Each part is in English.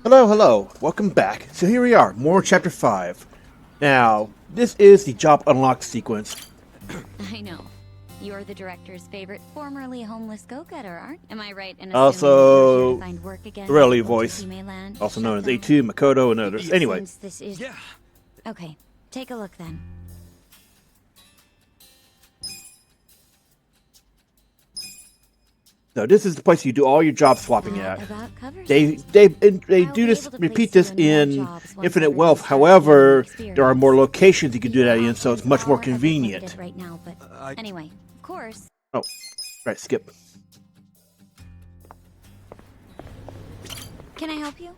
Hello, hello. Welcome back. So here we are, more Chapter 5. Now, this is the job unlock sequence. I know. You're the director's favorite formerly homeless go-getter, aren't? Am I right in assuming Also, that you're here to find work again? Rally voice, Land, also known as down? A2, Makoto, and others. Anyway. Since this is... Yeah. Okay, take a look then. So this is the place you do all your job swapping at. They do this, repeat this in Infinite Wealth. However, there are more locations you can do that in, so it's much more convenient. Right now, but anyway, of course. Oh, right, skip. Can I help you?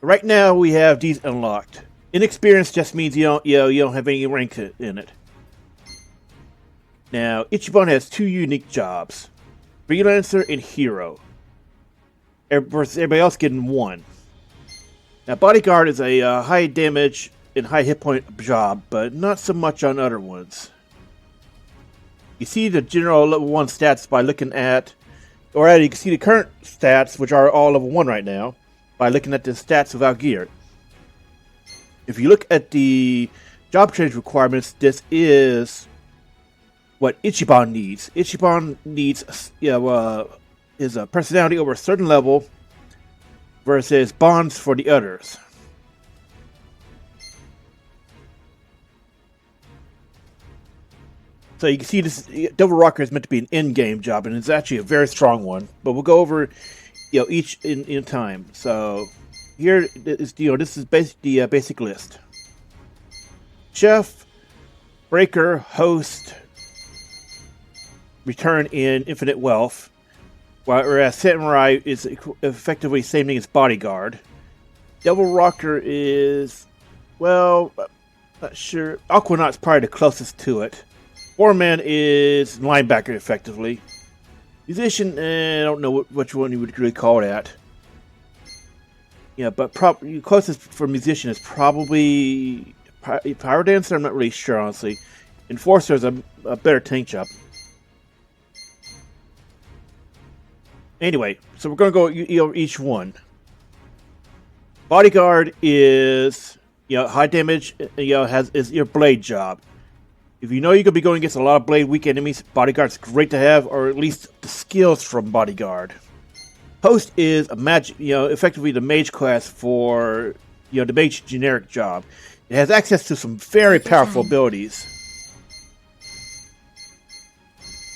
Right now we have these unlocked. Inexperienced just means you don't have any rank in it. Now, Ichiban has two unique jobs. Freelancer and Hero. Versus everybody else getting one. Now, Bodyguard is a high damage and high hit point job, but not so much on other ones. You see the general level 1 stats by looking at... Or rather, you can see the current stats, which are all level 1 right now, by looking at the stats without gear. If you look at the job change requirements, this is... what Ichiban needs. Ichiban needs his personality over a certain level versus bonds for the others. So you can see this Devil Rocker is meant to be an end-game job, and it's actually a very strong one. But we'll go over each in time. So here is this is the basic list: Chef, Breaker, Host, Return in Infinite Wealth, whereas Samurai is effectively the same thing as Bodyguard. Devil Rocker is, well, not sure. Aquanaut's probably the closest to it. Foreman is Linebacker, effectively. Musician, I don't know which one you would really call that. Yeah, but closest for Musician is probably Power Dancer. I'm not really sure, honestly. Enforcer is a better tank job. Anyway, so we're going to go each one. Bodyguard is high damage. Is your blade job. If you know you're going to be going against a lot of blade weak enemies, Bodyguard's great to have, or at least the skills from Bodyguard. Host is a magic, effectively the mage class for the mage generic job. It has access to some very powerful abilities.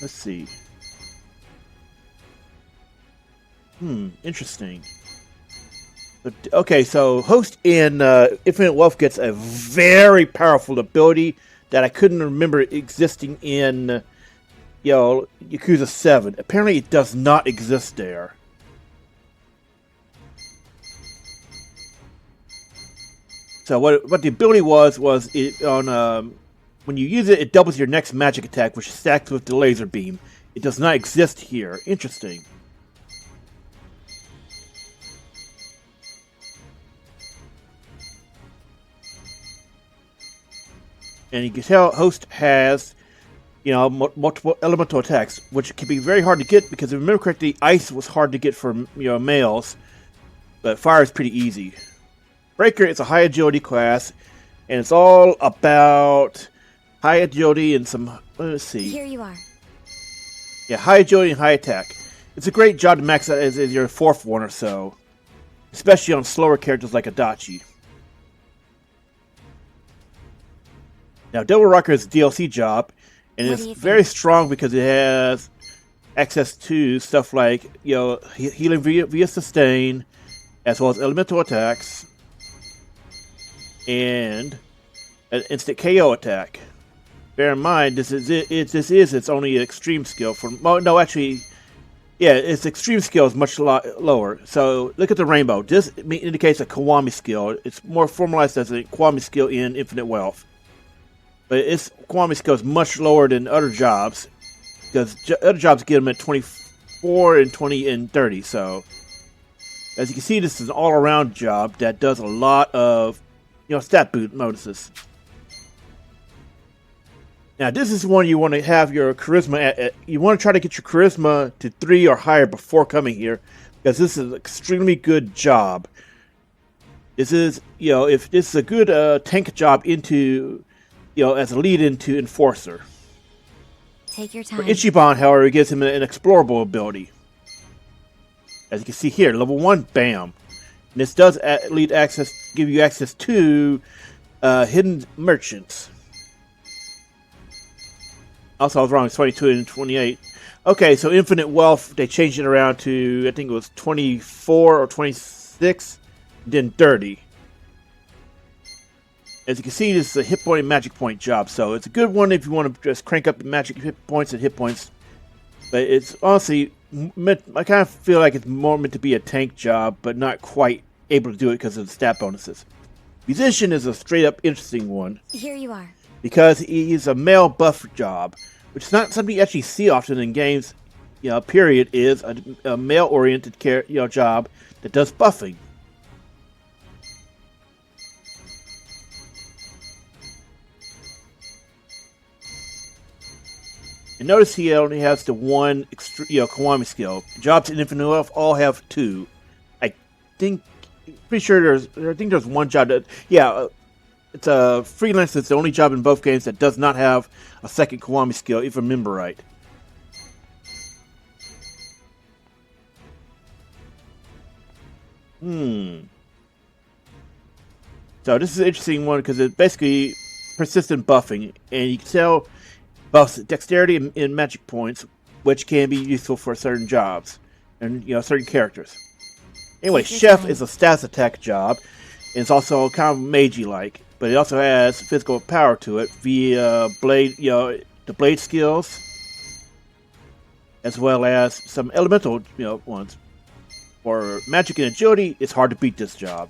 Let's see. Interesting. Okay, so Host in Infinite Wealth gets a very powerful ability that I couldn't remember existing in, Yakuza 7. Apparently, it does not exist there. So what the ability was it on when you use it, it doubles your next magic attack, which stacks with the laser beam. It does not exist here. Interesting. And you can tell Host has, multiple elemental attacks, which can be very hard to get because if I remember correctly, Ice was hard to get for males, but Fire is pretty easy. Breaker is a high agility class, and it's all about high agility and some. Let's see. Here you are. Yeah, high agility and high attack. It's a great job to max out as your fourth one or so, especially on slower characters like Adachi. Now, Devil Rocker is a DLC job, and it's very strong because it has access to stuff like, healing via sustain, as well as elemental attacks, and an instant KO attack. Bear in mind, this is its only extreme skill. Its extreme skill is much lower. So, look at the rainbow. This indicates a Kiwami skill. It's more formalized as a Kiwami skill in Infinite Wealth. But its Kiwami skill is much lower than other jobs, because other jobs get them at 24 and 20 and 30. So, as you can see, this is an all-around job that does a lot of, stat bonuses. Now, this is one you want to have your charisma at. You want to try to get your charisma to 3 or higher before coming here, because this is an extremely good job. This is, if this is a good tank job into, as a lead into Enforcer. Take your For time. Ichiban, however, it gives him an explorable ability. As you can see here, level 1, bam. And this does give you access to hidden merchants. Also, I was wrong, it's 22 and 28. Okay, so Infinite Wealth, they changed it around to, I think it was 24 or 26, then 30. As you can see, this is a hit point and magic point job, so it's a good one if you want to just crank up the magic hit points and hit points. But it's honestly, I kind of feel like it's more meant to be a tank job, but not quite able to do it because of the stat bonuses. Musician is a straight up interesting one. Here you are. Because he's a male buff job, which is not something you actually see often in games. Period, is a male-oriented job that does buffing. And notice he only has the one, Kiwami skill. Jobs in Infinite Wealth all have 2. Pretty sure there's one job that, it's a freelance. It's the only job in both games that does not have a second Kiwami skill, if I remember right. So this is an interesting one because it's basically persistent buffing, and you can tell buffs dexterity and magic points, which can be useful for certain jobs and certain characters. Anyway, Chef is a stats attack job, and it's also kind of magey-like, but it also has physical power to it via blade, the blade skills, as well as some elemental, ones. For magic and agility, it's hard to beat this job.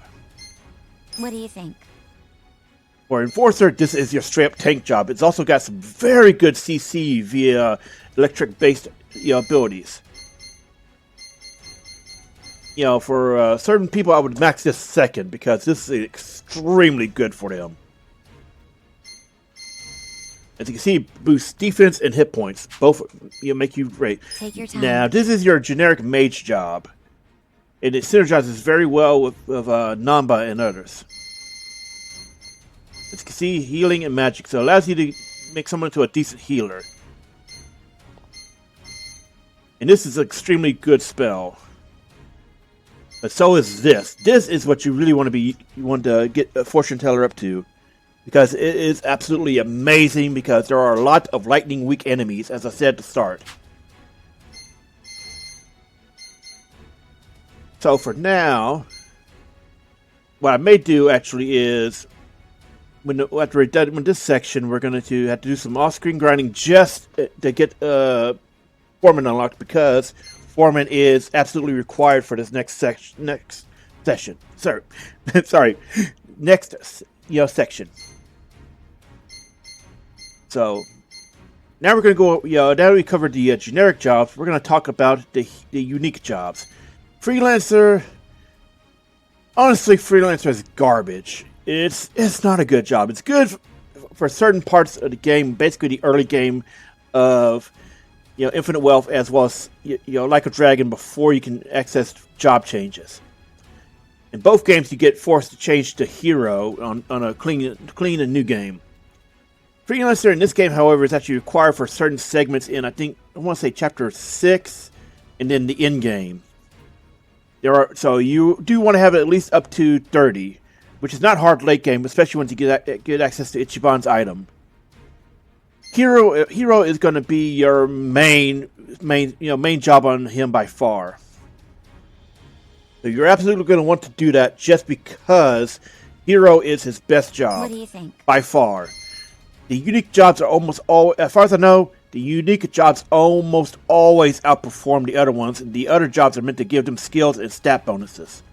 What do you think? For Enforcer, this is your straight-up tank job. It's also got some very good CC via electric-based, abilities. For certain people, I would max this second because this is extremely good for them. As you can see, it boosts defense and hit points. Both make you great. Take your time. Now, this is your generic mage job. And it synergizes very well with Nanba and others. As you can see, healing and magic. So it allows you to make someone into a decent healer. And this is an extremely good spell. But so is this. This is what you really want to get a fortune teller up to. Because it is absolutely amazing because there are a lot of lightning weak enemies, as I said to start. So for now, what I may do actually is, after we're done with this section, we're going to have to do some off-screen grinding just to get Foreman unlocked, because Foreman is absolutely required for this next session. Sorry, next section. So now we're going to go. Now that we covered the generic jobs, we're going to talk about the unique jobs. Freelancer, honestly, Freelancer is garbage. It's not a good job. It's good for certain parts of the game, basically the early game of Infinite Wealth, as well as like a dragon, before you can access job changes. In both games, you get forced to change to hero on a clean and new game. Freelancer in this game, however, is actually required for certain segments in, I want to say chapter 6, and then the end game. So you do want to have it at least up to 30, which is not hard late game, especially once you get access to Ichiban's item. Hero is going to be your main job on him by far. So you're absolutely going to want to do that just because Hero is his best job. What do you think? By far. The unique jobs are almost all, as far as I know, the unique jobs almost always outperform the other ones, and the other jobs are meant to give them skills and stat bonuses.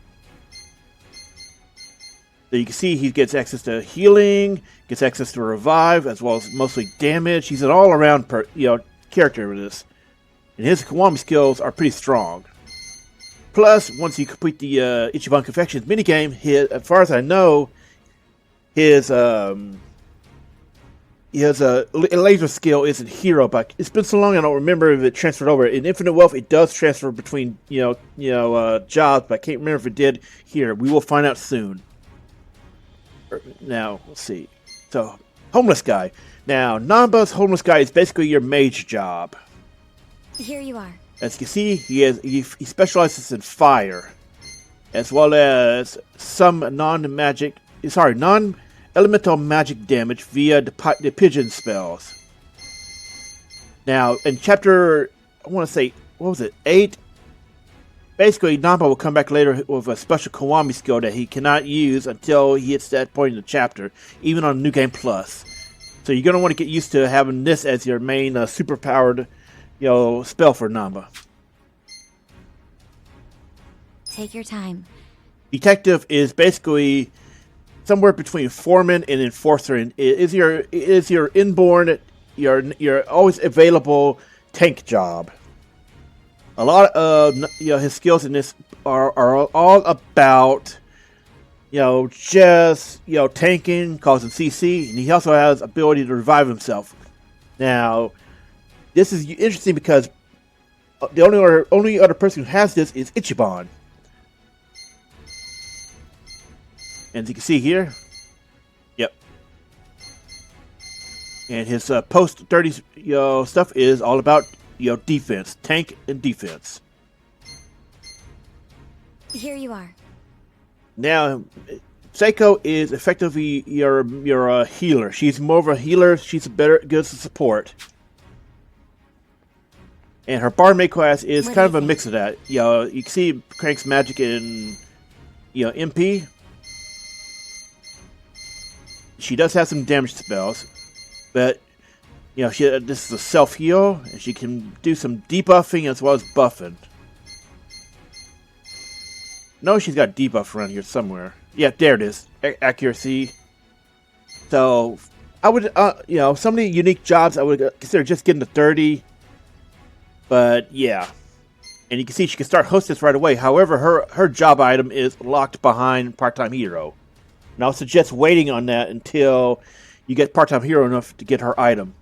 So you can see he gets access to healing, gets access to revive, as well as mostly damage. He's an all-around character with this. And his Kiwami skills are pretty strong. Plus, once you complete the Ichiban Confections minigame, as far as I know, his he has a laser skill isn't hero, but it's been so long I don't remember if it transferred over. In Infinite Wealth, it does transfer between jobs, but I can't remember if it did here. We will find out soon. Now let's see. So homeless guy. Now Nanba's homeless guy is basically your mage job. Here you are. As you can see, he specializes in fire, as well as some non-elemental magic damage via the pigeon spells. Now, in chapter, I want to say, what was it, 8? Basically, Nanba will come back later with a special Kiwami skill that he cannot use until he hits that point in the chapter, even on New Game Plus. So you're going to want to get used to having this as your main super-powered spell for Nanba. Take your time. Detective is basically somewhere between Foreman and Enforcer, and is your inborn, your always available tank job. A lot of his skills in this are all about just tanking, causing CC, and he also has ability to revive himself. Now, this is interesting because the only other person who has this is Ichiban. And as you can see here, yep. And his post-30 stuff is all about defense, tank and defense. Here you are. Now, Seiko is effectively your healer. She's more of a healer. She's good as support. And her barmaid class is kind of a mix of that. You can see cranks magic in MP. She does have some damage spells, but this is a self heal, and she can do some debuffing as well as buffing. No, she's got debuff around here somewhere. Yeah, there it is. Accuracy. So I would, some of the unique jobs I would consider just getting to 30. But yeah, and you can see she can start hostess right away. However, her job item is locked behind part-time hero. And I'll suggest waiting on that until you get part-time hero enough to get her item.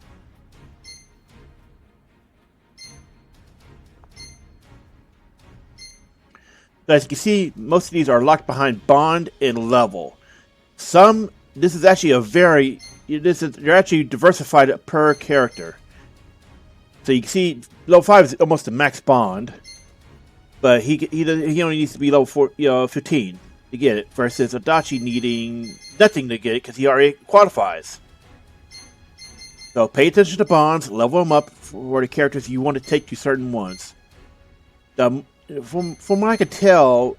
As you can see, most of these are locked behind bond and level. This is actually they're actually diversified per character. So you can see level 5 is almost a max bond, but he only needs to be level 15 to get it, versus Adachi needing nothing to get it because he already qualifies. So pay attention to bonds, level them up for the characters you want to take to certain ones. From what I can tell,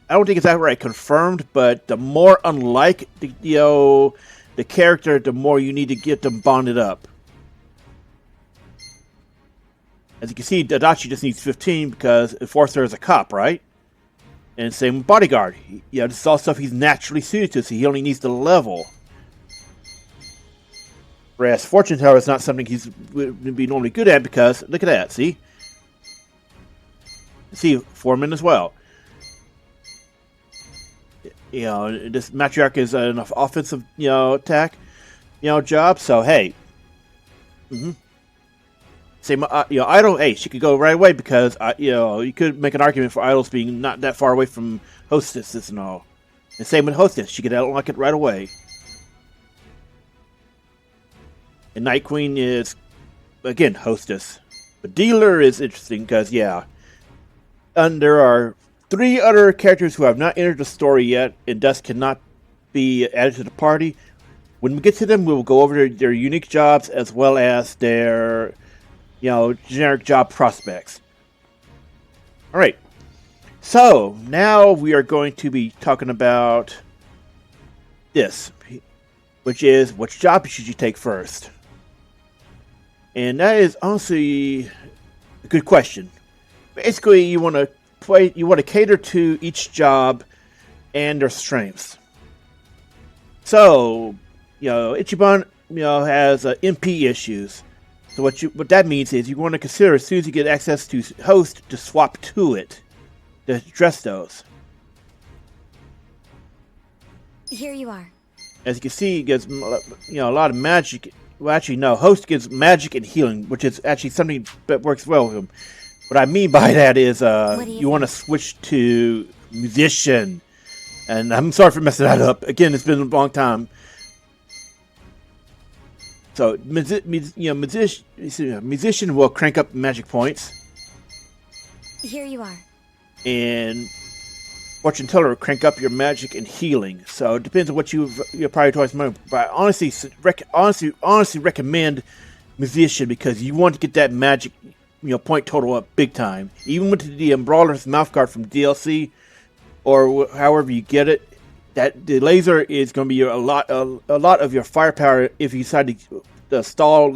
I don't think it's outright confirmed, but the more unlike the character, the more you need to get them bonded up. As you can see, Adachi just needs 15 because Enforcer is a cop, right? And same with Bodyguard. This is all stuff he's naturally suited to, so he only needs to level. Whereas Fortune Teller is not something he's would be normally good at because, look at that, see? See, Foreman as well. This Matriarch is an offensive, attack, job, so hey. Same, Idol, hey, she could go right away because, you could make an argument for Idol's being not that far away from Hostesses and all. And same with Hostess, she could unlock it right away. And Night Queen is, again, Hostess. But Dealer is interesting because, and there are 3 other characters who have not entered the story yet and thus cannot be added to the party. When we get to them, we will go over their unique jobs as well as their generic job prospects. Alright, so now we are going to be talking about this, which is which job should you take first? And that is honestly a good question. Basically, you want to cater to each job and their strengths. So, Ichiban, has MP issues. So what that means is you want to consider as soon as you get access to host to swap to it to address those. Here you are. As you can see, he gets a lot of magic well, actually, no. Host gives magic and healing, which is actually something that works well with him. What I mean by that is, you want to switch to musician. And I'm sorry for messing that up. Again, it's been a long time. So, musician will crank up magic points. Here you are. And fortune teller will crank up your magic and healing. So it depends on what you prioritize most. But I honestly recommend musician because you want to get that magic, point total up big time. Even with the Brawler's mouthguard from DLC, or however you get it, that the laser is going to be a lot of your firepower if you decide to stall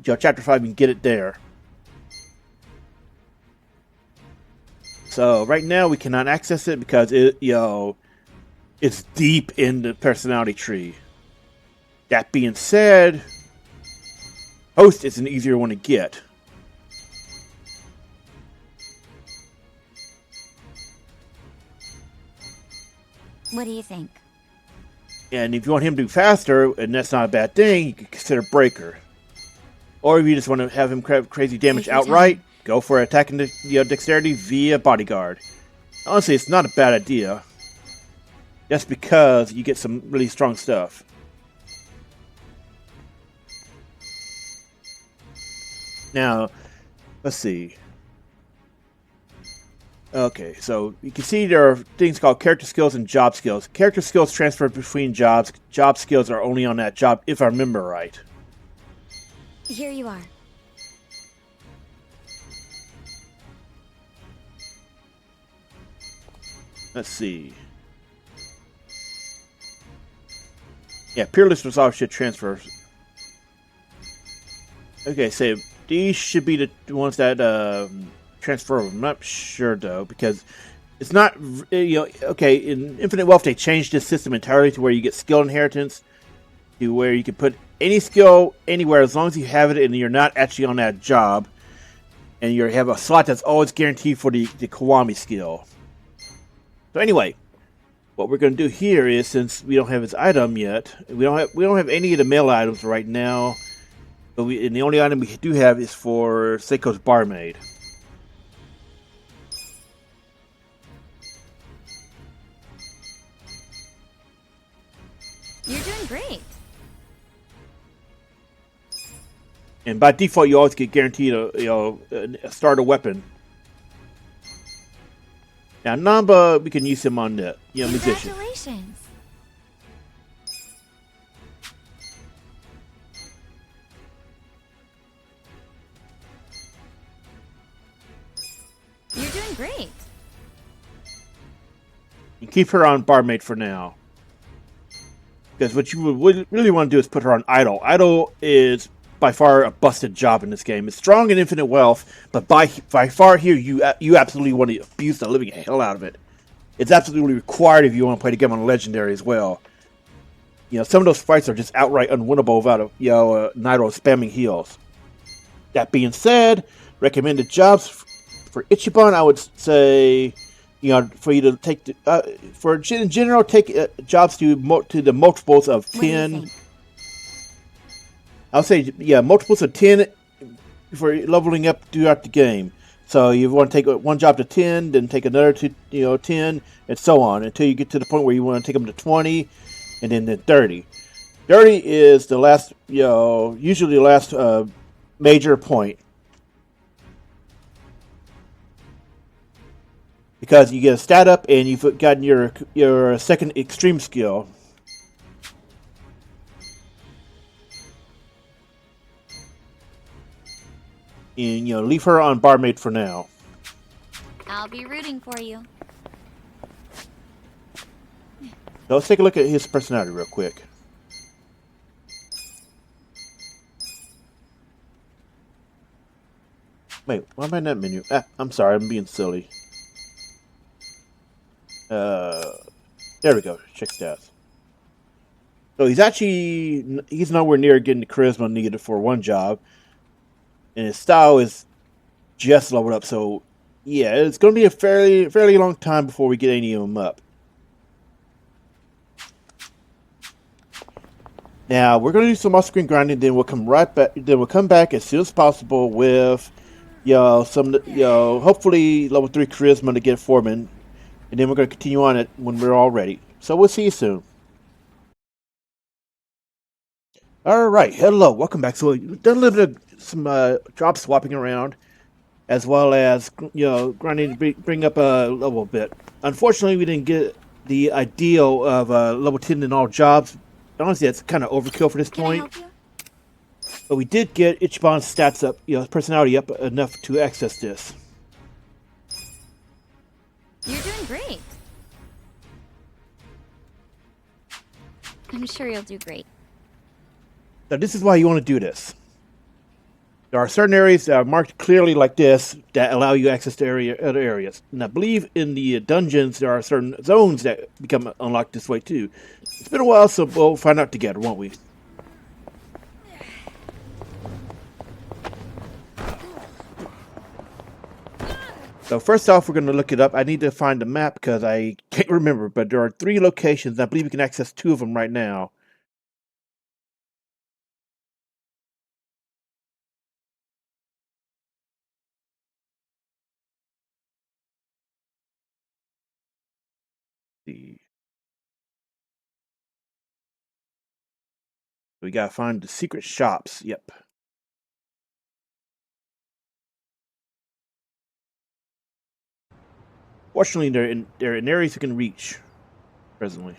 chapter 5 and get it there. So right now we cannot access it because it's deep in the personality tree. That being said, host is an easier one to get. What do you think? And if you want him to do faster, and that's not a bad thing, you can consider Breaker. Or if you just want to have him crazy damage outright, go for attacking the dexterity via bodyguard. Honestly, it's not a bad idea. Just because you get some really strong stuff. Now, let's see. Okay, so you can see there are things called character skills and job skills. Character skills transfer between jobs. Job skills are only on that job, if I remember right. Here you are. Let's see. Yeah, Peerless Resolve should transfer. Okay, so these should be the ones that transfer. I'm not sure though, because it's not, okay, in Infinite Wealth they changed this system entirely to where you get skill inheritance, to where you can put any skill anywhere as long as you have it and you're not actually on that job, and you have a slot that's always guaranteed for the Kiwami skill. So anyway, what we're going to do here is, since we don't have his item yet, we don't have any of the male items right now, but and the only item we do have is for Seiko's barmaid. You're doing great. And by default, you always get guaranteed a starter weapon. Now, Nanba, we can use him on the musician. Congratulations. You're doing great. You keep her on barmaid for now. Because what you would really want to do is put her on idol. Idol is by far a busted job in this game. It's strong in Infinite Wealth, but by far here, you absolutely want to abuse the living hell out of it. It's absolutely required if you want to play the game on Legendary as well. Some of those fights are just outright unwinnable without Nairo spamming heals. That being said, recommended jobs for Ichiban, I would say, for you to take in general, take jobs to the multiples of 10. I'll say, multiples of 10 for leveling up throughout the game. So you want to take one job to 10, then take another to 10, and so on until you get to the point where you want to take them to 20, and then 30. 30 is the last, usually the last major point. Because you get a stat up and you've gotten your second extreme skill. And leave her on barmaid for now. I'll be rooting for you. So let's take a look at his personality real quick. Wait, why am I in that menu? I'm sorry, I'm being silly. There we go. Check stats. So he's nowhere near getting the charisma needed for one job. And his style is just leveled up, so yeah, it's going to be a fairly long time before we get any of them up. Now we're going to do some off-screen grinding. Then we'll come right back. Then we'll come back as soon as possible with, hopefully level 3 charisma to get Foreman, and then we're going to continue on it when we're all ready. So we'll see you soon. All right, hello, welcome back. So we've done a little bit of some job swapping around, as well as grinding to bring up a level a bit. Unfortunately, we didn't get the ideal of level 10 in all jobs. Honestly, that's kind of overkill for this point. But we did get Ichiban's stats up, his personality up enough to access this. You're doing great. I'm sure you'll do great. Now, this is why you want to do this. There are certain areas that are marked clearly like this that allow you access to other areas. And I believe in the dungeons there are certain zones that become unlocked this way too. It's been a while, so we'll find out together, won't we? So first off, we're going to look it up. I need to find the map because I can't remember, but there are 3 locations, and I believe we can access 2 of them right now. We gotta find the secret shops. Yep. Fortunately, they're in areas you can reach presently.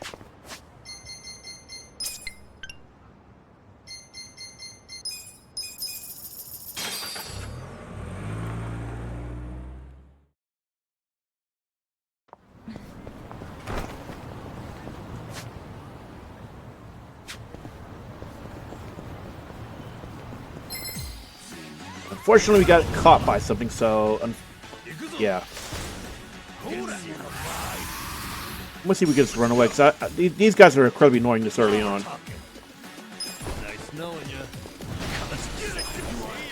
Unfortunately, we got caught by something, so yeah. Let's see if we can just run away, because these guys are incredibly annoying this early on. Nice knowing you. Let's get it.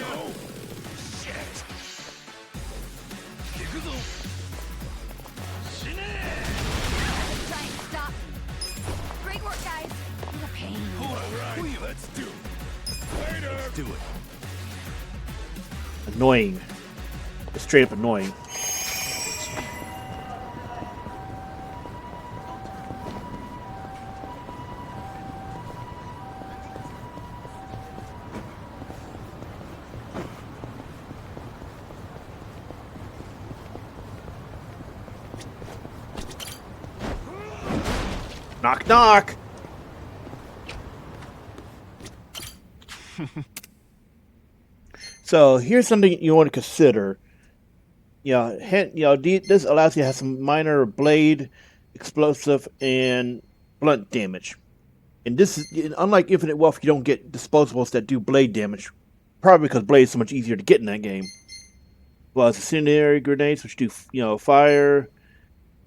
Oh, shit. Try and stop. Great work, guys. What a pain. All right, let's do it. Later. Let's do it. Annoying. It's straight up annoying. Knock, knock! So here's something you want to consider. This allows you to have some minor blade, explosive, and blunt damage. And this is unlike Infinite Wealth. You don't get disposables that do blade damage, probably because blade is so much easier to get in that game. Well, as incendiary grenades, which do fire.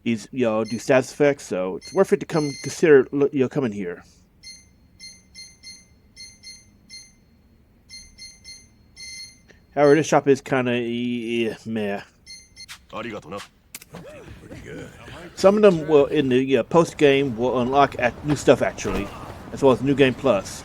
These do status effects, so it's worth it to consider coming here. However, this shop is kind of meh. Some of them will in the post game will unlock new stuff actually, as well as New Game Plus.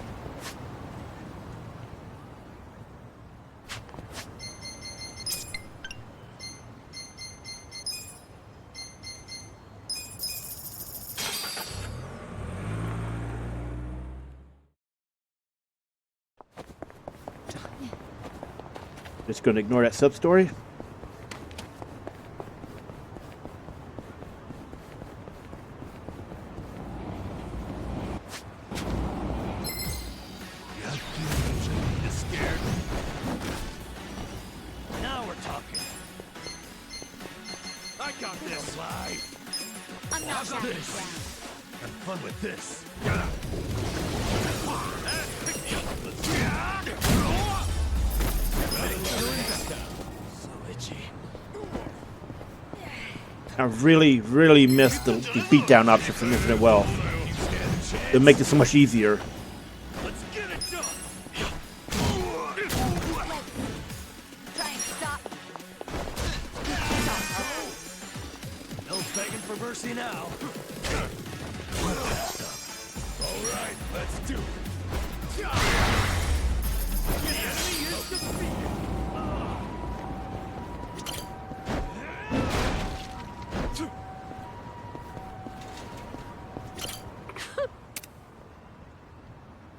Just going to ignore that Substory. Now we're talking. I got this. I'm not backing down. Have fun with this. So itchy. I really missed the beatdown option from Infinite Wealth. It'll make this so much easier. Let's get it done. Try and stop. No begging for mercy now. All right, let's do it.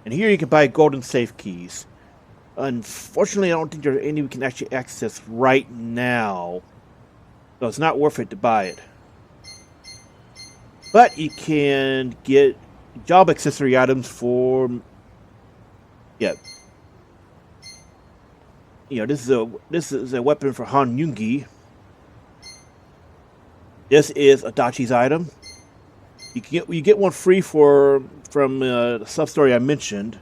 And here you can buy golden safe keys. Unfortunately, I don't think there are any we can actually access right now. So it's not worth it to buy it. But you can get job accessory items for... Yeah. You know, this is a weapon for Han Yungi. This is Adachi's item. You get one free from the Substory I mentioned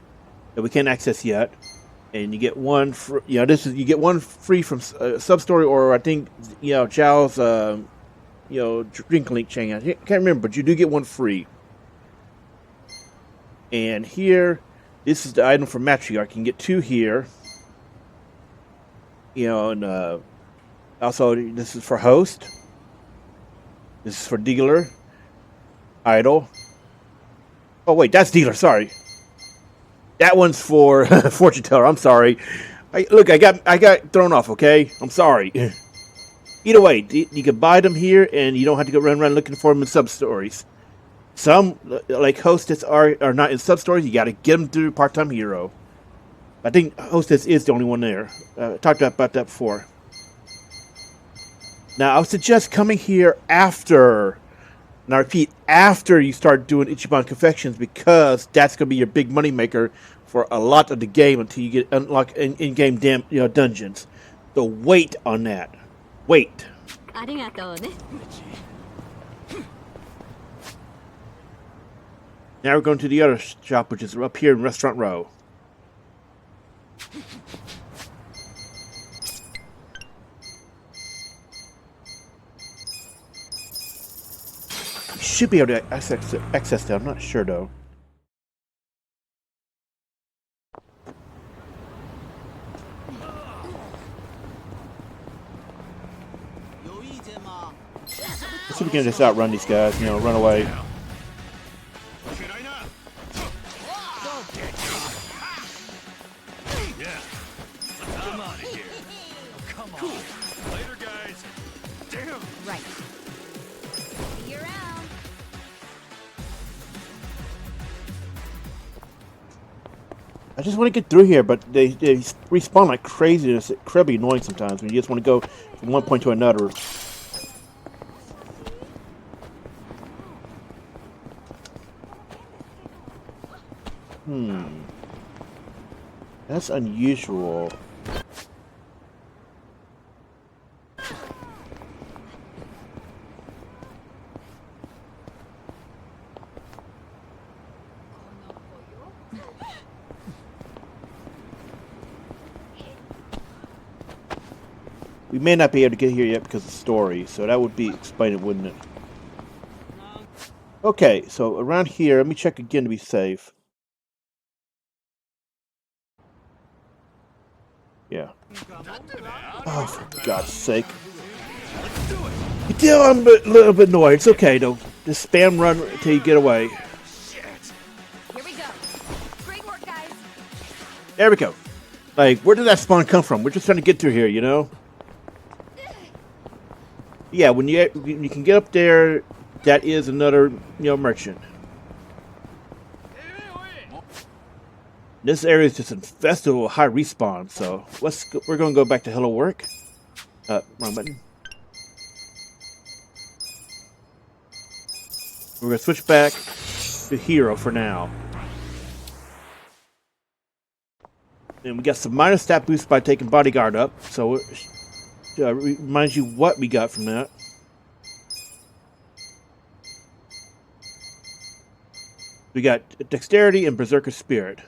that we can't access yet. And you get one you get one free from Substory, or I think Zhao's drink link chain. I can't remember, but you do get one free. And here, this is the item for Matriarch. You can get two here. And also this is for Host. This is for Dealer. Idol. Oh wait, that's Dealer. Sorry. That one's for Fortune Teller. I'm sorry. I got thrown off. Okay, I'm sorry. Either way, you can buy them here, and you don't have to go run around looking for them in sub-stories. Some, like Hostess, are not in sub-stories. You got to get them through Part-Time Hero. I think Hostess is the only one there. Talked about that before. Now, I would suggest coming here after, and I repeat, after you start doing Ichiban Confections, because that's going to be your big money maker for a lot of the game until you get unlock in-game dungeons. So wait on that. Wait. Now we're going to the other shop, which is up here in Restaurant Row. You should be able to access that. I'm not sure though. Let's see if we can just outrun these guys, run away. I just want to get through here, but they respawn like crazy, and it's incredibly annoying sometimes when you just want to go from one point to another. That's unusual. We may not be able to get here yet because of the story, so that would be explained, wouldn't it? Okay, so around here, let me check again to be safe. Yeah. Oh, for God's sake. I'm a little bit annoyed. It's okay, though. Just spam run until you get away. Here we go. Great work, guys. There we go. Like, where did that spawn come from? We're just trying to get through here, Yeah, when you can get up there, that is another, merchant. This area is just infested with high respawn, so we're going to go back to Hello Work. Wrong button. We're going to switch back to Hero for now. And we got some minor stat boosts by taking Bodyguard up, so reminds you what we got from that. We got Dexterity and Berserker Spirit.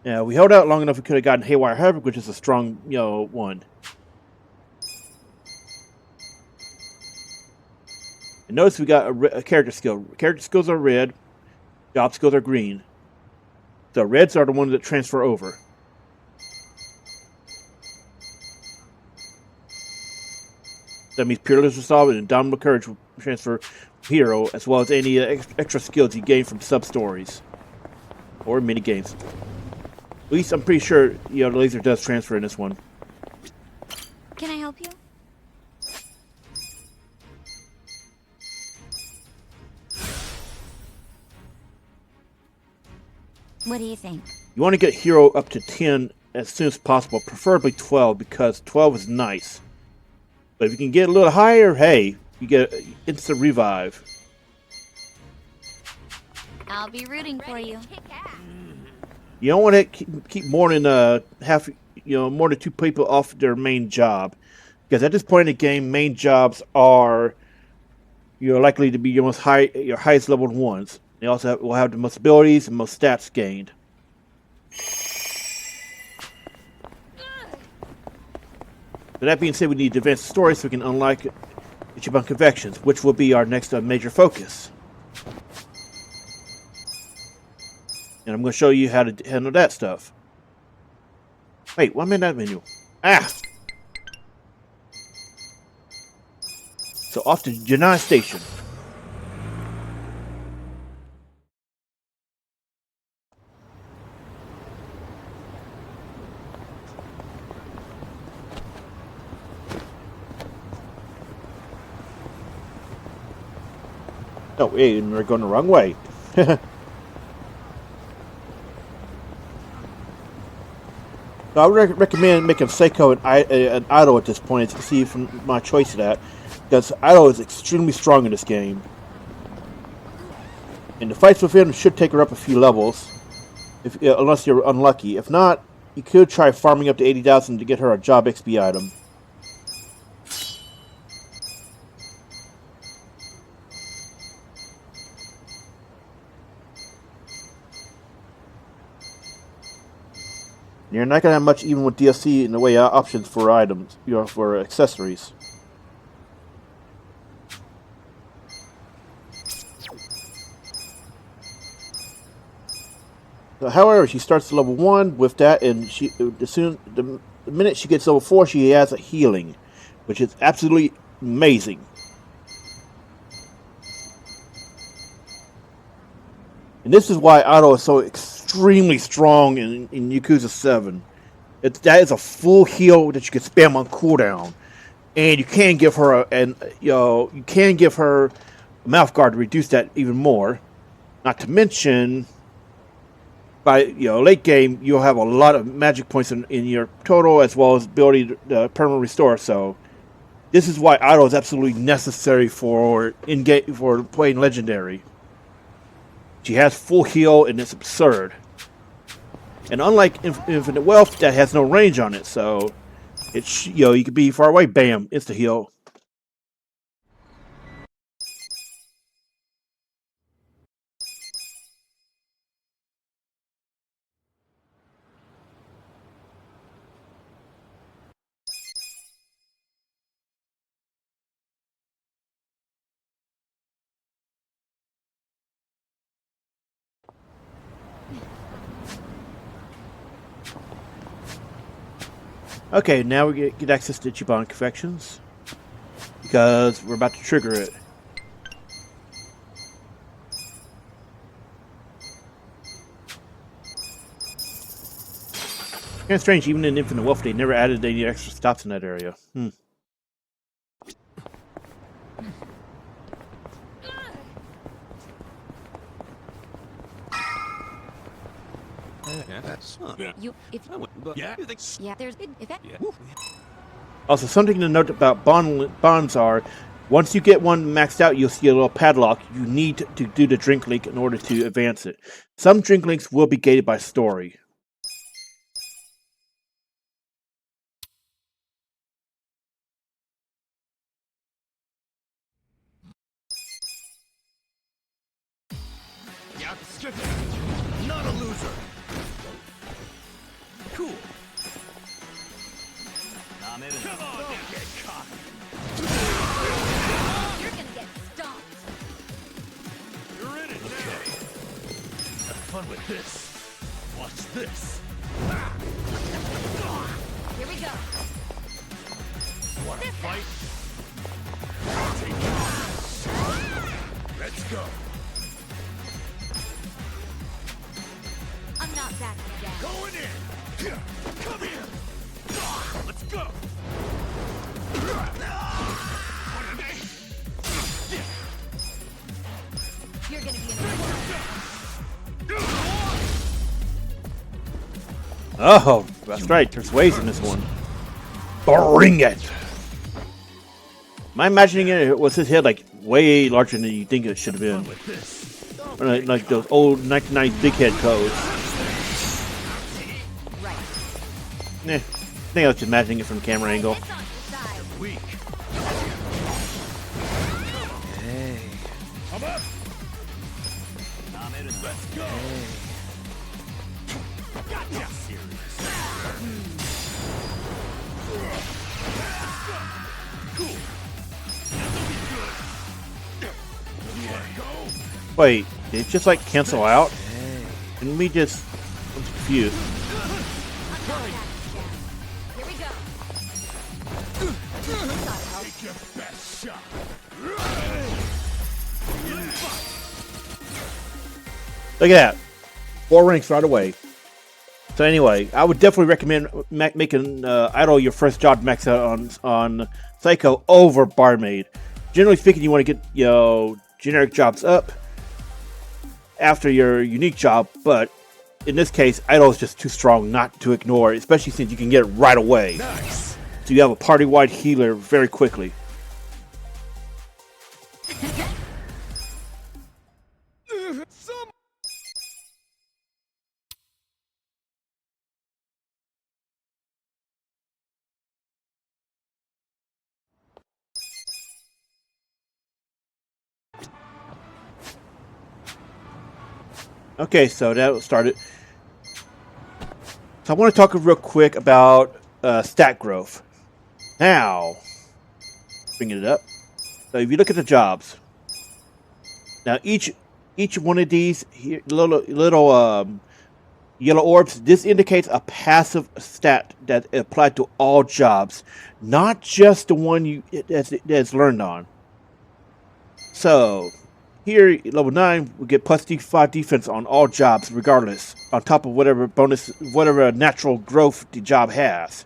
Yeah, we held out long enough we could have gotten Haywire Havoc, which is a strong, one. And notice we got a character skill. Character skills are red. Job skills are green. The reds are the ones that transfer over. That means Peerless Resolve and Indomitable Courage will transfer hero, as well as any extra skills you gain from sub-stories or mini games. At least I'm pretty sure the laser does transfer in this one. Can I help you? What do you think? You want to get hero up to 10 as soon as possible, preferably 12, because 12 is nice. But if you can get a little higher, hey, you get instant revive. I'll be rooting for you. You don't want to keep more than more than 2 people off their main job, because at this point in the game, main jobs are likely to be your highest leveled ones. They also will have the most abilities and most stats gained. But that being said, we need to advance the story so we can unlock Ichiban Confections, which will be our next major focus. And I'm going to show you how to handle that stuff. Wait, what am I in that menu? Ah! So off to Janai Station. Oh, hey, we're going the wrong way. So I would recommend making Seiko an idol at this point, as you can see from my choice of that, because idol is extremely strong in this game. And the fights with him should take her up a few levels, unless you're unlucky. If not, you could try farming up to 80,000 to get her a job XP item. You're not going to have much even with DLC in the way of options for items, for accessories. So, however, she starts at level 1 with that, and the minute she gets level 4, she has a healing, which is absolutely amazing. And this is why Otto is so extremely strong in Yakuza 7. That is a full heal that you can spam on cooldown, and you can give her a mouth guard to reduce that even more. Not to mention, by late game, you'll have a lot of magic points in your total, as well as ability to permanent restore. So this is why Otto is absolutely necessary for playing Legendary. She has full heal, and it's absurd. And unlike Infinite Wealth, that has no range on it, so it's you could be far away, bam, insta heal. Okay, now we get access to Ichiban Confections, because we're about to trigger it. Kind of strange, even in Infinite Wealth, they never added any extra stops in that area. Also, something to note about bonds are, once you get one maxed out, you'll see a little padlock. You need to do the drink link in order to advance it. Some drink links will be gated by story. Not a loser. Cool. Come on, don't get caught. You're gonna get stomped. You're in it now. Have fun with this. Watch this. Here we go. Want to fight? Let's go. I'm not backing down. Going in. Here, come here. Let's go. You're gonna be in a Oh, that's right. There's ways in this one. Bring it. Am I imagining it? Was his head like way larger than you think it should have been? With this. Or like those old 1990s big head codes. right. I think I was just imagining it from the camera angle. It's on your side. Weak. Hey. Come up. Let's go. Gotcha. Serious. Cool. This'll be good. You wanna go? Wait, did it just like cancel out? Hey. And we just... I'm confused. I'm not backing down. Here we go. Gotta help. Take your best shot. Look at that. 4 ranks right away. So anyway, I would definitely recommend making Idol your first job max out on Psycho over Barmaid. Generally speaking, you want to get generic jobs up after your unique job, but in this case, Idol is just too strong not to ignore, especially since you can get it right away. Nice. So you have a party-wide healer very quickly. Okay, so that started. So I want to talk real quick about stat growth. Now, bringing it up. So if you look at the jobs, now each one of these here, little yellow orbs, this indicates a passive stat that applied to all jobs, not just the one that's learned on. So here, level 9, we get plus D5 defense on all jobs, regardless, on top of whatever bonus, whatever natural growth the job has.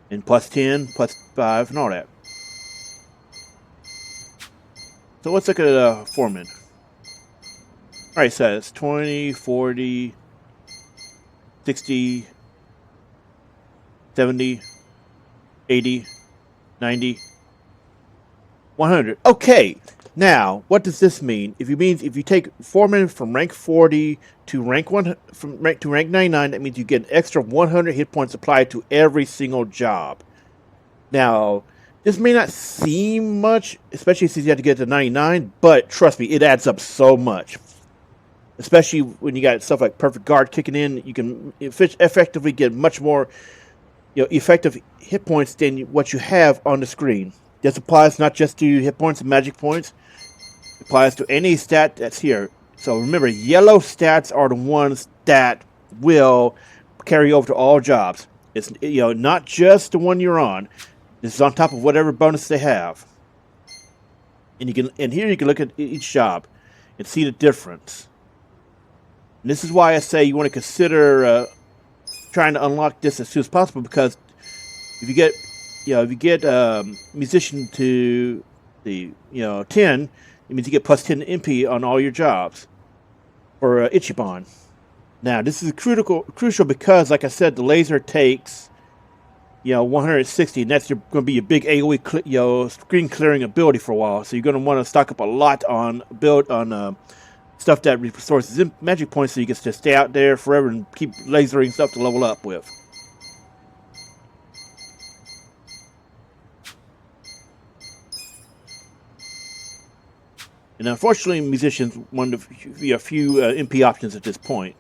And plus 10, plus 5, and all that. So let's look at Foreman. Alright, so it's 20, 40, 60, 70, 80, 90, 100. Okay! Now, what does this mean? If you take Foreman from rank 40 to rank 99, that means you get an extra 100 hit points applied to every single job. Now, this may not seem much, especially since you have to get to 99, but trust me, it adds up so much. Especially when you got stuff like Perfect Guard kicking in, you can effectively get much more, effective hit points than what you have on the screen. This applies not just to hit points and magic points. It applies to any stat that's here. So remember, yellow stats are the ones that will carry over to all jobs. It's not just the one you're on. This is on top of whatever bonus they have. And here you can look at each job and see the difference. And this is why I say you want to consider trying to unlock this as soon as possible, because if you get musician to the 10, it means you get plus 10 MP on all your jobs for Ichiban. Now this is crucial because, like I said, the laser takes 160, and that's going to be a big AOE screen clearing ability for a while. So you're going to want to stock up a lot on stuff that restores magic points, so you get to stay out there forever and keep lasering stuff to level up with. And unfortunately, musicians want to be a few MP options at this point.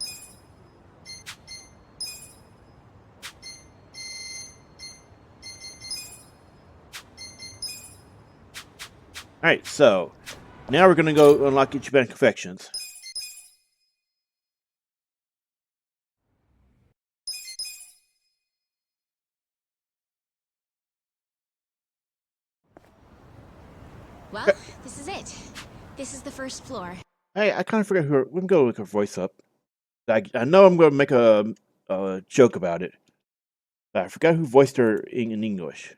Alright, so now we're going to go unlock Ichiban Confections. Well, this is it. This is the first floor. Hey, I kind of forgot her. Let me go look her voice up. I know I'm going to make a joke about it, but I forgot who voiced her in English.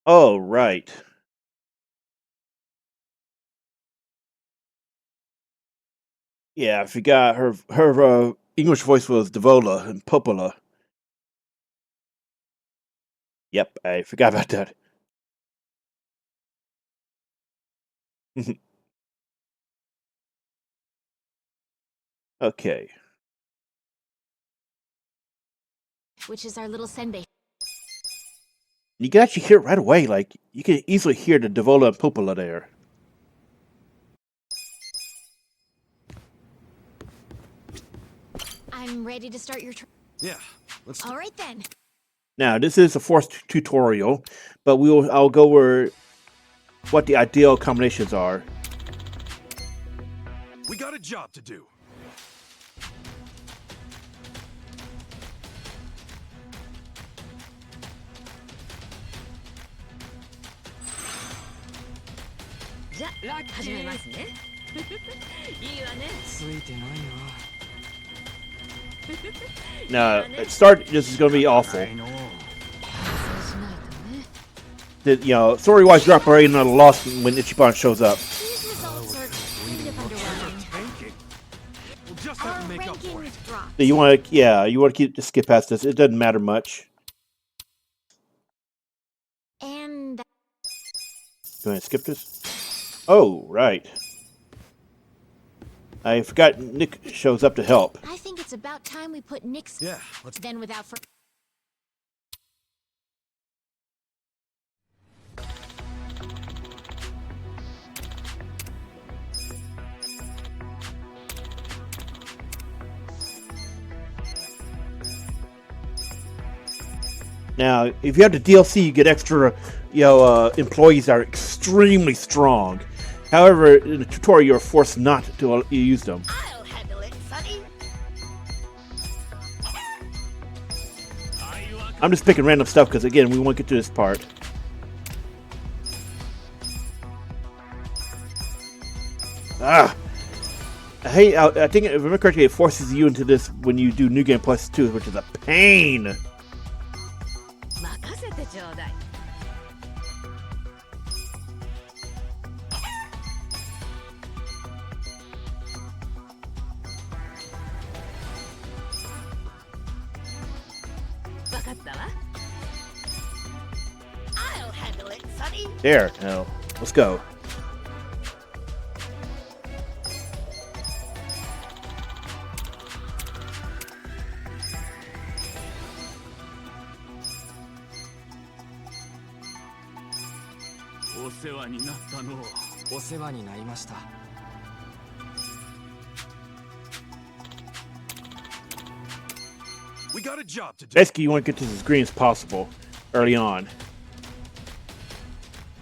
Oh, right. Yeah, I forgot her English voice was Devola and Popola. Yep, I forgot about that. Okay. Which is our little senbei. You can actually hear it right away. Like, you can easily hear the Devola and Popola there. I'm ready to start your Yeah, let's. All right then. Now, this is a forced tutorial, but I'll go over what the ideal combinations are. We got a job to do. Now, at start, this is going to be awful. Story-wise, you're operating at a loss when Ichiban shows up. These results are kind of underwhelming. Tanking. We'll just have Our to make up for ranking it. dropped. You want to skip past this. It doesn't matter much. And Go ahead and skip this. Oh, right. I forgot Nick shows up to help. I think it's about time we put Nick's Yeah, let's. then without for Now, if you have the DLC, you get extra, employees that are extremely strong. However, in the tutorial, you're forced not to use them. I'll handle it, Sonny. I'm just picking random stuff because, again, we won't get to this part. Ah! I think, if I remember correctly, it forces you into this when you do New Game Plus 2, which is a pain. I'll handle it, Sonny. There, now, let's go. We got a job to do. Basically, you want to get this as green as possible early on.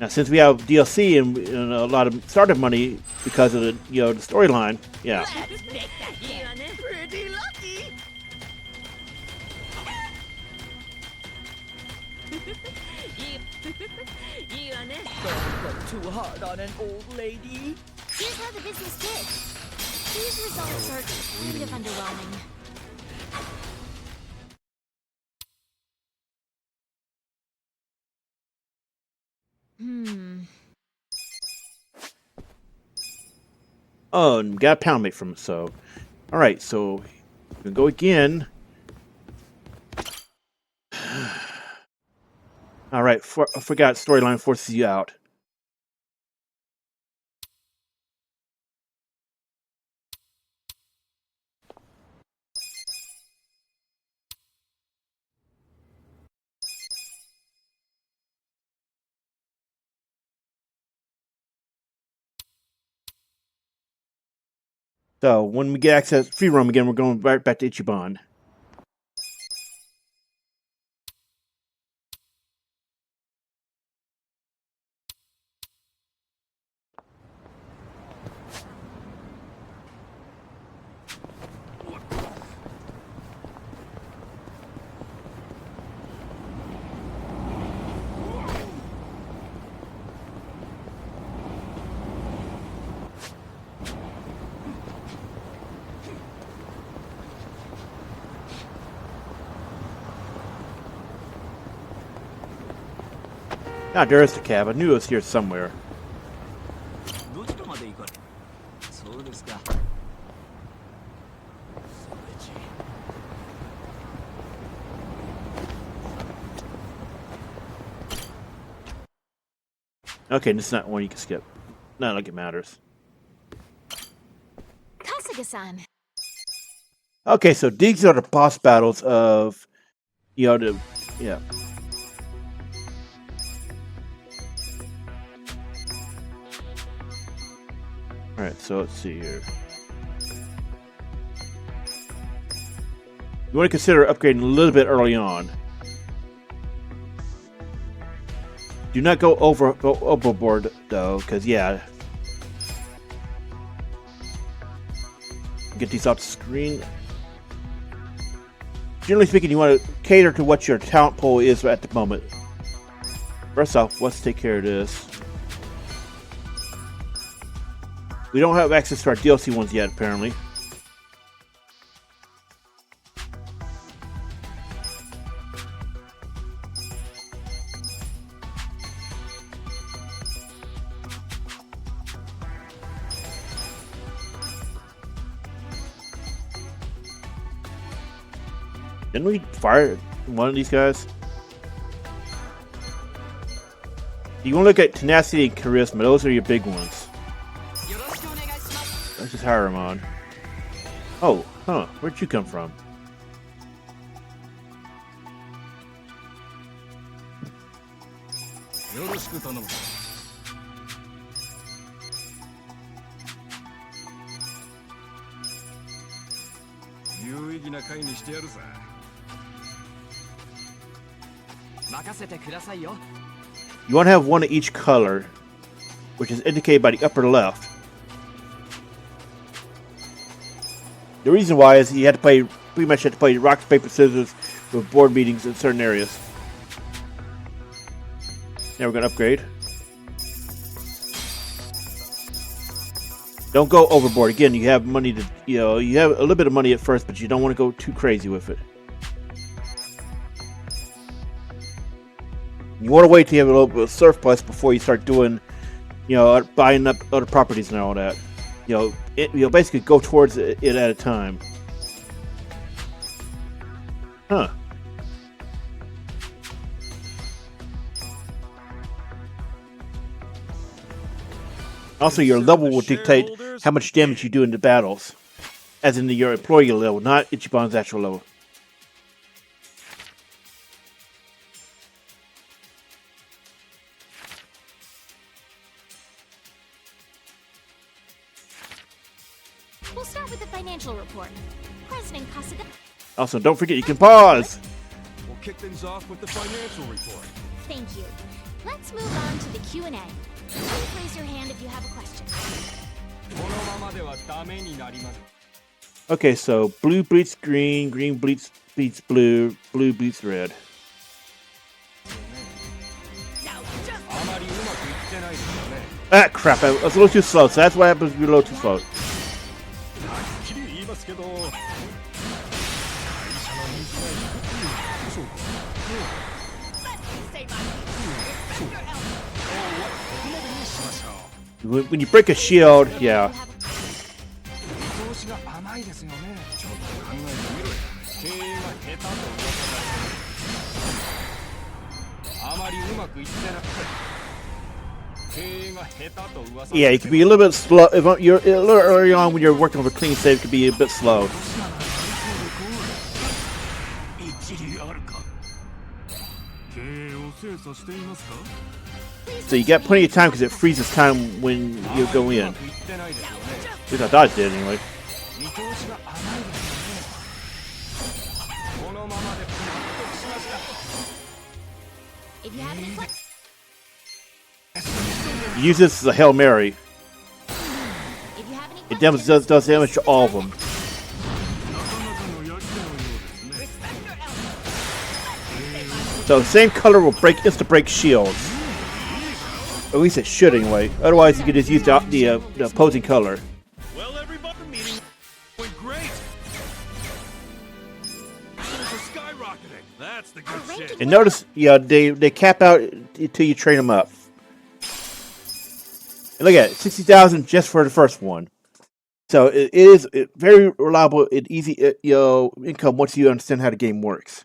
Now, since we have DLC and a lot of startup money because of the the storyline, yeah. Let's make that pretty lucky. Don't look too hard on an old lady. Here's how the business did. These results are kind of underwhelming. Oh, and we got a pound mate from it, so. Alright, so we can go again. Alright, I forgot storyline forces you out. So, when we get access free roam again, we're going right back to Ichiban. Ah, there is the cab. I knew it was here somewhere. どちらまで行かれそうですか Okay, this is not one you can skip. Not like it matters. Kasuga-san. Okay, so these are the boss battles of, the, yeah. Alright, so let's see here. You want to consider upgrading a little bit early on. Do not go overboard though, because yeah. Get these off the screen. Generally speaking, you want to cater to what your talent pool is at the moment. First off, let's take care of this. We don't have access to our DLC ones yet, apparently. Didn't we fire one of these guys? You want to look at tenacity and charisma. Those are your big ones. Let's just hire him on. Oh, huh. Where'd you come from? You want to have one of each color, which is indicated by the upper left. The reason why is you had to play, pretty much had to play rock, paper, scissors with board meetings in certain areas. Now we're going to upgrade. Don't go overboard. Again, you have money to, you have a little bit of money at first, but you don't want to go too crazy with it. You want to wait till you have a little bit of surplus before you start doing, buying up other properties and all that. Basically go towards it at a time. Huh. Also, your level will dictate how much damage you do in the battles. As in your employee level, not Ichiban's actual level. We'll start with the financial report. President Kasuga. Also, don't forget you can pause. We'll kick things off with the financial report. Thank you. Let's move on to the Q&A. Please raise your hand if you have a question. Okay, so blue bleeds green, green bleeds blue, blue bleeds red. Ah, crap, I was a little too slow, so that's what happens if you're a little too slow. When you break a shield, yeah. Yeah, it can be a little bit slow. If you're a little early on when you're working with a clean save, it can be a bit slow. So you got plenty of time because it freezes time when you go in. At least I thought it did anyway. If you have any questions. Use this as a Hail Mary. It does damage to all of them. So the same color will insta-break shields. At least it should anyway. Otherwise you could just use the opposing color. Well, everybody, the meeting went great. Things are skyrocketing. Skyrocketing. That's the good shit. And notice, yeah, they cap out until you train them up. And look at it, 60,000 just for the first one. So it is very reliable and easy, income once you understand how the game works.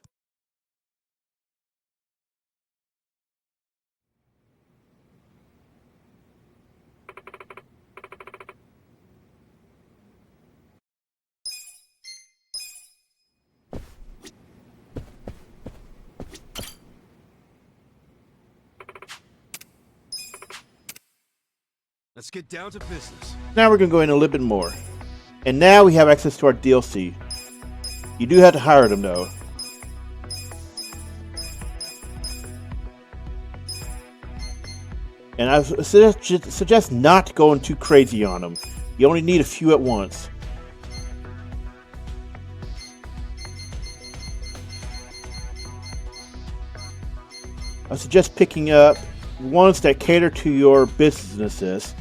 Let's get down to business. Now we're going to go in a little bit more. And now we have access to our DLC. You do have to hire them, though. And I suggest not going too crazy on them. You only need a few at once. I suggest picking up ones that cater to your businesses.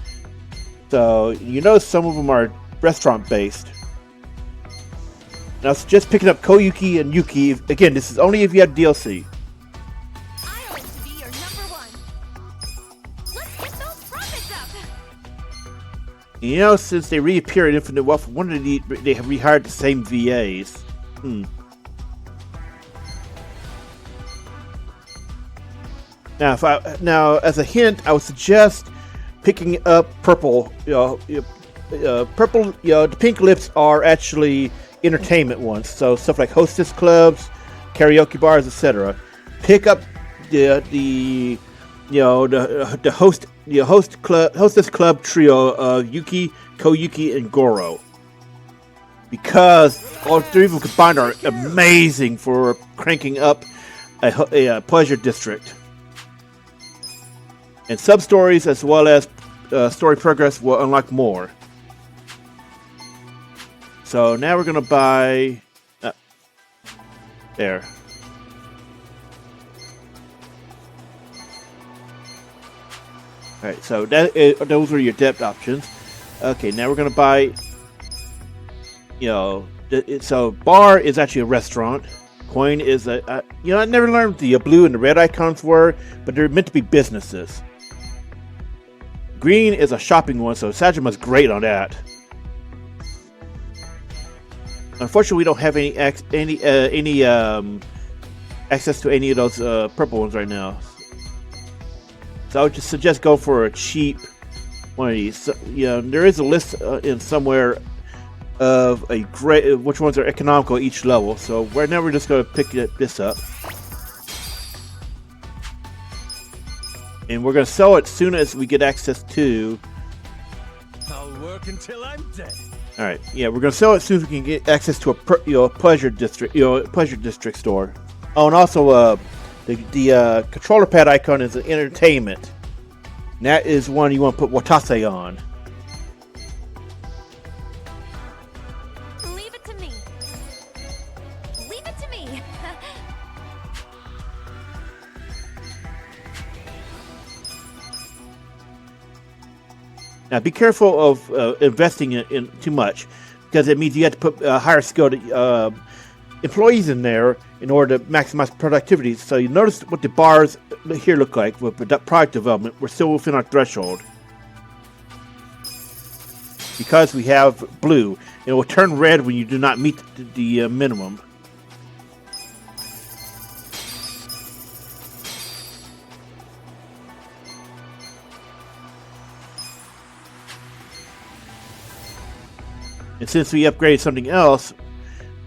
So, you notice some of them are restaurant-based. Now, I suggest picking up Koyuki and Yuki. Again, this is only if you have DLC. I want to be your number one. Let's get those profits up. You know, since they reappear in Infinite Wealth, one of they have rehired the same VAs. Now, as a hint, I would suggest picking up purple. Purple. The pink lips are actually entertainment ones. So stuff like hostess clubs, karaoke bars, etc. Pick up the hostess club trio of Yuki, Koyuki, and Goro. Because all three of them combined are amazing for cranking up a pleasure district. And sub-stories as well as story progress will unlock more. So now we're going to buy... there. Alright, so those are your depth options. Okay, now we're going to buy... so bar is actually a restaurant. Coin is I never learned what the blue and the red icons were, but they're meant to be businesses. Green is a shopping one, so Sajima's great on that. Unfortunately, we don't have any access to any of those purple ones right now. So I would just suggest go for a cheap one of these. So, there is a list in somewhere of which ones are economical at each level. So right now we're just going to pick this up. And we're going to sell it as soon as we get access to... I'll work until I'm dead. Alright, yeah, we're going to sell it as soon as we can get access to a pleasure district store. Oh, and also the controller pad icon is an entertainment. And that is one you want to put Watase on. Leave it to me. Leave it to me. Now, be careful of investing in too much, because it means you have to put higher skilled employees in there in order to maximize productivity. So you notice what the bars here look like with product development. We're still within our threshold. Because we have blue, it will turn red when you do not meet the minimum. And since we upgraded something else,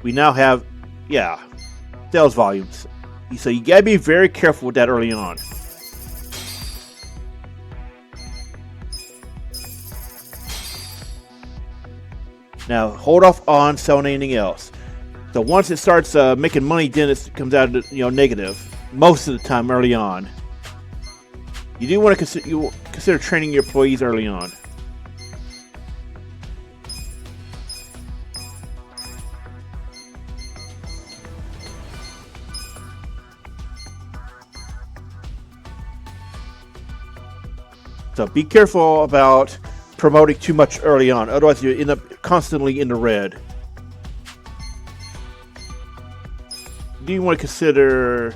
we now have, sales volumes. So you gotta be very careful with that early on. Now, hold off on selling anything else. So once it starts making money, then it comes out negative. Most of the time early on. You do want to consider training your employees early on. So be careful about promoting too much early on, otherwise you end up constantly in the red. do you want to consider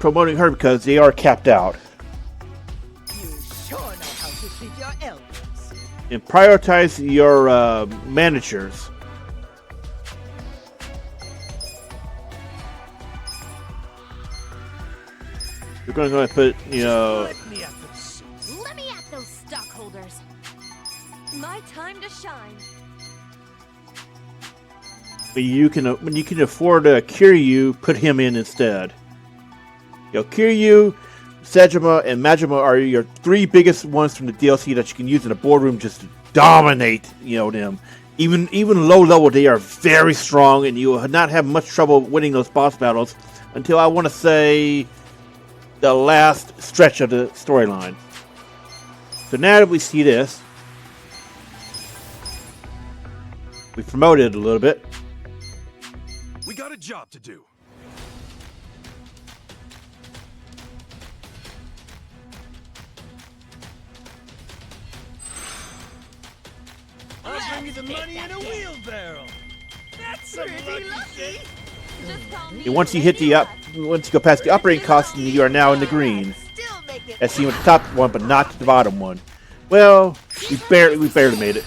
promoting her because they are capped out? You sure know how to treat your elders. And prioritize your managers. You're going to put, Let me at those suits. Let me at those stockholders. My time to shine. when you can afford Kiryu, put him in instead. Kiryu, Sejima, and Majima are your three biggest ones from the DLC that you can use in a boardroom just to dominate, them. Even low level, they are very strong, and you will not have much trouble winning those boss battles until I want to say the last stretch of the storyline. So now that we see this, we promoted it a little bit. We got a job to do. I'll bring you the money in a wheelbarrow. That's a lucky. Just call me And once you go past the operating costs, you are now in the green. Still make it. As seen with the top one, but not the bottom one. Well, we barely made it.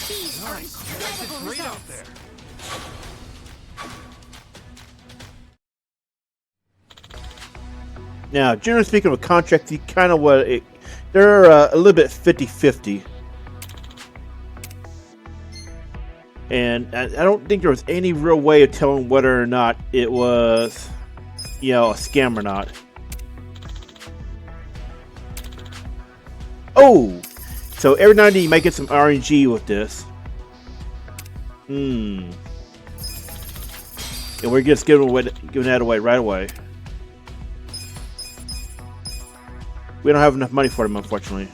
These are incredible Great out results. there. Now, generally speaking, with contracts, you kind of they're a little bit 50-50. And I don't think there was any real way of telling whether or not it was, a scam or not. Oh! So every now and then you might get some RNG with this. And we're just giving that away right away. We don't have enough money for them, unfortunately.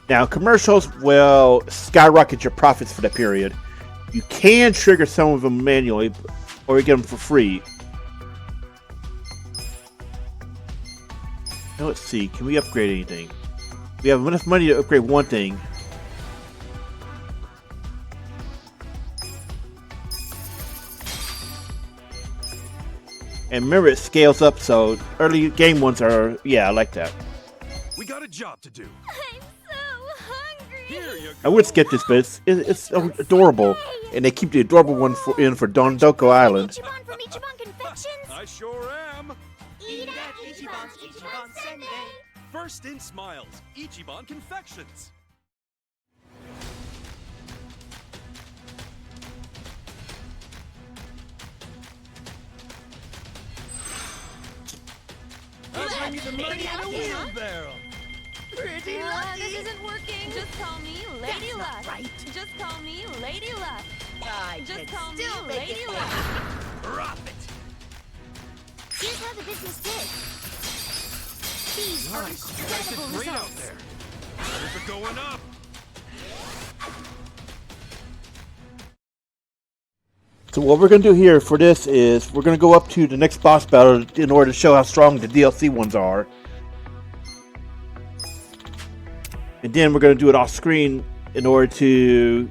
Now, commercials will skyrocket your profits for that period. You can trigger some of them manually, or you get them for free. Now, let's see. Can we upgrade anything? We have enough money to upgrade one thing. And remember, it scales up, so early game ones are, I like that. We got a job to do. I'm so hungry. Here you I go. would skip this, but it's adorable, and they keep the adorable one for Dondoko Island. Ichiban from Ichiban Confections. I sure am. Eat at Ichiban's Ichiban Sunday. First in smiles, Ichiban Confections. I'll bring you the money in a wheelbarrow. Pretty This lucky. isn't working. Just call me Lady That's not Luck. right. Just call me Lady Luck. I Just can call me still make Lady it Luck. Profit. Here's how the business did. These are Nice. incredible Great out results. there. Numbers are going up. So what we're going to do here for this is we're going to go up to the next boss battle in order to show how strong the DLC ones are. And then we're going to do it off screen in order to,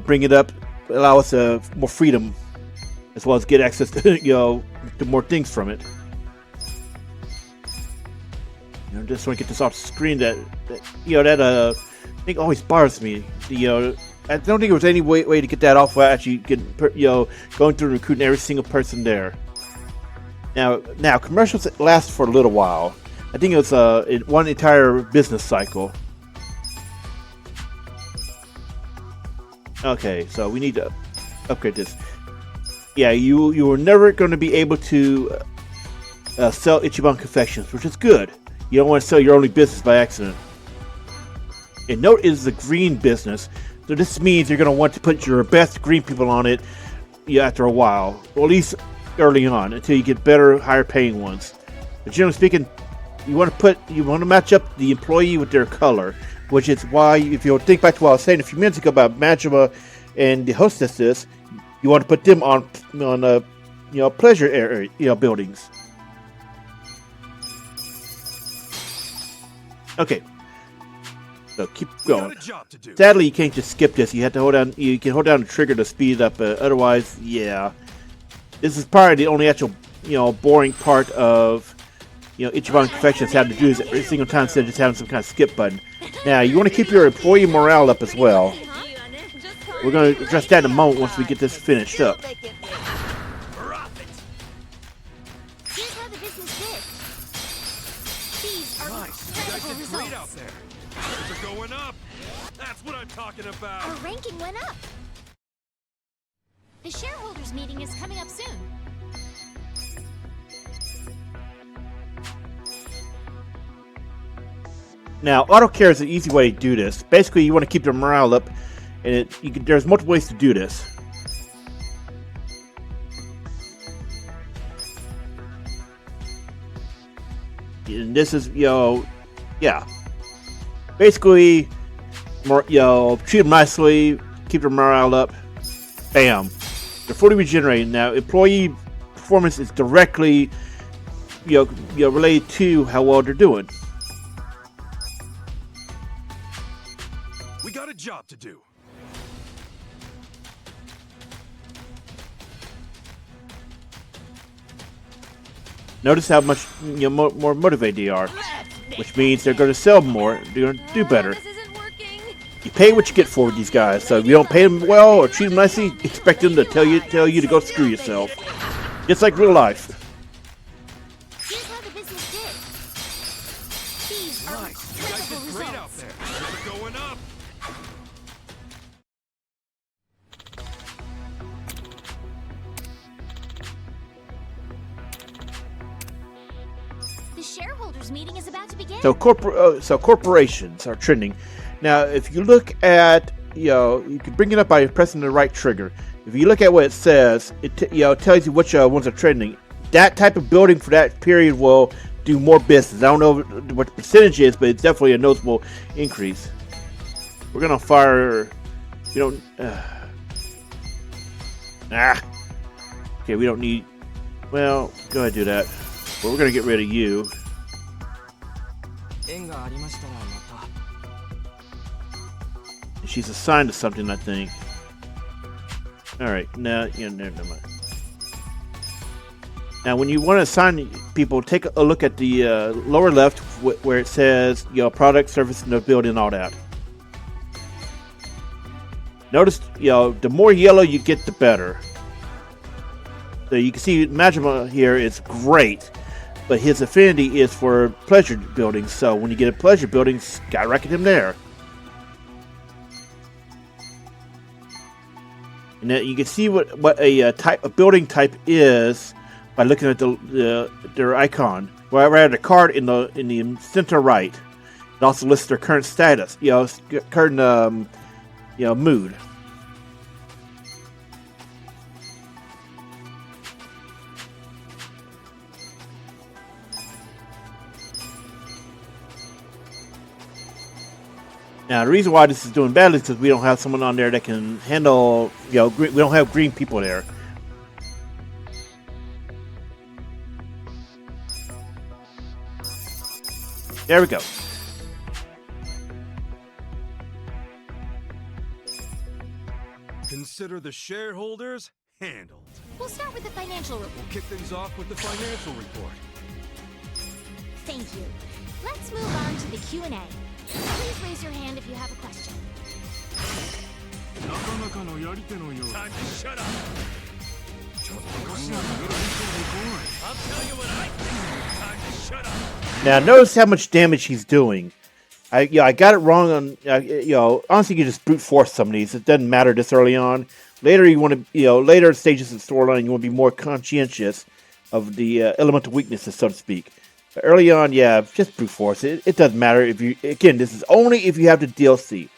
bring it up, allow us more freedom, as well as get access to, to more things from it. Just want to get this off the screen that thing always bothers me. I don't think there was any way to get that off without actually going through and recruiting every single person there. Now commercials last for a little while. I think it was one entire business cycle. Okay, so we need to upgrade this. Yeah, you were never going to be able to sell Ichiban Confections, which is good. You don't want to sell your only business by accident. And note it is the green business, so this means you're going to want to put your best green people on it after a while, or at least early on, until you get better, higher paying ones. But generally speaking, you want to match up the employee with their color, which is why, if you think back to what I was saying a few minutes ago about Majima and the hostesses, you want to put them on pleasure area, buildings. Okay. So keep We got going. a job to do. Sadly, you can't just skip this. You have to hold down. You can hold down the trigger to speed it up. Otherwise, yeah, this is probably the only actual, boring part of, Ichiban Confections having to do this every single time instead of just having some kind of skip button. Now, you want to keep your employee morale up as well. We're going to address that in a moment once we get this finished up. Profit. Here's how the business did. These are Nice. You guys incredible did great out results. there. Numbers are going up. That's what I'm talking about. Our ranking went up. The shareholders meeting is coming up soon. Now, auto care is an easy way to do this. Basically, you want to keep their morale up, and there's multiple ways to do this. And this is, yeah. Basically, treat them nicely, keep their morale up. Bam. They're fully regenerated. Now, employee performance is directly, related to how well they're doing. We got a job to do. Notice how much more motivated they are, which means they're going to sell more. They're going to do better. This isn't working. You pay what you get for these guys. So if you don't pay them well or treat them nicely, expect them to tell you to go screw yourself. Just like real life. Here's how the business did. These are Nice. You guys incredible did great out results. there. Numbers are going up. The shareholders meeting is about to begin. So corporations are trending. Now, if you look at, you can bring it up by pressing the right trigger. If you look at what it says, it tells you which ones are trending. That type of building for that period will do more business. I don't know what the percentage is, but it's definitely a noticeable increase. We're gonna fire. Okay, we don't need. Well, go ahead and do that. But we're gonna get rid of you. 縁がありましたらまた She's assigned to something, I think. Alright, now, never mind. Now, when you want to assign people, take a look at the lower left where it says, product, service, and the building, and all that. Notice, the more yellow you get, the better. So you can see Majima here is great, but his affinity is for pleasure buildings. So when you get a pleasure building, skyrocket him there. And then you can see what a building type is by looking at their icon. Well, rather the card in the center right. It also lists their current status, current mood. Now, the reason why this is doing badly is because we don't have someone on there that can handle, we don't have green people there. There we go. Consider the shareholders handled. We'll start with the financial report. We'll kick things off with the financial report. Thank you. Let's move on to the Q&A. Please raise your hand if you have a question. なかなかのやり手のよう。Time to shut up. ちょっと考えてみろ。I'll tell you what I think. Time to shut up. Now, notice how much damage he's doing. I got it wrong on, honestly, you can just brute force some of these. It doesn't matter this early on. Later, you want to, later stages of the storyline, you want to be more conscientious of the elemental weaknesses, so to speak. But early on, yeah, just brute force. It doesn't matter if you, again, this is only if you have the DLC.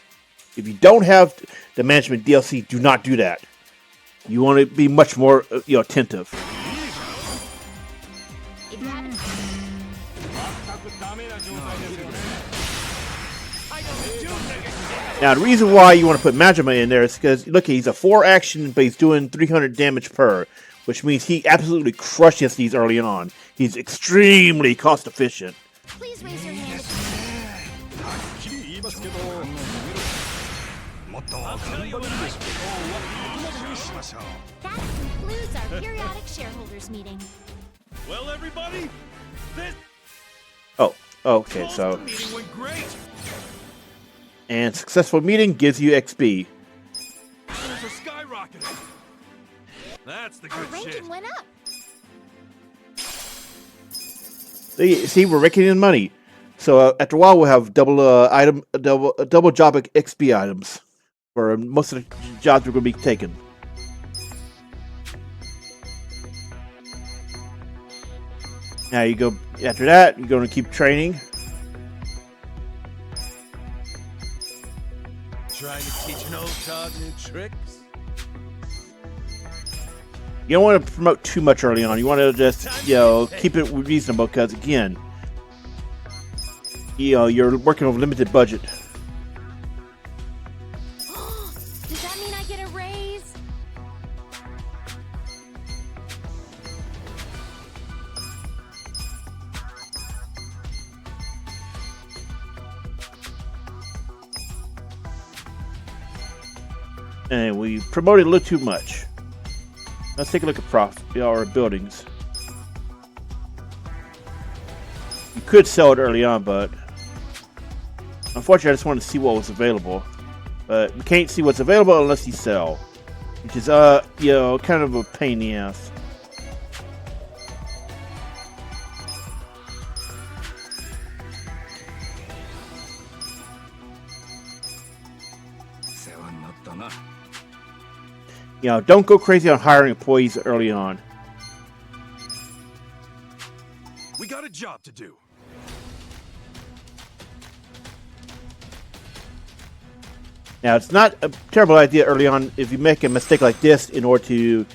If you don't have the management DLC, do not do that. You want to be much more, attentive. If you haven't... Now, the reason why you want to put Majima in there is because, look, he's a 4 action, but he's doing 300 damage per, which means he absolutely crushes these early on. He's extremely cost efficient. Please raise your hand if you... I'll tell you what I That concludes our periodic shareholders meeting. Well, everybody, this Oh, okay, so meeting went great. and successful meeting gives you XP. Those are skyrocketing. That's the Our good shit. ranking went up. See, we're raking in money. So after a while, we'll have double job XP items for most of the jobs we're going to be taking. Now you go after that. You're going to keep training. Trying to teach an old dog new tricks. You don't want to promote too much early on. You want to just, keep it reasonable because, again, you're working with a limited budget. Does that mean I get a raise? And we promoted a little too much. Let's take a look at our buildings. You could sell it early on, but unfortunately, I just wanted to see what was available. But we can't see what's available unless you sell, which is kind of a pain in the ass. Don't go crazy on hiring employees early on. We got a job to do. Now, it's not a terrible idea early on if you make a mistake like this in order to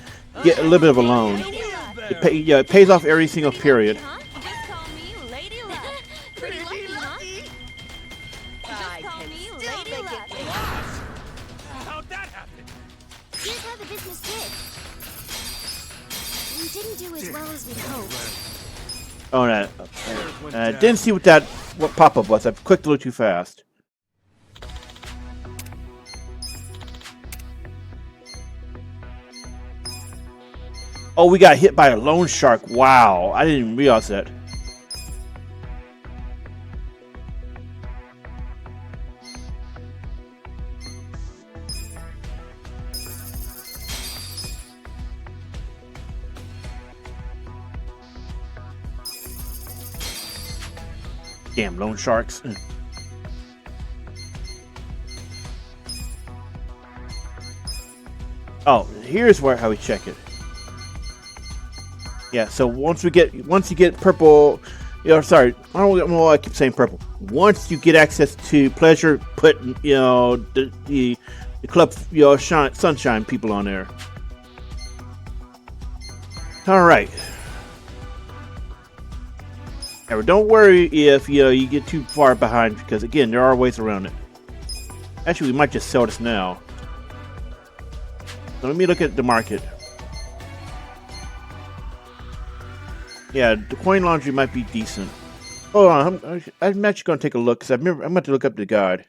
get a little bit of a loan. It pays off every single period. Huh? Just call me Lady Luck. Pretty lucky, huh? I call can me still Lady make Luck. it. How'd that happen? Here's how the business did. We didn't do as well as we'd hoped. Oh, no. Didn't see what pop-up was. I clicked a little too fast. Oh, we got hit by a loan shark. Wow, I didn't even realize that. Damn loan sharks. Oh, here's how we check it. Yeah, so once you get purple, sorry, I don't know why I keep saying purple. Once you get access to pleasure, put the club sunshine people on there. All right. Now, don't worry if you get too far behind because again there are ways around it. Actually, we might just sell this now. So let me look at the market. Yeah, the coin laundry might be decent. Hold on, I'm actually going to take a look because I'm going to look up the guide.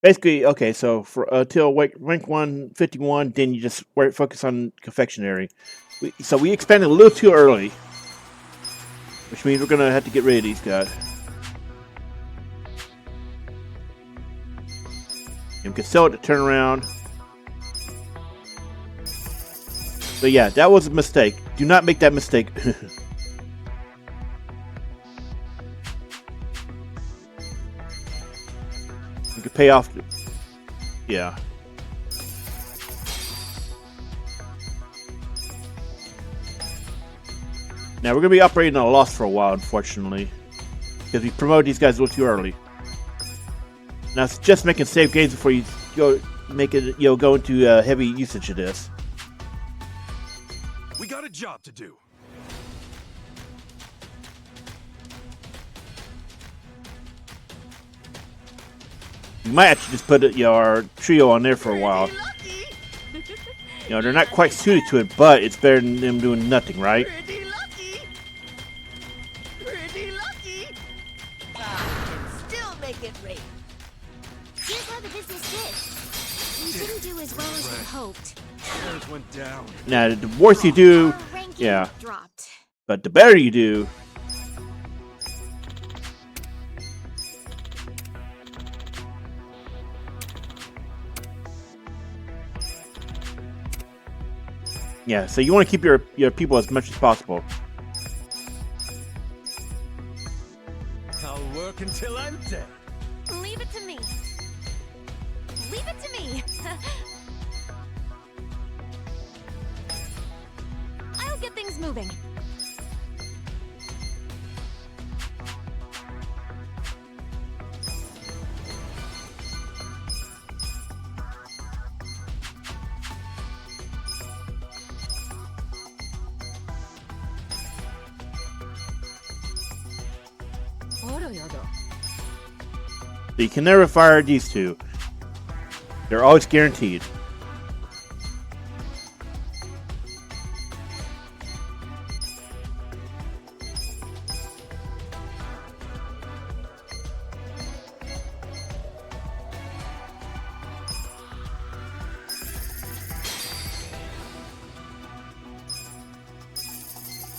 Basically, okay, so for until rank 151, then you just focus on confectionery. So we expanded a little too early, which means we're gonna have to get rid of these guys. And we can sell it to turn around. So yeah, that was a mistake. Do not make that mistake. We could pay off. Yeah. Now we're gonna be operating at a loss for a while, unfortunately, because we promoted these guys a little too early. Now it's just making save games before you go go into heavy usage of this. We got a job to do. We might actually just put our trio on there for a while. Lucky. They're not quite suited to it, but it's better than them doing nothing, right? Pretty lucky. Pretty lucky. And still make it rain. Here's how the business did. You didn't do as well as you hoped. Shares went down. Now, the worse you do, Our ranking yeah. dropped. But the better you do, yeah, so you want to keep your people as much as possible. I'll work until I'm dead. Leave it to me. Leave it to me. I'll get things moving. So you can never fire these two. They're always guaranteed.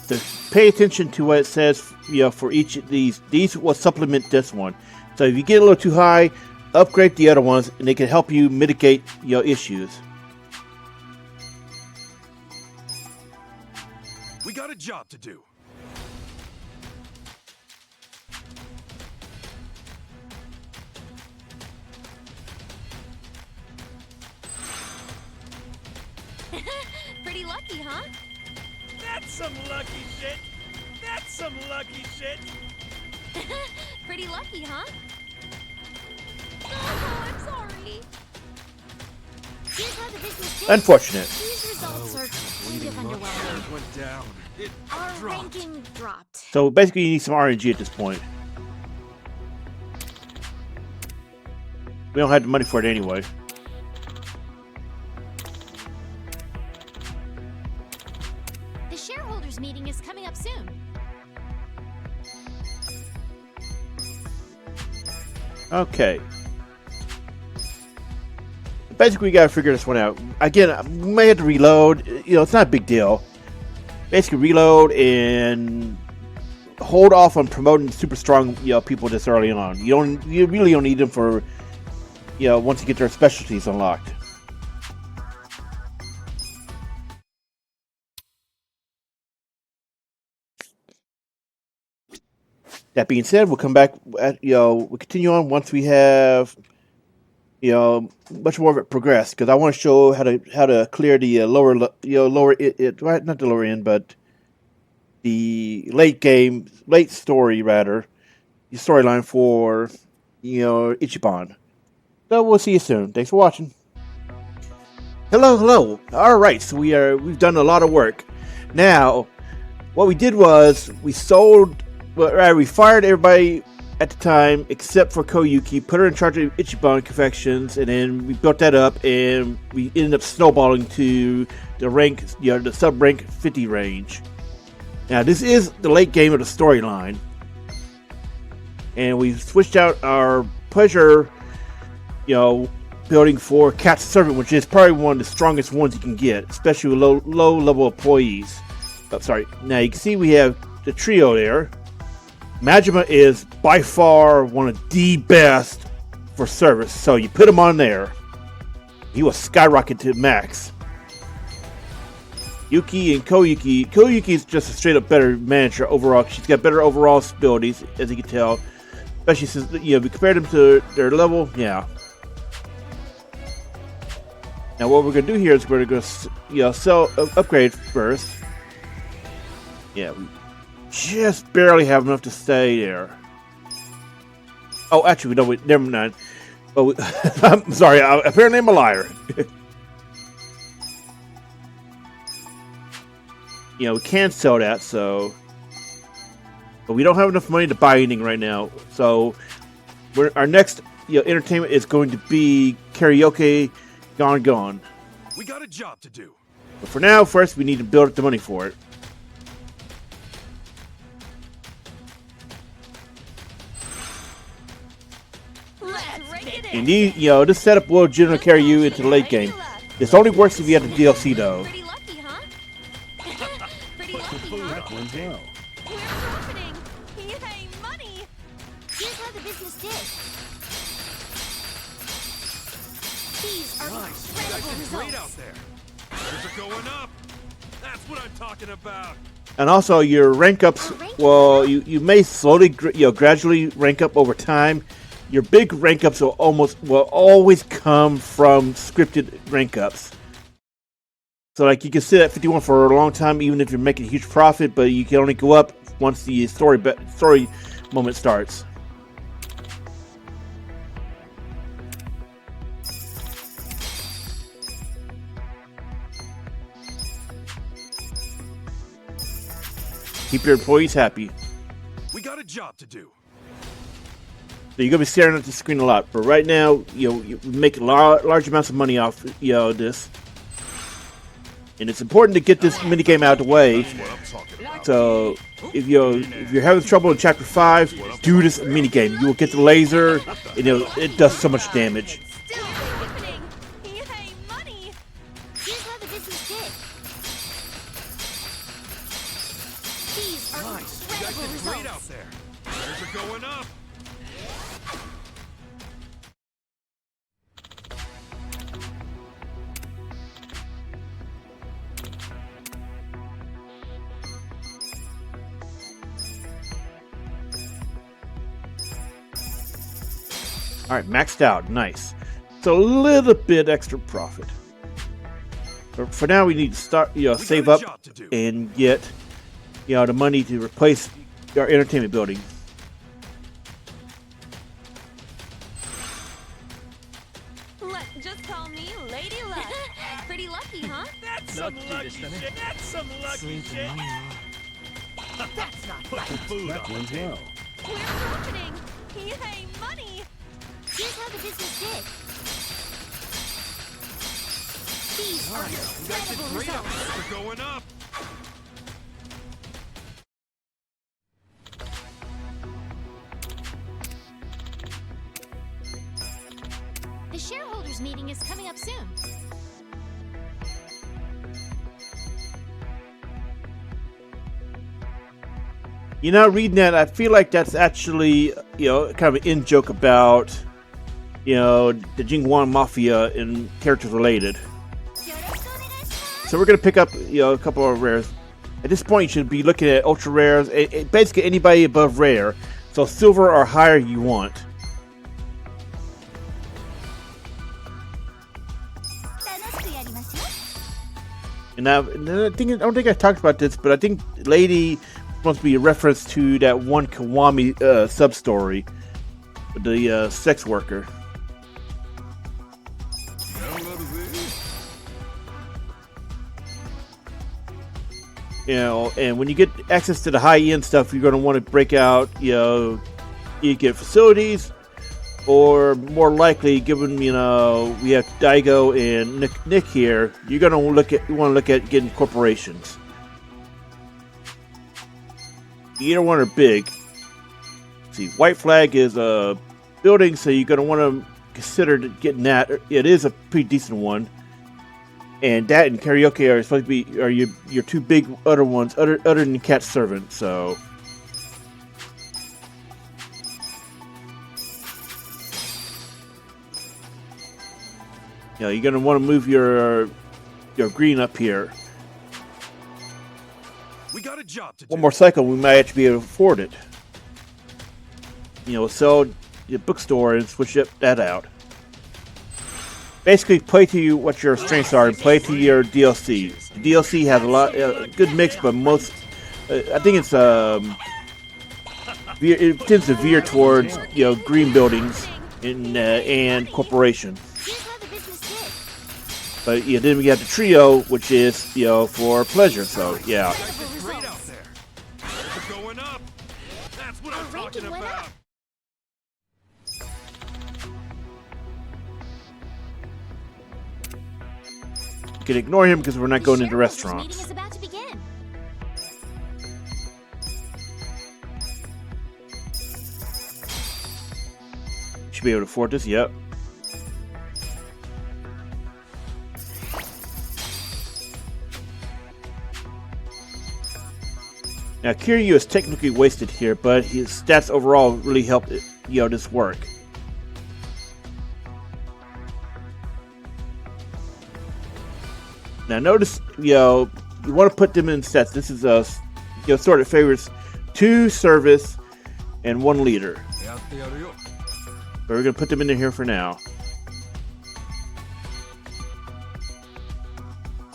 So pay attention to what it says, for each of these. These will supplement this one. So if you get a little too high, upgrade the other ones, and they can help you mitigate your issues. We got a job to do. Pretty lucky, huh? That's some lucky shit. That's some lucky shit. Pretty lucky, huh? Oh, I'm sorry. Here's how the business did. Unfortunate. These results are kind of underwhelming. Shares went down. It Our dropped. ranking dropped. So basically, you need some RNG at this point. We don't have the money for it anyway. The shareholders meeting is coming up soon. Okay. Basically, we gotta figure this one out. Again, we may have to reload. It's not a big deal. Basically, reload and hold off on promoting super strong, people this early on. You really don't need them for, once you get their specialties unlocked. That being said, we'll come back. We'll continue on once we have, much more of it progress. Because I want to show how to clear the lower, not the lower end, but the late story rather, the storyline for, Ichiban. So we'll see you soon. Thanks for watching. Hello. All right, so we've done a lot of work. Now, what we did was we sold. Well, we fired everybody at the time except for Koyuki, put her in charge of Ichiban Confections, and then we built that up, and we ended up snowballing to the rank, the sub-rank 50 range. Now, this is the late game of the storyline, and we switched out our pleasure, building for Cat's Servant, which is probably one of the strongest ones you can get, especially with low-level employees. Oh, sorry. Now, you can see we have the trio there. Majima is by far one of the best for service, so you put him on there, he will skyrocket to max. Yuki and Koyuki is just a straight up better manager overall. She's got better overall abilities, as you can tell, especially since we compared them to their level. Yeah. Now what we're gonna do here is we're gonna upgrade first. Yeah. We just barely have enough to stay there. Oh, actually, no, never mind. Oh, I'm sorry. Apparently, I'm a liar. We can sell that, but we don't have enough money to buy anything right now. So, our next entertainment is going to be karaoke gone. We got a job to do. But for now, first we need to build up the money for it. Let's rake it And in. this setup will generally carry you into the late game. This only works if you have the DLC though. Pretty lucky, huh? Pretty lucky, huh? Went well. We're profiting. Yay, money! Here's how the business did. These are Nice. You guys incredible did great out results. there. Numbers are going up. That's what I'm talking about. And also your rank ups, well, you may slowly, gradually rank up over time. Your big rank ups will always come from scripted rank ups. So like you can sit at 51 for a long time, even if you're making a huge profit, but you can only go up once the story moment starts. Keep your employees happy. We got a job to do. So you're gonna be staring at the screen a lot, but right now, you make large amounts of money off, this, and it's important to get this minigame out of the way. So if you're having trouble in Chapter 5, do this minigame. You will get the laser, and it does so much damage. Still profiting. Yay, money! Here's how the business did. These are Nice. You guys incredible did great out results. there. Numbers are going up. All right, maxed out, nice. So a little bit extra profit. But for now, we need to start, save got a up job to do. and get, the money to replace our entertainment building. Just call me Lady Luck. Pretty lucky, huh? That's some lucky shit. That's some lucky shit. That's not right. Food That went well. We're profiting. Yay, money! Here's how the business did. These are You guys did incredible great out results. there. Numbers are going up. The shareholders meeting is coming up soon. Reading that, I feel like that's actually, kind of an in-joke about, the Jingwan Mafia and characters related. So we're going to pick up, a couple of rares. At this point, you should be looking at ultra rares, basically anybody above rare. So silver or higher you want. And I don't think I talked about this, but I think Lady must be a reference to that one Kiwami sub-story, the sex worker. And when you get access to the high-end stuff, you're going to want to break out, you get facilities, or more likely, given we have Daigo and Nick here, you're going to want to look at getting corporations. Either one are big. See, White Flag is a building, so you're going to want to consider getting that. It is a pretty decent one. And that and Karaoke are supposed to be your two big other ones, other than Cat Servant. So, you're gonna want to move your green up here. We got a job to do. One more cycle, we might actually be able to afford it. Sell your bookstore and switch that out. Basically, play to what your strengths are and play to your DLC. The DLC has a lot, good mix, but most, I think it's it tends to veer towards green buildings and corporation. Here's how the business did. But then we have the trio, which is for pleasure. So yeah. You guys did great out there. Numbers are going up. That's what I'm talking ranking went about. up. can ignore him because we're not going into Shareholders restaurants. meeting is about to begin. Should be able to afford this. Yep. Now Kiryu is technically wasted here, but his stats overall really help this work. Now notice, you want to put them in sets. This is sort of favors 2 service and 1 leader. But we're gonna put them in here for now.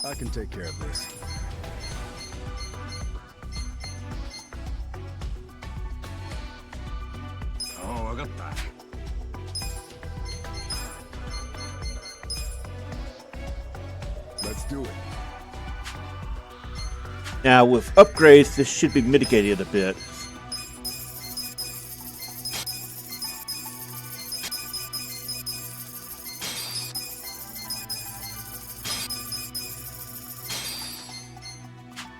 I can take care of this. Oh, I got that. Let's do it. Now with upgrades, this should be mitigated a bit.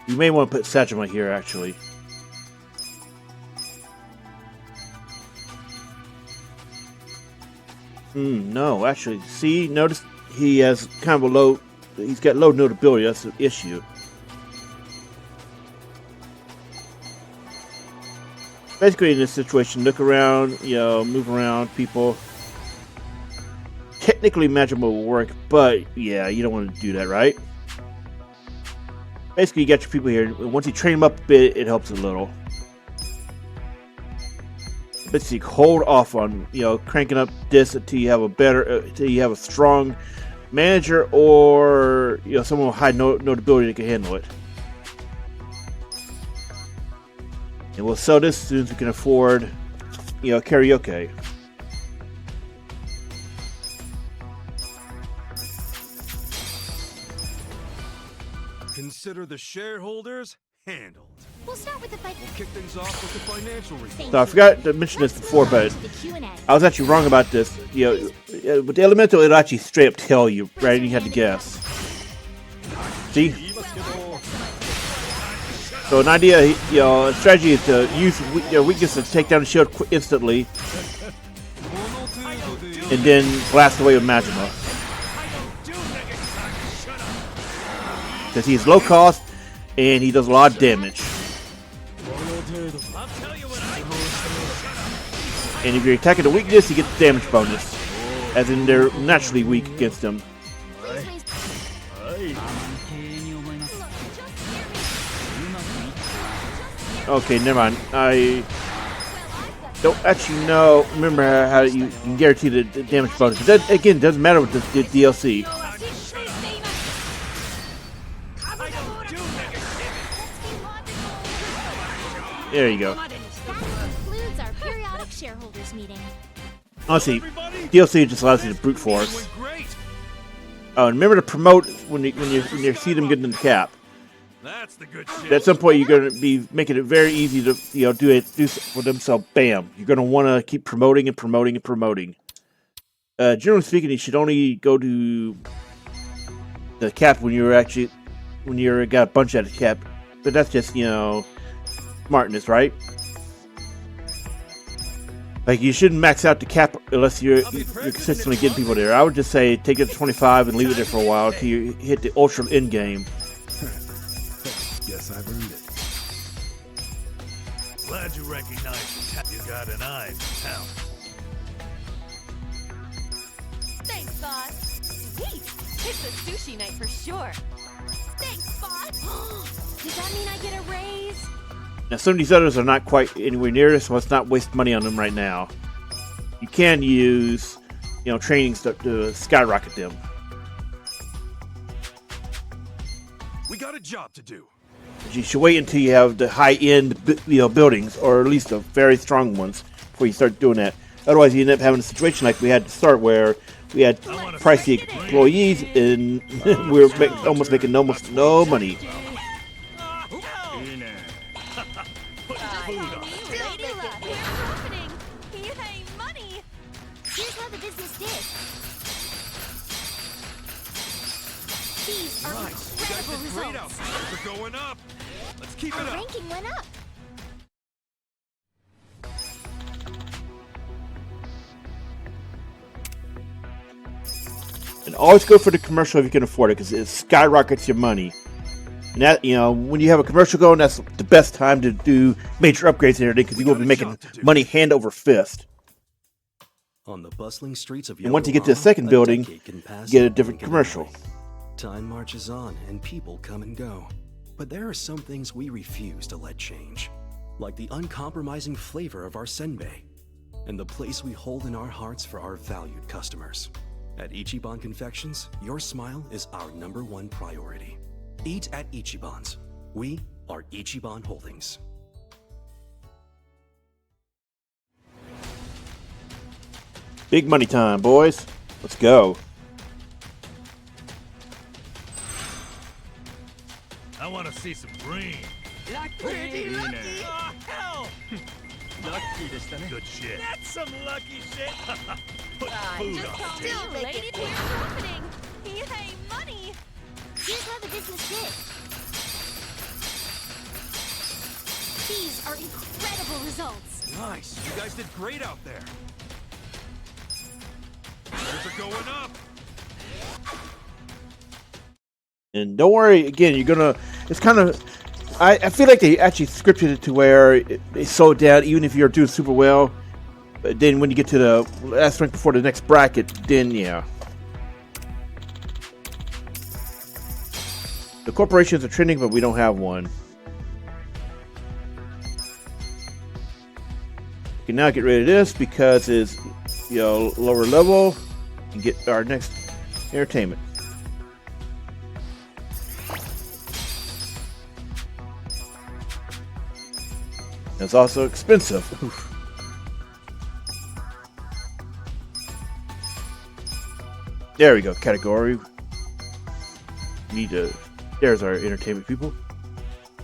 You may want to put Sajima here, actually. No, actually, see, notice he has kind of a low, he's got low notability, that's the issue. Basically, in this situation, look around, move around, people. Technically, Majima will work, but yeah, you don't want to do that, right? Basically, you got your people here. Once you train them up a bit, it helps a little. Basically, hold off on cranking up this until you have until you have a strong manager or someone with high notability that can handle it. And we'll sell this as soon as we can afford, karaoke. Consider the shareholders handled. We'll start with the fight. We'll kick things off with the financial report. So I forgot to mention this before, but I was actually wrong about this. With the elemental, it'll actually straight up tell you, right? You had to guess. See? So an idea, a strategy is to use weakness to take down the shield instantly, and then blast away with Majima. Because he's low cost and he does a lot of damage. And if you're attacking the weakness, you get the damage bonus, as in they're naturally weak against them. Okay, never mind. I don't actually remember how you can guarantee the damage bonus. But that, again, doesn't matter with the DLC. There you go. That concludes our periodic shareholders meeting. Honestly, DLC just allows you to brute force. Oh, and remember to promote when you see them getting in the cap. That's the good shit. At some point, you're going to be making it very easy to do for them. So, bam, you're going to want to keep promoting and promoting and promoting. Generally speaking, you should only go to the cap when you're got a bunch at the cap. But that's just smartness, right? Like, you shouldn't max out the cap unless you're consistently getting people there. I would just say take it to 25 and leave it there for a while until you hit the ultra end game. Guess I've earned it. Glad you recognize you got an eye for talent. Thanks, boss. Sweet. It's a sushi night for sure. Thanks, boss. Does that mean I get a raise? Now, some of these others are not quite anywhere near this, so let's not waste money on them right now. You can use, training stuff to skyrocket them. We got a job to do. You should wait until you have the high-end, buildings, or at least the very strong ones, before you start doing that. Otherwise, you end up having a situation like we had to start, where we had pricey employees, and we were almost making almost no money. Lady luck. Here's happening. Yay, money. Here's how the business did. These are Nice. You guys incredible did great out results. there. They're going up. Let's keep it Our up. ranking went up. And always go for the commercial if you can afford it, because it skyrockets your money. And that, you know, when you have a commercial going, that's the best time to do major upgrades and everything, because you will be making money hand over fist. On the bustling streets of And once you get to the Yokohama, second a building, decade can pass get a in different blink of an commercial. eye. Time marches on and people come and go. But there are some things we refuse to let change. Like the uncompromising flavor of our senbei. And the place we hold in our hearts for our valued customers. At Ichiban Confections, your smile is our #1 priority. Eat at Ichiban's. We are Ichiban Holdings. Big money time, boys. Let's go. I want to see some green. Pretty lucky. Oh, hell! Good shit. That's some lucky shit. Put food Just on. call Still me make Lady it Pierce work. Opening. Yay, money! Here's how the business did. These are incredible results. Nice. You guys did great out there. Things are going up. And don't worry, again, you're gonna. It's kind of. I feel like they actually scripted it to where they slow down, even if you're doing super well. But then when you get to the last rank before the next bracket, then yeah. The corporations are trending, but we don't have one. We can now get rid of this because it's, you know, lower level and get our next entertainment. It's also expensive. Oof. There we go. Category. Need to. There's our entertainment people.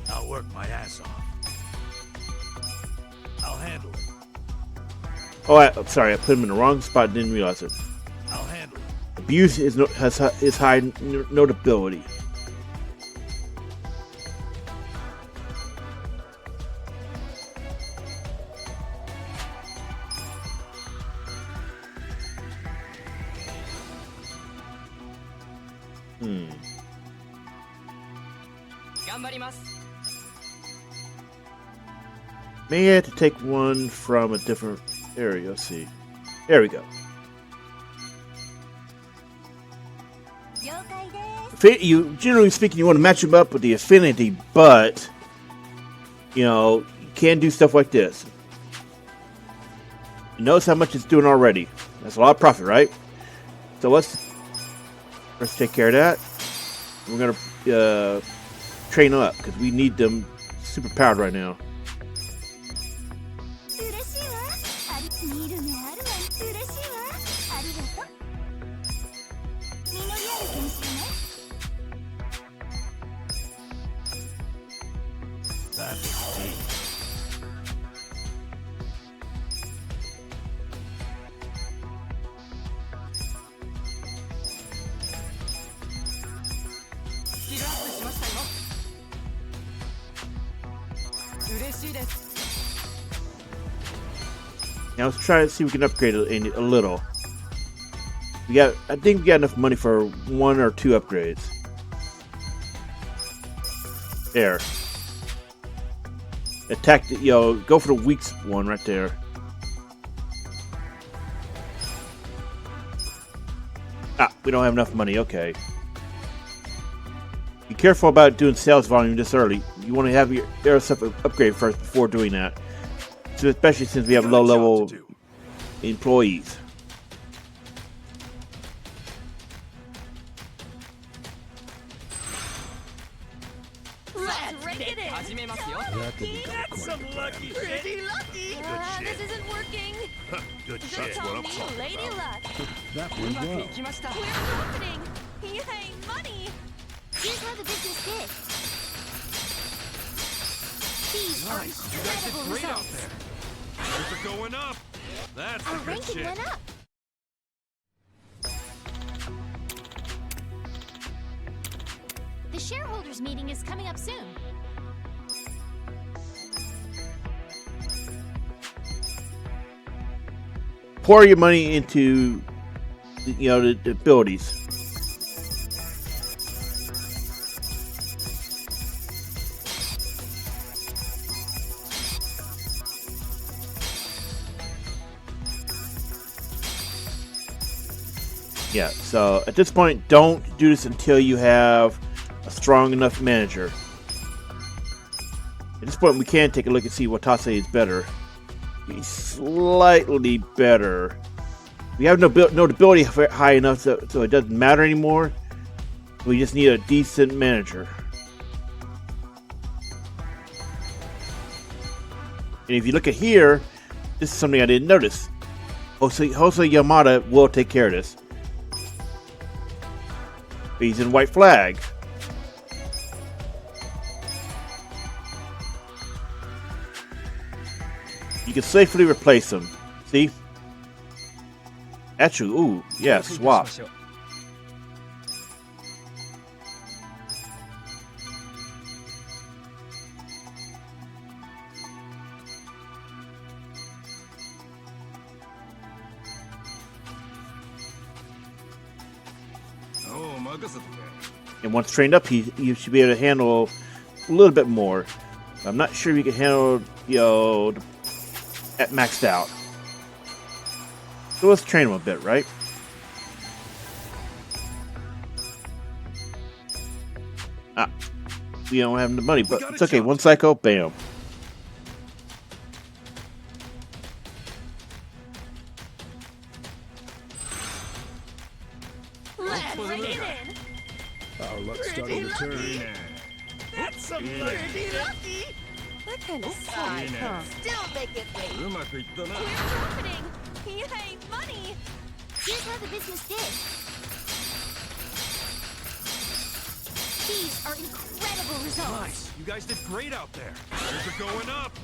I'll work my ass off. I'll handle it. Oh, I'm sorry. I put him in the wrong spot. Didn't realize it. I'll handle it. Abuse is has high notability. May have to take one from a different area. Let's see. There we go. You generally speaking, you want to match them up with the affinity, but you know you can do stuff like this. You notice how much it's doing already. That's a lot of profit, right? So let's take care of that. We're gonna train up because we need them super powered right now. That's deep. Now let's try to see if we can upgrade it a little. I think we got enough money for 1 or 2 upgrades. There. Attack the, go for the weak one right there. Ah, we don't have enough money, okay. Be careful about doing sales volume this early. You want to have your air stuff upgrade first before doing that. So especially since we have low level employees. Let's rake it in. That's some lucky shit. Pretty lucky. This isn't working. Good Just shit. call me Lady Luck. That went well. We're opening. Yay, money! Here's how the business did. These are Nice. You guys did incredible great out results. there. Things are going up. That's Our the good ranking shit. went up. shareholders meeting is coming up soon. Pour your money into, the abilities. Yeah, so at this point, don't do this until you have a strong enough manager. At this point, we can take a look and see what Watase is better. He's slightly better. We have notability high enough so it doesn't matter anymore. We just need a decent manager. And if you look at here, this is something I didn't notice. Jose Yamada will take care of this. He's in white flag. You can safely replace him. See? Actually, ooh, yeah, swap. And once trained up, he should be able to handle a little bit more. I'm not sure if he can handle, at maxed out. So let's train him a bit, right? Ah, we don't have the money, but it's okay. One cycle, bam. Let's bring it in. Our luck's starting to turn. That's some pretty lucky. That kind of sucks, huh? Still make it wait. Here's opening. Yay, money. Here's how the business did. These are incredible results. Nice. You guys did great out there. Shares are going up.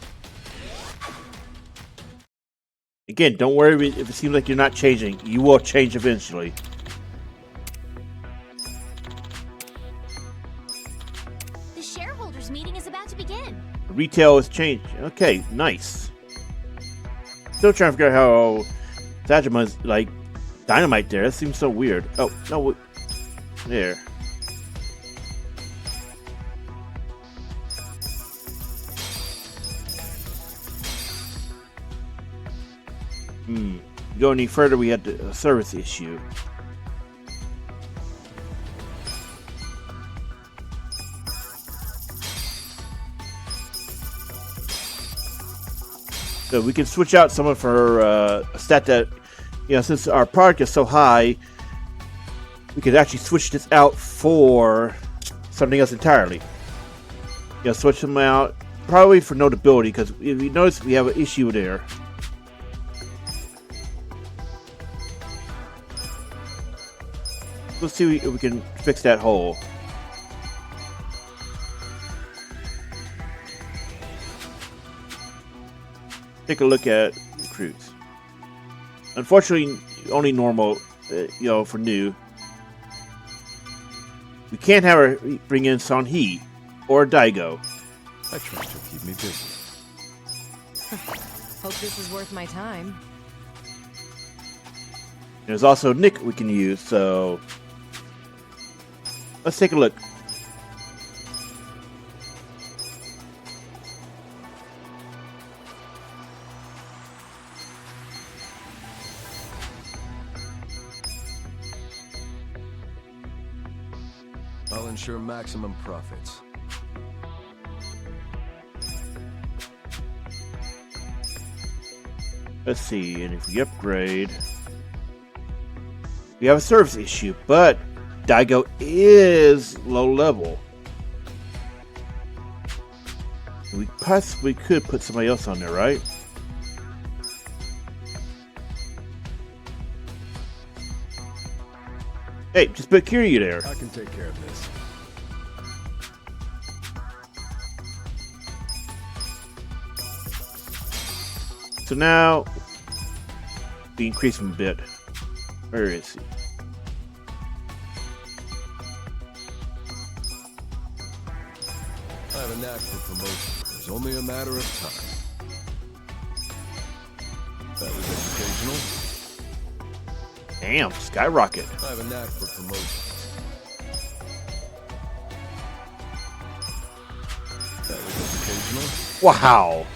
Again, don't worry if it seems like you're not changing. You will change eventually. The shareholders meeting is about to begin. Retail has changed. Okay, nice. Still trying to figure out how Sajima's like dynamite there. That seems so weird. Oh, no. There. Go any further, we had a service issue. So we can switch out someone for a stat that, since our product is so high, we could actually switch this out for something else entirely. Switch them out, probably for notability, because if you notice, we have an issue there. Let's see if we can fix that hole. Take a look at recruits. Unfortunately, only normal, for new. We can't have her bring in Sanhee or Daigo. I trust you'll keep me busy. Hope this is worth my time. There's also Nick we can use, so let's take a look. I'll ensure maximum profits. Let's see, and if we upgrade, we have a service issue, but Daigo is low level. We possibly could put somebody else on there, right? Hey, just put Kiryu there. I can take care of this. So now we increase him a bit. Where is he? have a knack for promotion. It's only a matter of time. That was educational. Damn, skyrocket. I have a knack for promotion. That was educational. Wow.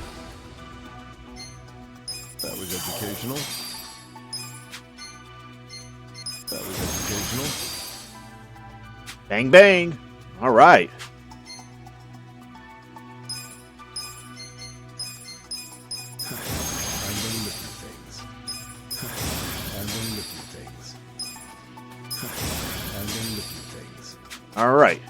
That was educational. That was educational. Bang, bang. All right. I learned a few things. I learned a few things. I learned a few things. All right.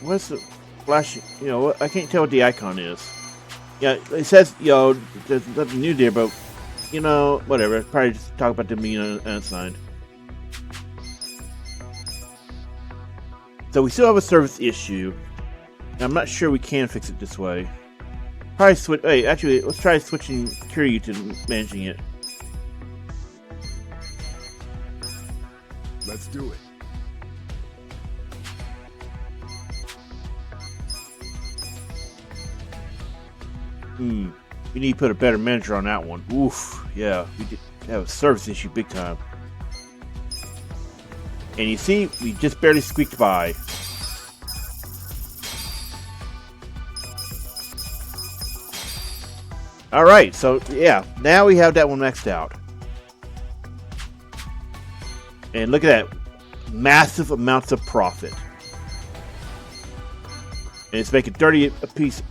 What's the flashing? You know, I can't tell what the icon is. Yeah, it says, there's nothing new there, but, whatever. Probably just talk about the being unassigned. So we still have a service issue. I'm not sure we can fix it this way. Probably switch. Hey, actually, let's try switching Kiryu to managing it. Let's do it. We need to put a better manager on that one. Oof. Yeah, we did have a service issue big time. And you see, we just barely squeaked by. Alright, so yeah, now we have that one maxed out. And look at that. Massive amounts of profit. And it's making 30 a piece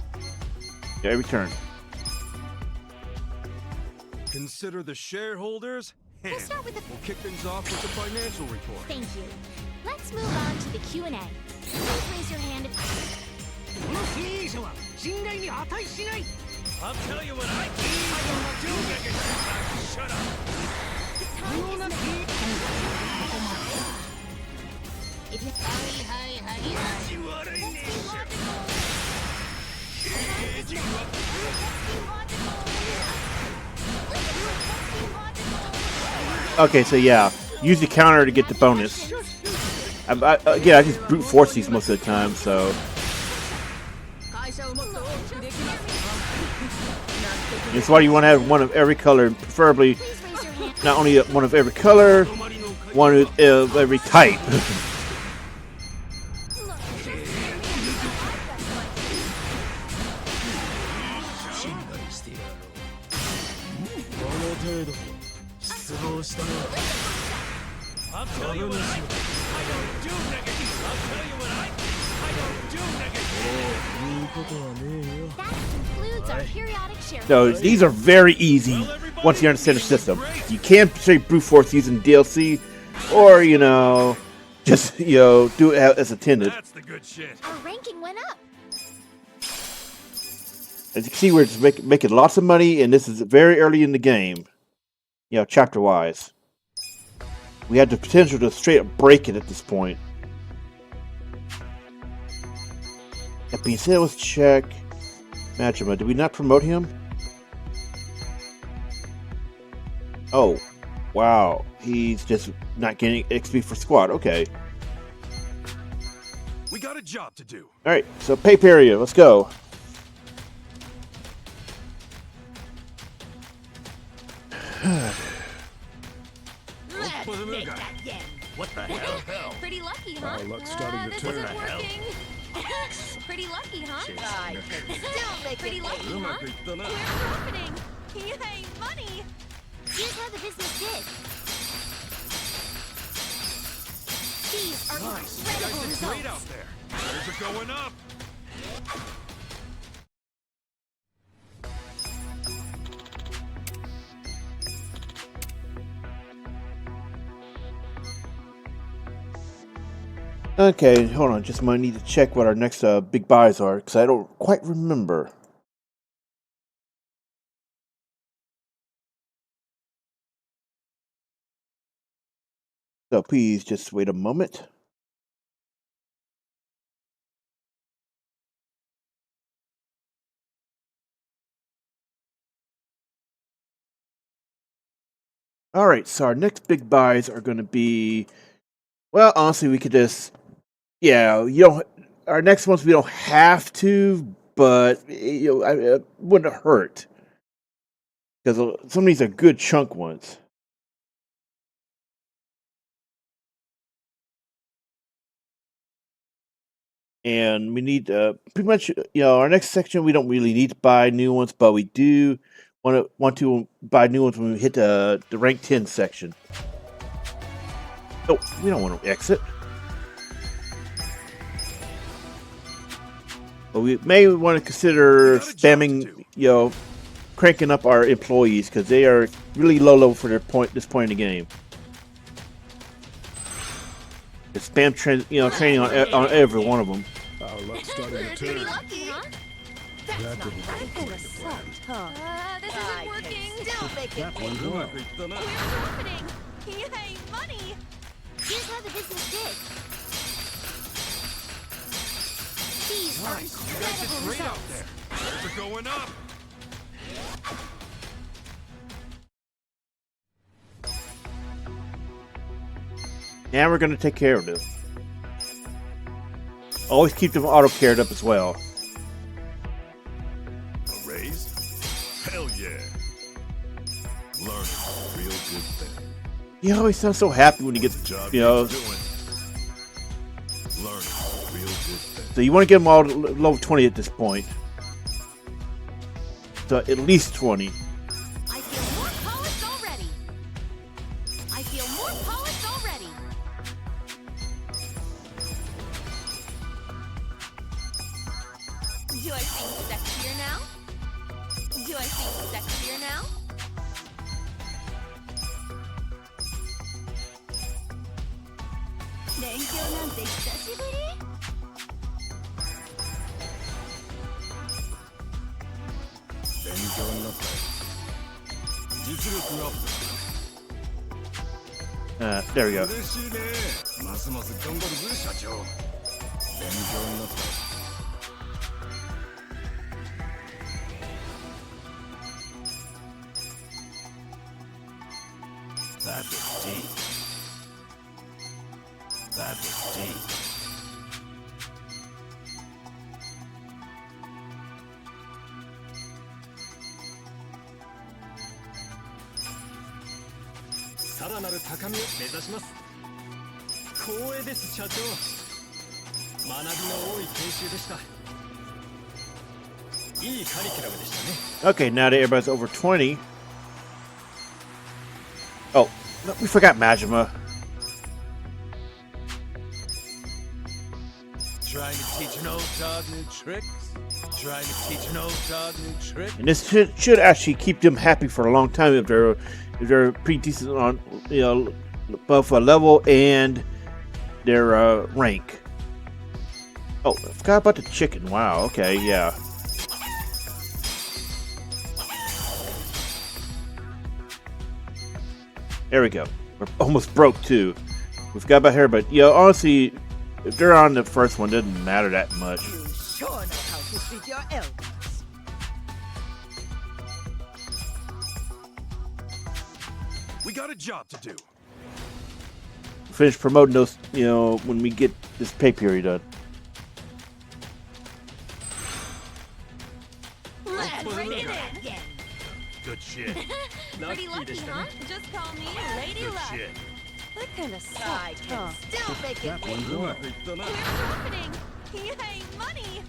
every turn. Consider the shareholders. We'll start with the... We'll kick things off with the financial report. Thank you. Let's move on to the Q&A. Please raise your hand if... I'll tell you what I do. Shut up. The time is now. If you... Let's be logical. Okay, so yeah, use the counter to get the bonus. I just brute force these most of the time, so. That's why you want to have one of every color, preferably not only one of every color, one of every type. I'll tell you what I don't do negative. I'll tell you what I don't do negative. That concludes our periodic share. So these are very easy once you understand the system. You can straight brute force using DLC, or just do it as intended. That's the good shit. Our ranking went up. As you can see, we're just making lots of money, and this is very early in the game. Chapter-wise. We have the potential to straight up break it at this point. That being said, let's check Majima. Did we not promote him? Oh, wow. He's just not getting XP for squad. Okay. We got a job to do. Alright, so pay period. Let's go. Let's make that yen. What the hell? Pretty lucky, huh? Our luck's starting to This turn. isn't working. Pretty lucky, huh? I can still make Pretty it lucky, eight. huh? We're profiting. Yay, money! Here's how the business did. These are Nice. You incredible guys did results. great out there. Numbers are going up. Okay, hold on. Just might need to check what our next big buys are, because I don't quite remember. So please just wait a moment. Alright, so our next big buys are going to be... Well, honestly, we could just Yeah, you don't. Our next ones we don't have to, but it wouldn't hurt because some of these are good chunk ones. And we need pretty much our next section. We don't really need to buy new ones, but we do want to buy new ones when we hit the rank 10 section. Oh, we don't want to exit. But we may want to consider spamming, cranking up our employees because they are really low level for this point in the game. It's spam training on every one of them. Our luck started to turn. Lucky, huh? That's That not didn't right. go according to plan. This isn't working. Still make it That went well. We're profiting. Yay, money! Here's how the business did. These are incredible results. They're going up. Now we're going to take care of this. Always keep them auto-cared up as well. A raise? Hell yeah. Learn a real good thing. He always sounds so happy when he gets, Job you're doing. Learn a real good thing. So you want to get them all to level 20 at this point. So at least 20. I feel more polished already. I feel more polished already. Do I seem sexier now? Do I seem sexier now? There we go. 嬉しいね。ますます頑張るぜ社長。勉強になった。That was deep. That was deep. Okay, now that everybody's over 20. Oh, no, we forgot Majima. Trying to teach an old dog new tricks. Trying to teach an old dog new tricks. And this should actually keep them happy for a long time if they're pretty decent on above a level and their rank. Oh, I forgot about the chicken. Wow. Okay. Yeah. There we go. We're almost broke too. We forgot about her, but honestly, if they're on the first one, it doesn't matter that much. You sure know how to treat your elders. We got a job to do. Finish promoting those, when we get this pay period done. Let's bring it in. Good shit. Pretty lucky, huh? Just call me Lady Good Luck. shit. That kind of I sucked, can huh? still make it win. We're profiting. Yay, money!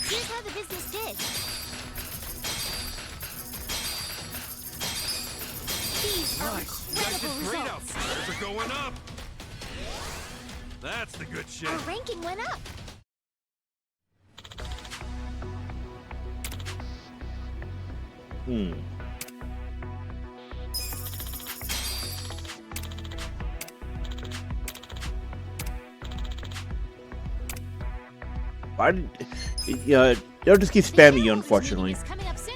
Here's how the business did. These are Nice. You guys did incredible great out results. there. They're going up. That's the good shit. Our ranking went up. Why did, they'll just keep spamming you, unfortunately. It's coming up soon.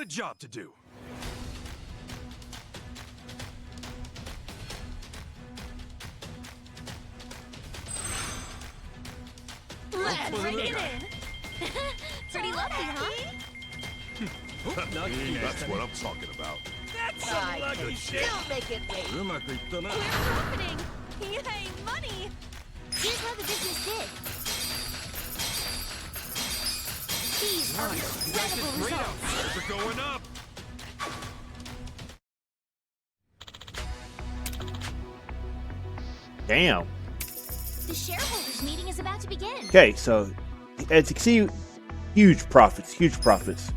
job to do. Let's bring it in. Pretty lucky, huh? That's what I'm talking about. That's some I lucky could shit. still make it wait. うまくいったな。 We're profiting. Yay, money. Here's how the business did. These are incredible results. Shares are going up. Damn. The shareholders meeting is about to begin. Okay, so as you can see, huge profits, huge profits.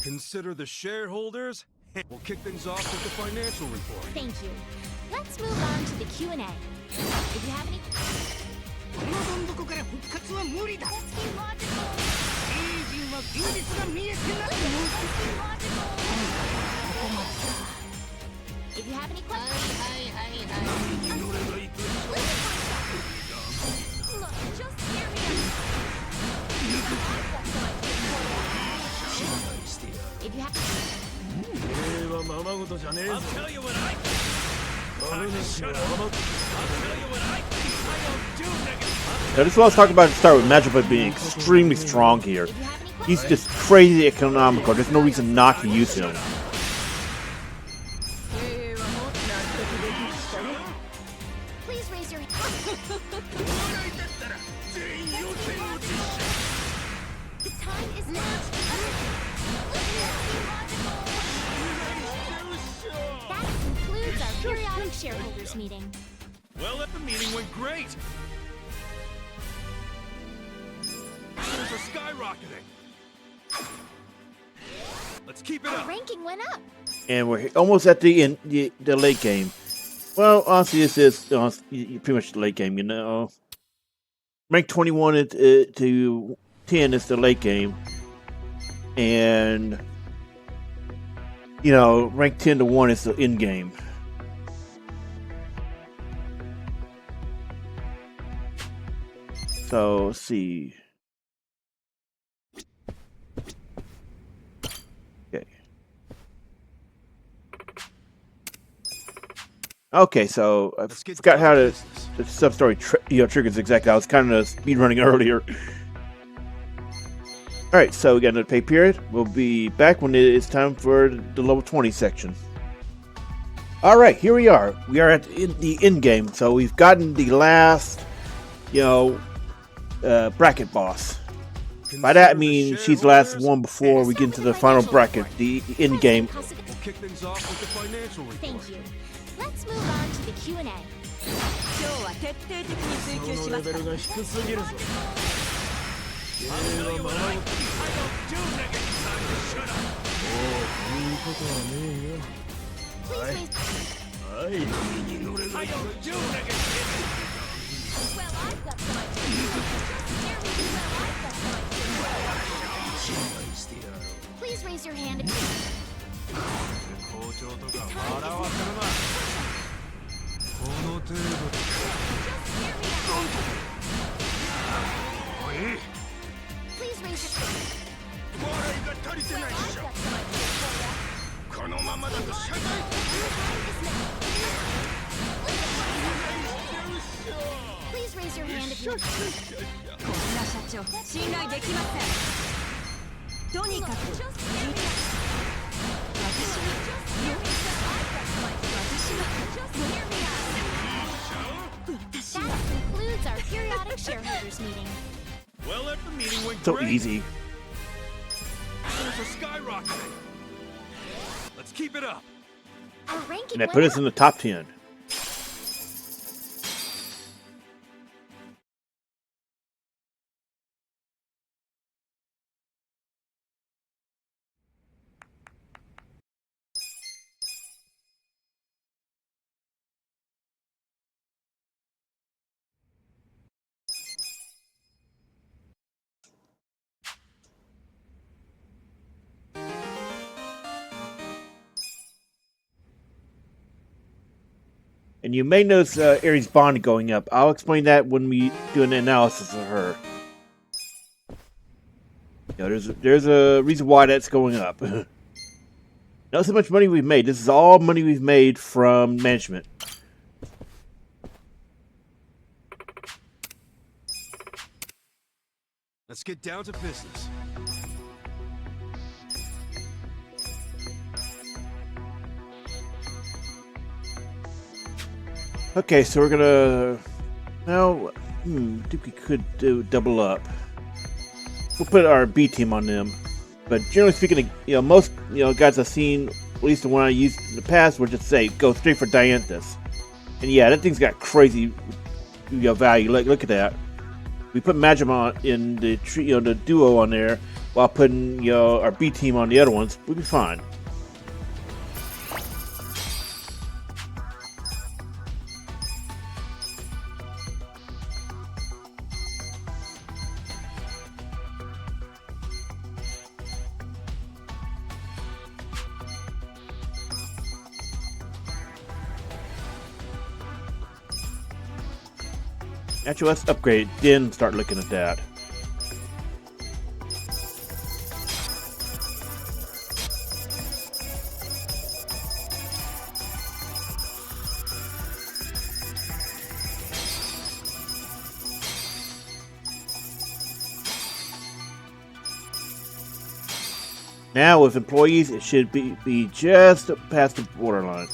Consider the shareholders. We'll kick things off with the financial report. Thank you. Let's move on to the Q&A. If you have any... このどん底から復活は無理だ。 Let's be logical. エイジンは現実が見えてない。 Let's be logical. If you have any questions... Look, just hear me out. If you have... 俺はままごとじゃねえぞ。I'll tell you what I think. Shut up. I'll tell you what I think. I don't do negative. Now, this is what I was talking about to start with. Magic being extremely strong here. If you have any He's questions... just crazy economical. There's no reason not to use him. Please raise your hand. The time is now. That concludes our periodic shareholders meeting. Well, the meeting went great. Shares are skyrocketing. Let's keep it Our up. ranking went up. And we're almost at the end, the late game. Well, honestly, this is pretty much the late game, you know. Rank 21 to 10 is the late game. And, you know, rank 10 to 1 is the end game. So, let's see. Okay. Okay, so I forgot how to the Substory triggers exactly. I was kind of speed running earlier. All right, so we got another pay period. We'll be back when it's time for the level 20 section. All right, here we are. We are at the end game, so we've gotten the last, you know, bracket boss. By that I mean she's the last one before we get into the final bracket, the end game. We'll kick things off with the financial report. Thank you. Let's move on to the Q&A. 今日は徹底的に追求しそのますからレベルが低すぎるぞ。 I'll tell you what I think. I don't do negative. Shut up. 言うことはねえよ。 Please raise... はい。 I don't do negative. Well, I've got some ideas. Just hear me. Well, I've got some ideas. Please raise your hand if you... 校長とか笑わせるな。この程度で。 Please raise your... 笑いが足りてないっしょ。 I've got some ideas for このままだと謝罪。 you. Please raise your hand if you... こんな社長信頼できませんとにかく Just hear me. 私は That concludes our periodic shareholders meeting. Well, that the meeting went So great. easy. Shares are skyrocketing. Let's keep it up. Our ranking And that went put us up. in the top 10. And you may notice Aries' bond going up. I'll explain that when we do an analysis of her. You know, there's a reason why that's going up. Notice how much money we've made. This is all money we've made from management. Let's get down to business. Okay, so we're gonna now. I think we could do double up. We'll put our B team on them, but generally speaking, most guys I've seen, at least the one I used in the past, would just say go straight for Dianthus. And yeah, that thing's got crazy value. Look at that. We put Magimon in the the duo on there, while putting our B team on the other ones. We'll be fine. Actually, let's upgrade, then start looking at that. Now, with employees, it should be just past the borderline.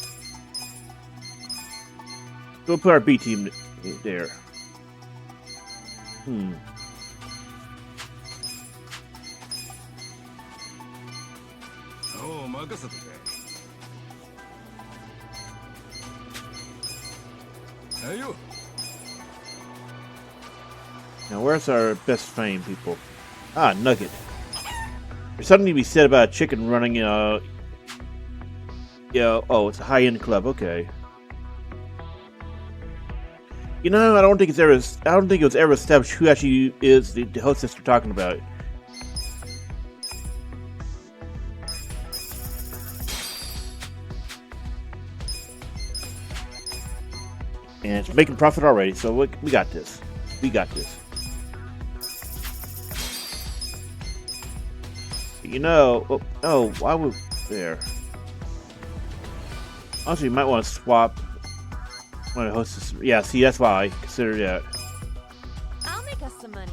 We'll put our B team there. Oh, Makasate. Hey, you. Now, where's our best fame people? Ah, Nugget. There's something to be said about a chicken running, oh, it's a high-end club, okay. I don't think it was ever established who actually is the hostess we're talking about. And it's making profit already, so we got this. We got this. Why would there? Honestly, you might want to swap one of the hostess. Yeah, see, that's why I consider that. I'll make us some money.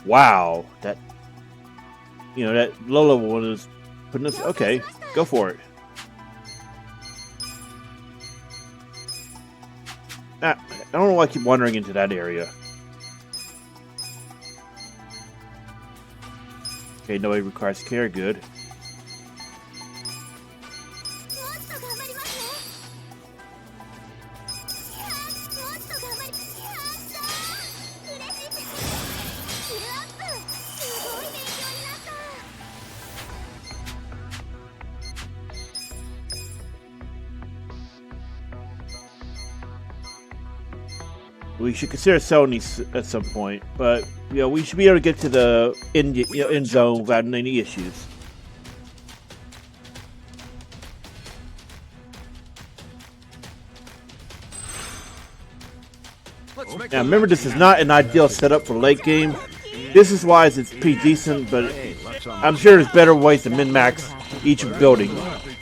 Wow, that low level one is putting us. Okay, go for it. I don't know why I keep wandering into that area. Okay, nobody requires care. Good. We should consider selling these at some point, but we should be able to get to the end zone without any issues. Now remember, this is not an ideal setup for late game. This is why it's pretty decent, but I'm sure there's better ways to min-max each building.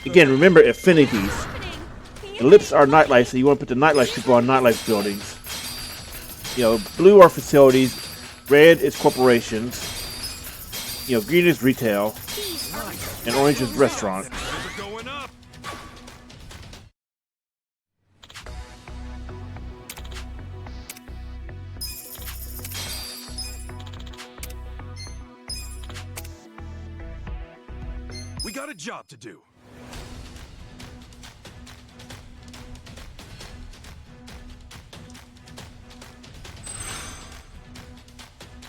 Again, remember affinities. Ellipse are nightlights, so you want to put the nightlight people on nightlight buildings. Blue are facilities, red is corporations, green is retail, and orange is restaurant. We got a job to do.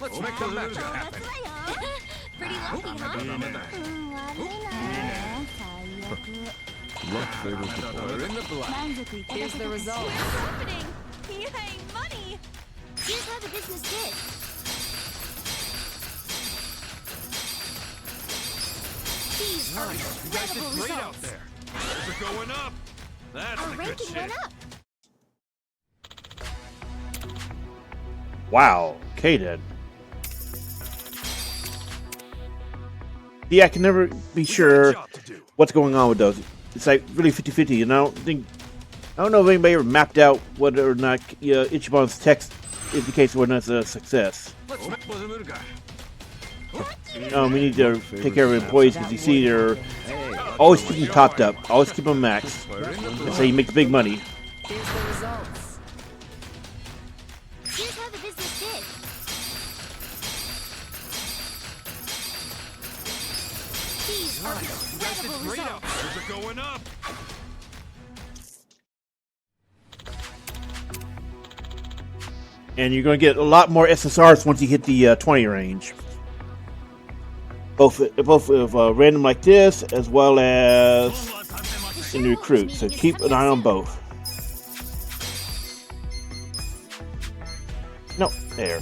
Let's make the magic happen. pretty lucky, huh? Luck favors the boy. In the black. Here's the result. We're profiting! Yay, money! Here's how the business did. These are You guys incredible did great out results. there. They're going up. That's Our the good ranking shit. went up. Wow. Okay then. Yeah, I can never be We got a sure job to do. what's going on with those. It's like really 50-50, and I don't know if anybody ever mapped out whether or not Ichiban's text indicates whether or not it's a success. Let's make the guy. We need to take care of employees because you see they're always keep them topped up, always keep them maxed, and so you make the big money. Here's the results. Here's how the business did. These are You guys did incredible great out results. there. They're going up. And you're going to get a lot more SSRs once you hit the 20 range. Both of random like this, as well as in the recruit. So keep an eye on both. No, there.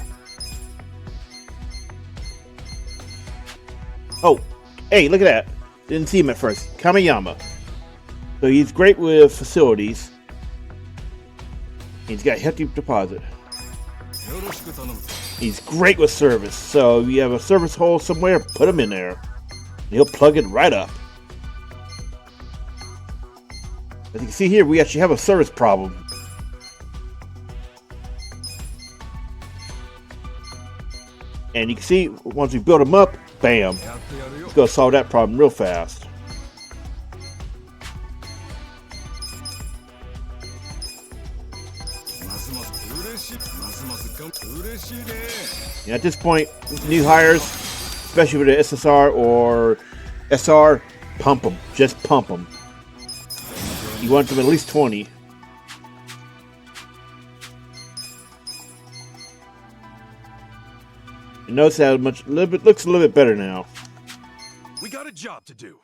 Oh, hey, look at that. Didn't see him at first. Kamiyama. So he's great with facilities. He's got a hefty deposit. He's great with service. So if you have a service hole somewhere, put him in there. He'll plug it right up. As you can see here, we actually have a service problem. And you can see, once we build him up, bam. It's going to solve that problem real fast. And at this point, new hires, especially with the SSR or SR, pump them. Just pump them. You want them at least 20. And notice how much looks a little bit better now. We got a job to do.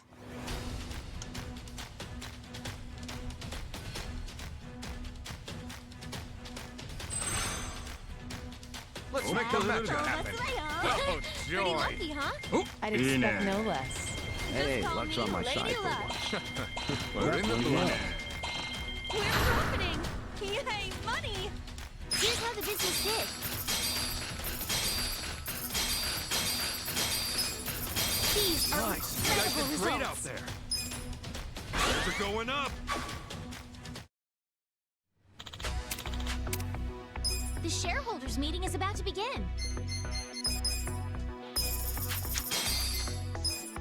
Let's make the magic happen. Oh, joy. Pretty lucky, huh? I'd expect no less. Hey, luck's on my side for once. We're in the black. We're profiting! Yay, money! Here's how the business did. These are Nice. You guys incredible did great out results. there. They're going up. The shareholders meeting is about to begin.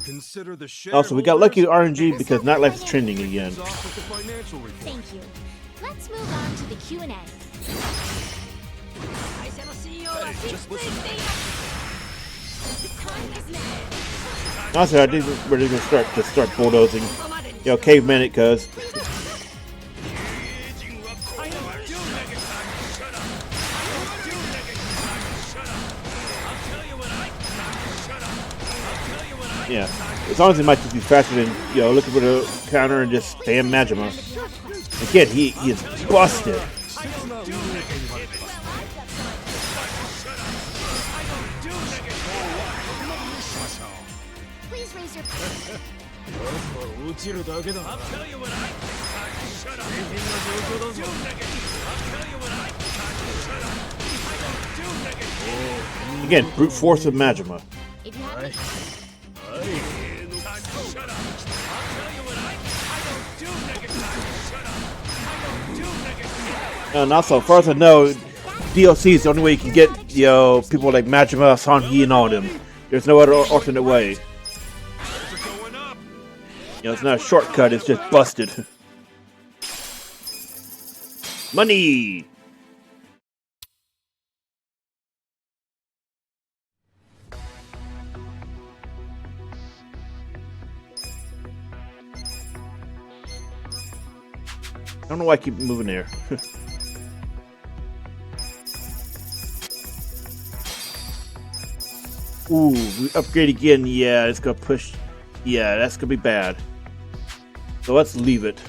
Consider the Also, we got lucky with RNG because Nightlife is trending again. Thank you. Let's move on to the Q&A. Just listen. The time is now. Honestly, I think we're just going to start bulldozing. Caveman it, cuz. Yeah, as long as it might just be faster than, looking for the counter and just spam Majima. Again, he is busted. Please raise your Again, brute force of Majima. if you have And also, as far as I know, DLC is the only way you can get, people like Majima, Sanhi, and all of them. There's no other alternate way. It's not a shortcut, it's just busted. Money! I don't know why I keep moving there. Ooh, we upgrade again. Yeah, it's gonna push. Yeah, that's gonna be bad. So let's leave it.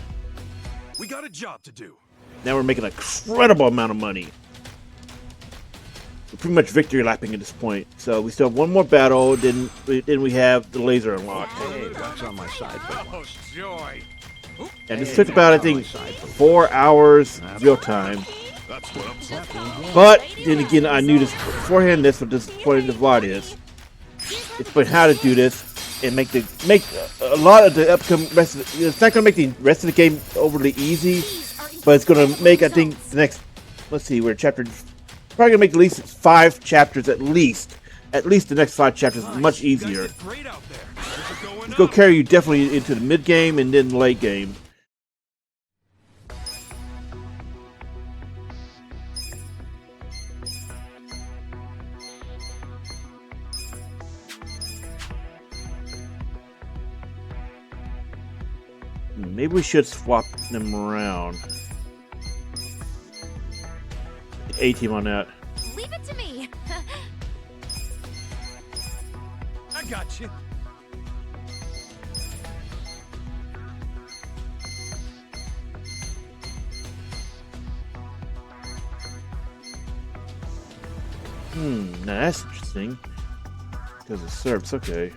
We got a job to do. Now we're making an incredible amount of money. We're pretty much victory lapping at this point. So we still have one more battle. Then we have the laser unlocked. Hey, luck's on my side for Oh, once. joy. And this took about, I think, 4 hours real time. That's what I'm talking about. But then again, I knew this beforehand. That's what this point of the VOD is. It's about how to do this and make a lot of the upcoming rest of the, it's not going to make the rest of the game overly easy, but it's going to make, I think, the next, let's see, we're chapter, probably going to make at least 5 chapters at least the next 5 chapters much easier. Great out there. It's going It's going to carry you definitely into the mid game and then the late game. Maybe we should swap them around. A-team on that. Leave it to me. I got you. Now that's interesting. Because of Serbs, okay.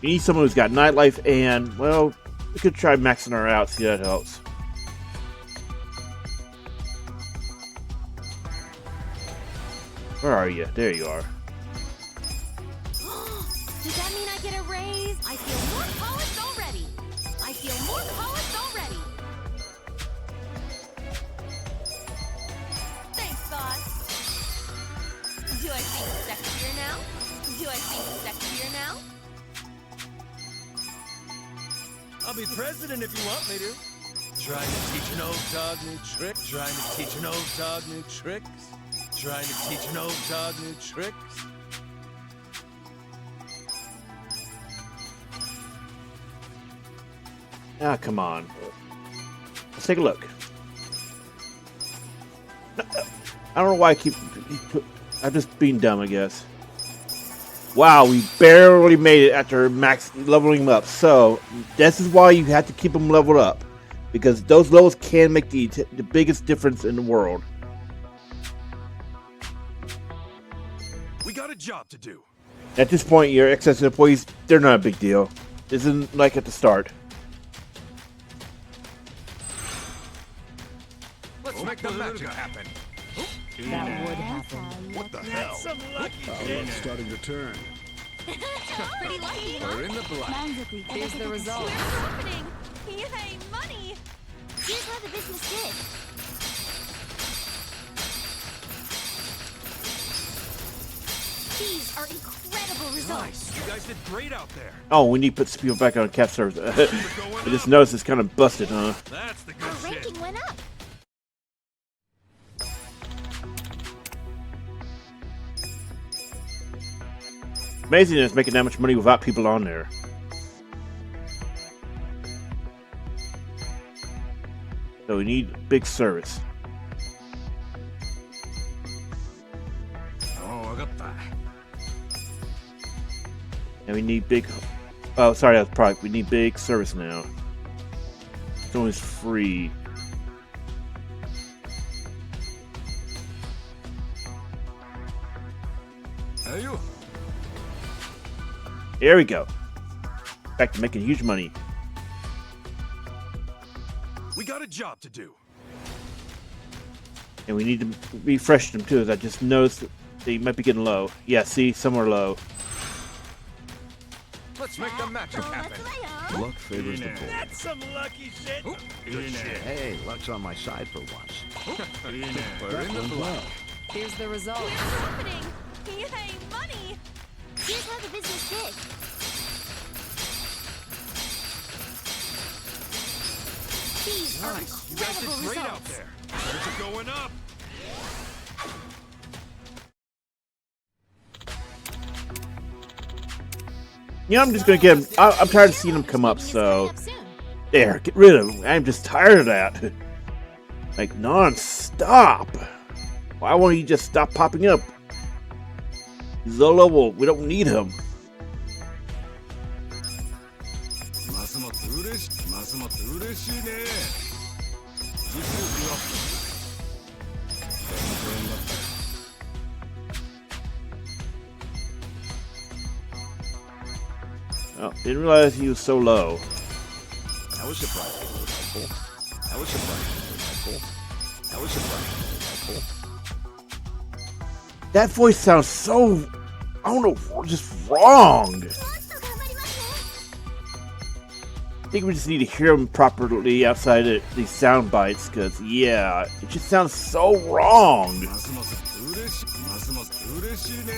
We need someone who's got nightlife and, well, we could try maxing her out, see if that helps. Where are you? There you are. Does that mean I get a raise? I feel more polished already. I feel more polished already. Thanks, boss. Do I seem sexier now? Do I seem sexier now? I'll be president if you want me to. Trying to teach an old dog new tricks. Trying to teach an old dog new tricks. Trying to teach an old dog new tricks. Ah, come on. Let's take a look. I don't know why I keep... I'm just being dumb, I guess. Wow, we barely made it after max leveling them up. So, this is why you have to keep them leveled up. Because those levels can make the biggest difference in the world. We got a job to do. At this point, your excess employees, they're not a big deal. This isn't like at the start. Let's make the magic happen. That would happen. What the hell? Some lucky It's starting to turn. Pretty lucky, huh? We're in the black. Here's the result. What's happening? Yay, money! Here's how the business did. These are incredible results. Nice. You guys did great out there. Oh, we need to put some people back on cap servers. I just noticed it's kind of busted, huh? That's the good Our shit. ranking went up. Amazing that it's making that much money without people on there. So we need big service. Oh, I got that. And we need big... Oh, sorry, that's product. We need big service now. It's always free. Hey, you. There we go. Back to making huge money. We got a job to do. And we need to refresh them too, as I just noticed that they might be getting low. Yeah, see? Some are low. Let's make the magic happen. Luck favors the bold. That's some lucky shit. Good shit. Hey, luck's on my side for once. We're in the black. Here's the result. What's happening? Yay, money! Here's how the business did. These are Nice. You guys did incredible great out results. there. It's going up. You know, I'm just gonna get them. I'm tired of seeing them come up, Meeting is so... coming up soon. There, get rid of them. I'm just tired of that. Like, non-stop. Why won't he just stop popping up? He's low level. We don't need him. ますます嬉しいね。実力は Oh, didn't realize he was so low. I was surprised it was helpful. I was surprised it was helpful. I was surprised it was helpful. That voice sounds so, I don't know, just wrong. I think we just need to hear him properly outside of these sound bites, because, yeah, it just sounds so wrong. ますます嬉しいね。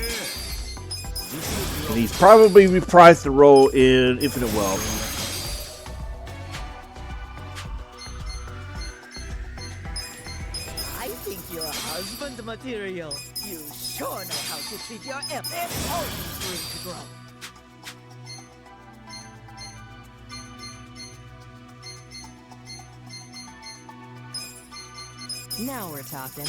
And he's probably reprised the role in Infinite Wealth. I think you're husband material. You sure know how to treat your F and always room to grow. Now we're talking.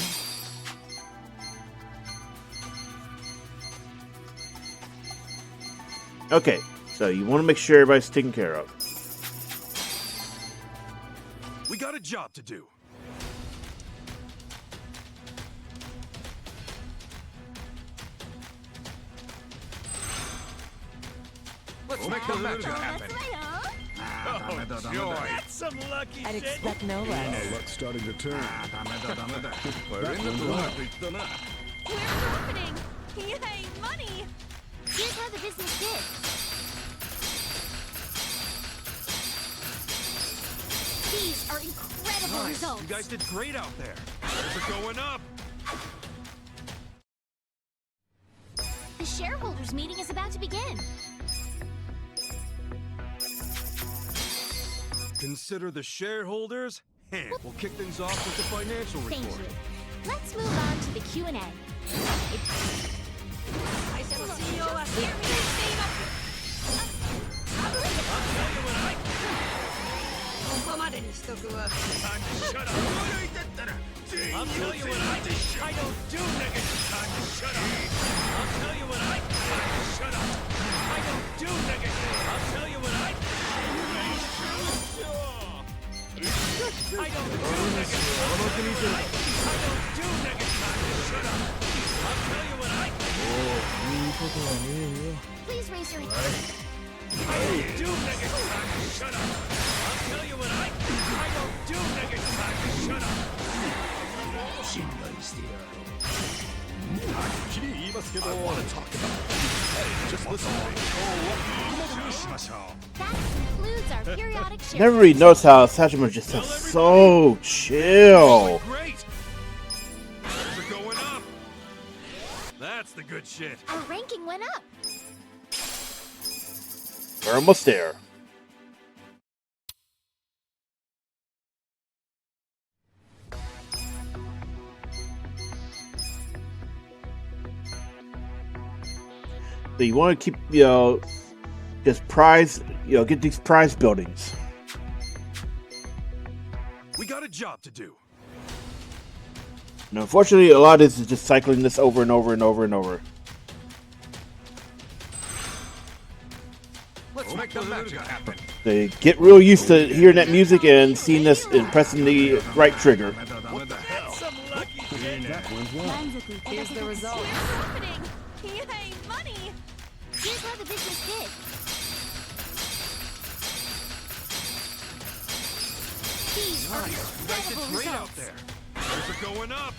Okay, so you want to make sure everybody's taken care of. We got a job to do. Let's make the magic happen. Oh, joy. That's some lucky I'd shit. expect no less. Luck's starting to turn. We're in the blood. We're opening. Yay, money! Here's how the business did. These are incredible Nice. results. You guys did great out there. Things are going up. The shareholders meeting is about to begin. Consider the shareholders. We'll kick things off with the financial Thank report. you. Let's move on to the Q&A. 会社の CEO は宣言していますここまでにしとくわ Shut up. I'll tell you what I don't do negative. Shut up. I'll tell you what shut up. I don't do negative. I'll tell you what I don't do negative. I don't do negative. Shut up. I'll tell you what Please raise your I don't do negative. Shut up. I'll tell you what I don't do negative. Shut up. 信頼してやろう。はっきり言いますけど。I want to talk about it. Just listen. 今日はここまでにしましょう。 That concludes our periodic share. Never really noticed how Sajima just sounds so chill. Great. Things are going up. That's the good shit. Our ranking went up. We're almost there. So you want to keep, just prize, get these prize buildings. We got a job to do. And unfortunately, a lot of this is just cycling this over and over and over and over. Let's make the magic happen. They get real used to hearing that music and seeing this and pressing the right trigger. What the hell? Some lucky shit. Here's the result. We're opening. Yay, money! Here's how the business did. These are Nice. You guys did incredible great out results. there. Things are going up.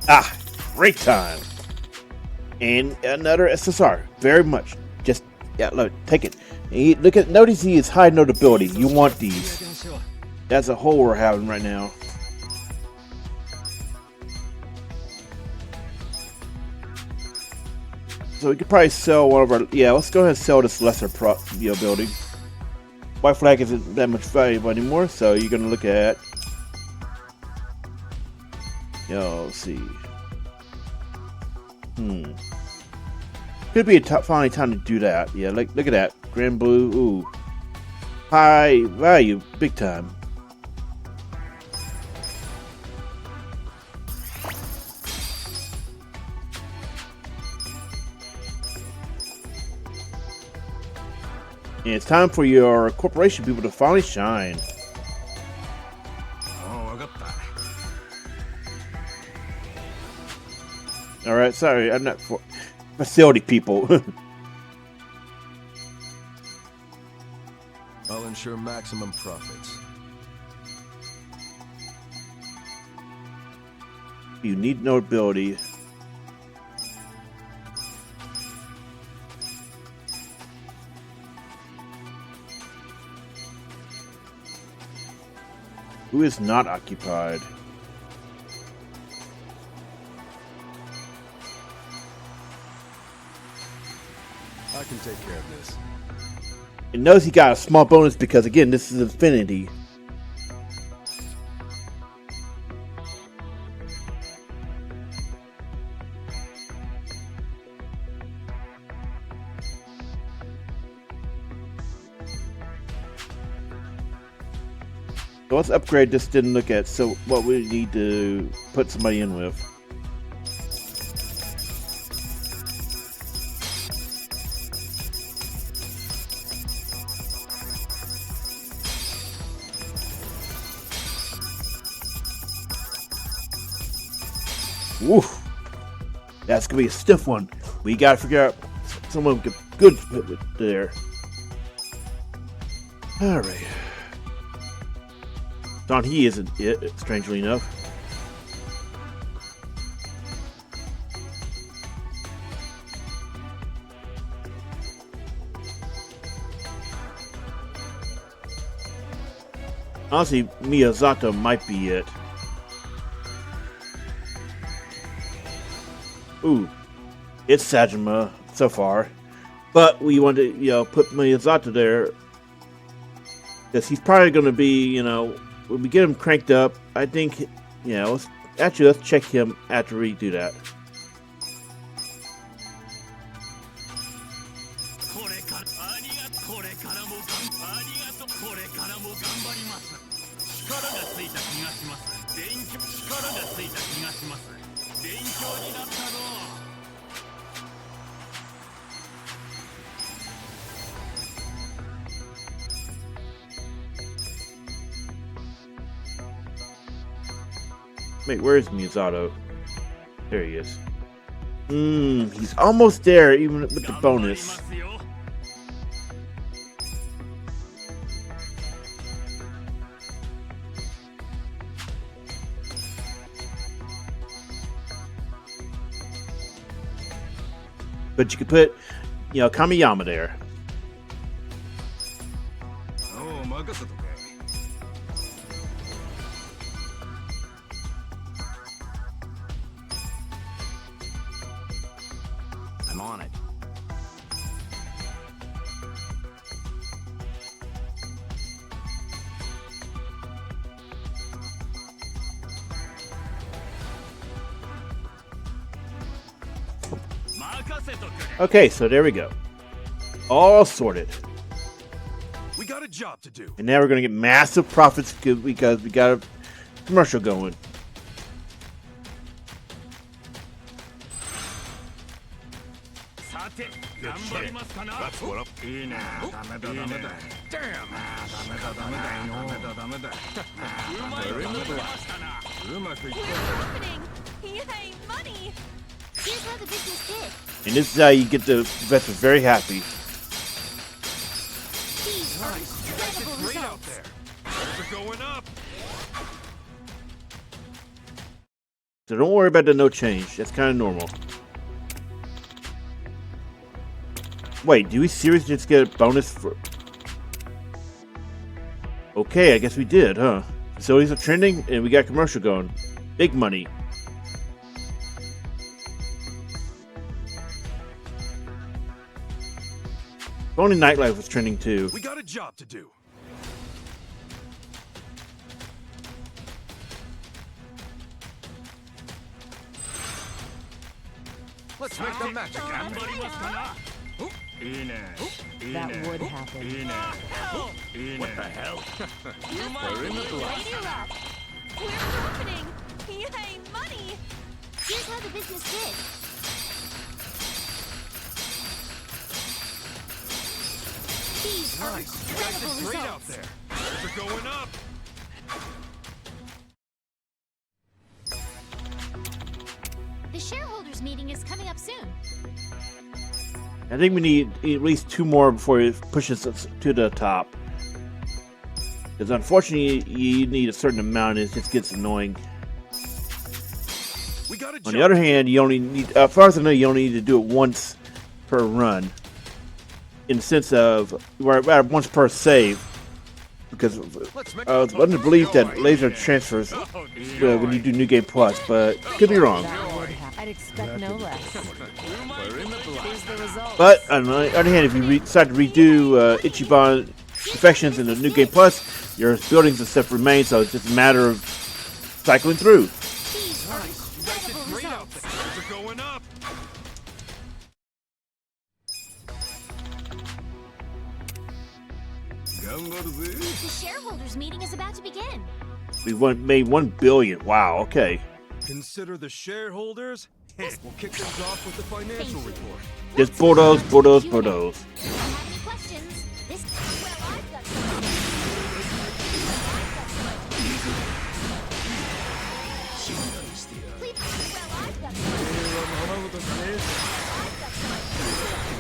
Ah, great time. And another SSR. Very much. Just, look, take it. And notice he is high notability. You want these. That's a hole we're having right now. So we could probably sell one of our, let's go ahead and sell this lesser building. White flag isn't that much valuable anymore, so you're gonna look at, let's see. Could be a finally time to do that. Yeah, look at that. Grand Blue. Ooh. High value. Big time. And it's time for your corporation people to finally shine. Oh, I got that. Alright, sorry, I'm not for facility people. I'll ensure maximum profits. You need no ability. Who is not occupied? I can take care of this. It knows he got a small bonus because, again, this is Infinity. So let's upgrade this. Didn't look at. So what we need to put somebody in with. Woof. That's gonna be a stiff one. We gotta figure out someone good there. All right. Don, he isn't it, strangely enough. Honestly, Miyazato might be it. Ooh, it's Sajima so far, but we want to, put Miyazato there because he's probably going to be, when we get him cranked up. I think, let's check him after we do that. Wait, where's Miyazato? There he is. He's almost there, even with the bonus. But you could put, Kamiyama there. Oh, I'm on it. Okay, so there we go. All sorted. We got a job to do. And now we're going to get massive profits because we got a commercial going. That's what up. happening? Yay, money! Here's how the business did. And this is how you get the investor very happy. These are incredible Great out results. there. Things are going up. So don't worry about the no change. That's kind of normal. Wait, do we seriously just get a bonus for... Okay, I guess we did, huh? Facilities are trending, and we got commercial going. Big money. Only Nightlife was trending too. We got a job to do. Let's make the match again. That would happen. What the hell? We're in the Lady Luck. We're opening. Yay, money. Here's how the business did. These are incredible Great out results. there. They're going up. The shareholders meeting is coming up soon. I think we need at least 2 more before it pushes us to the top. Because unfortunately, you need a certain amount, and it just gets annoying. We got On the other hand, you only need, as far as I know, you only need to do it once per run. In the sense of, once per save. Because I was under the belief that laser transfers when you do New Game Plus, but could be wrong. That would happen. I'd expect no less. Here's the result. But on the other hand, if you decide to redo Ichiban Confections in the New Game Plus, your buildings and stuff remain, so it's just a matter of cycling through. These are incredible results. They're going up. The shareholders meeting is about to begin. We made 1 billion. Wow. Okay. Consider the shareholders. We'll kick things off with the financial report. Just bulldoze, bulldoze, bulldoze. If you have any questions, this well, I've got some. Please, well, I've got some. I've got some.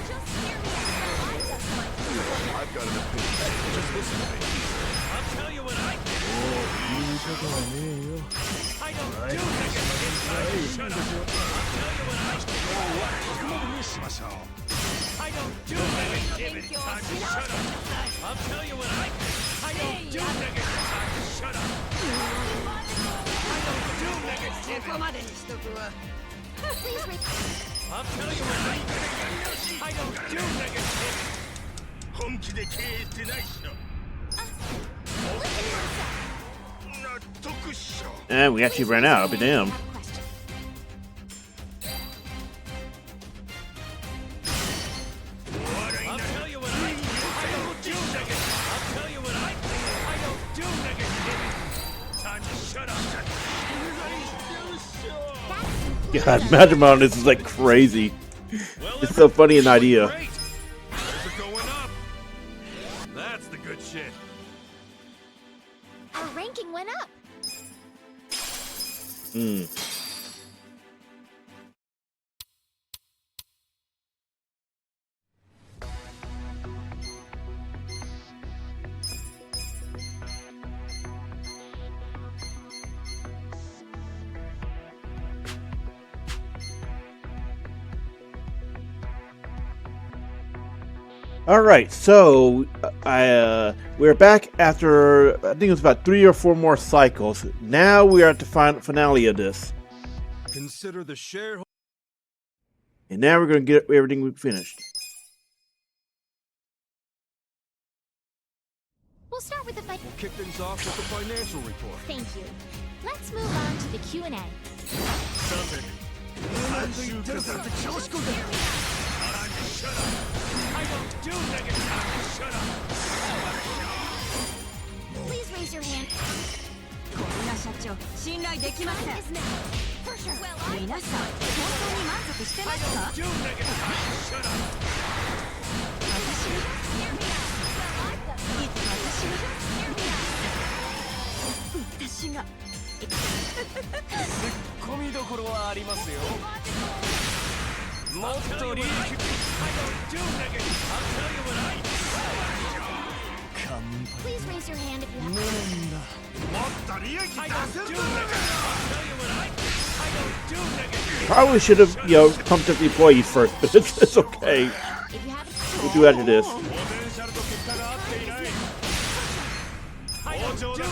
Just hear me out. I've got some. I've got an opinion. Just listen to me. I'll tell you what I think. I don't do negative. Shut up. I'll tell you what I think. I don't do negativity. Time to shut up. I'll tell you what I think. I don't do negative. Time to shut up. I don't do negativity. Please wait. I'll tell you what I think. I don't do negativity. And we actually ran out. I'll be damned. I'll tell you what I think. I don't do negative. I'll tell you what I think. I don't do negativity. Time to shut up. God, Magimon, this is like crazy. It's so funny an idea. Great. They're going up. That's the good shit. Our ranking went up. All right, so we're back after I think it was about 3 or 4 more cycles. Now we are at the finale of this, Consider the shareholders. and now we're going to get everything finished. We'll start with the fight. We'll kick things off with the financial report. Thank you. Let's move on to the Q&A. I don't do negative. Time to shut up. Please raise your hand. こんな社長信頼できません Time is now. For sure. Well, I 皆さん本当に満足してますか Do negative. Time to shut up. 私 hear me out. Well, I've got some. いつ私が Hear me out. 私が込みどころはありますよ。もっと利益。 I don't do negative. I'll tell you what I think. Please raise your hand if you have. I don't do negative. I'll tell you what I think. I don't do negative. Probably should have, pumped up the employees first, but it's okay. If you haven't. We'll do after this. ポテンシャルと結果が合っていない。I don't do negative.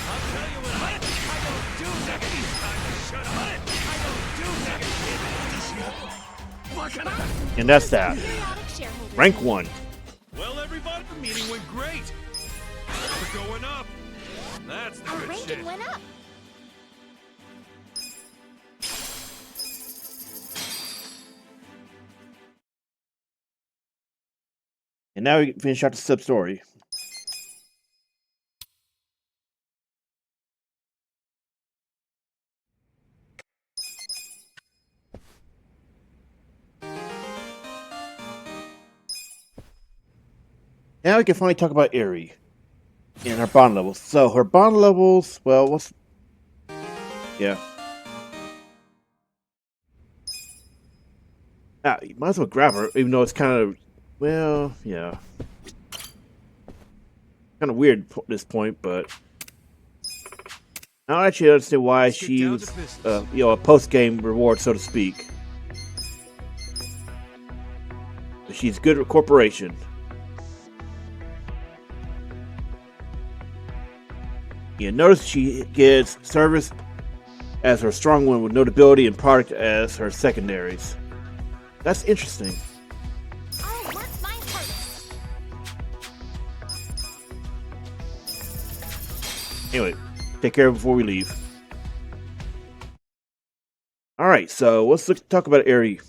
I'll tell you what I think. I don't do negative. Time to shut up. I don't do negative. And that's that. Periodic shareholders. Rank 1. Well, everybody, the meeting went great. We're going up. That's the Our good ranking shit. went up. And now we finish out the Substory. Now we can finally talk about Eri and her bond levels. So her bond levels, well, what's... Yeah. Ah, you might as well grab her, even though it's kind of... Well, yeah. Kind of weird at this point, but... I don't actually understand why she's, a post-game reward, so to speak. But she's good at corporation. Notice she gets service as her strong one with notability and product as her secondaries. That's interesting. I'll work my hardest. Anyway, take care before we leave. Alright, so let's talk about Eri.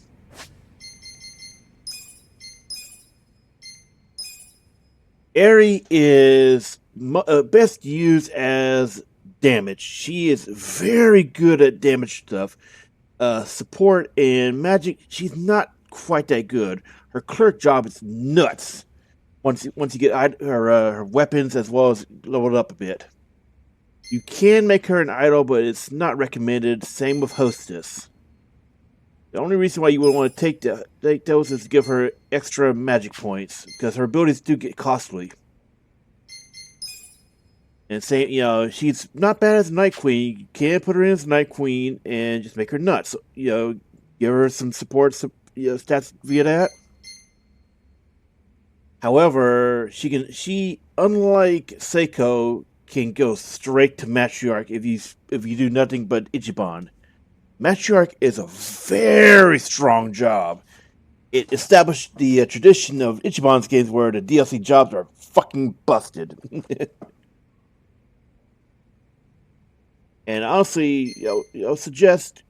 Eri is best used as damage. She is very good at damage stuff. Support and magic, she's not quite that good. Her clerk job is nuts. Once you get her weapons as well as leveled up a bit. You can make her an idol, but it's not recommended. Same with hostess. The only reason why you would want to take those is to give her extra magic points, because her abilities do get costly. And say, she's not bad as a Night Queen. You can put her in as a Night Queen and just make her nuts. Give her some support, stats via that. However, she unlike Seiko, can go straight to Matriarch if you do nothing but Ichiban. Matriarch is a very strong job. It established the tradition of Ichiban's games where the DLC jobs are fucking busted. And honestly, suggest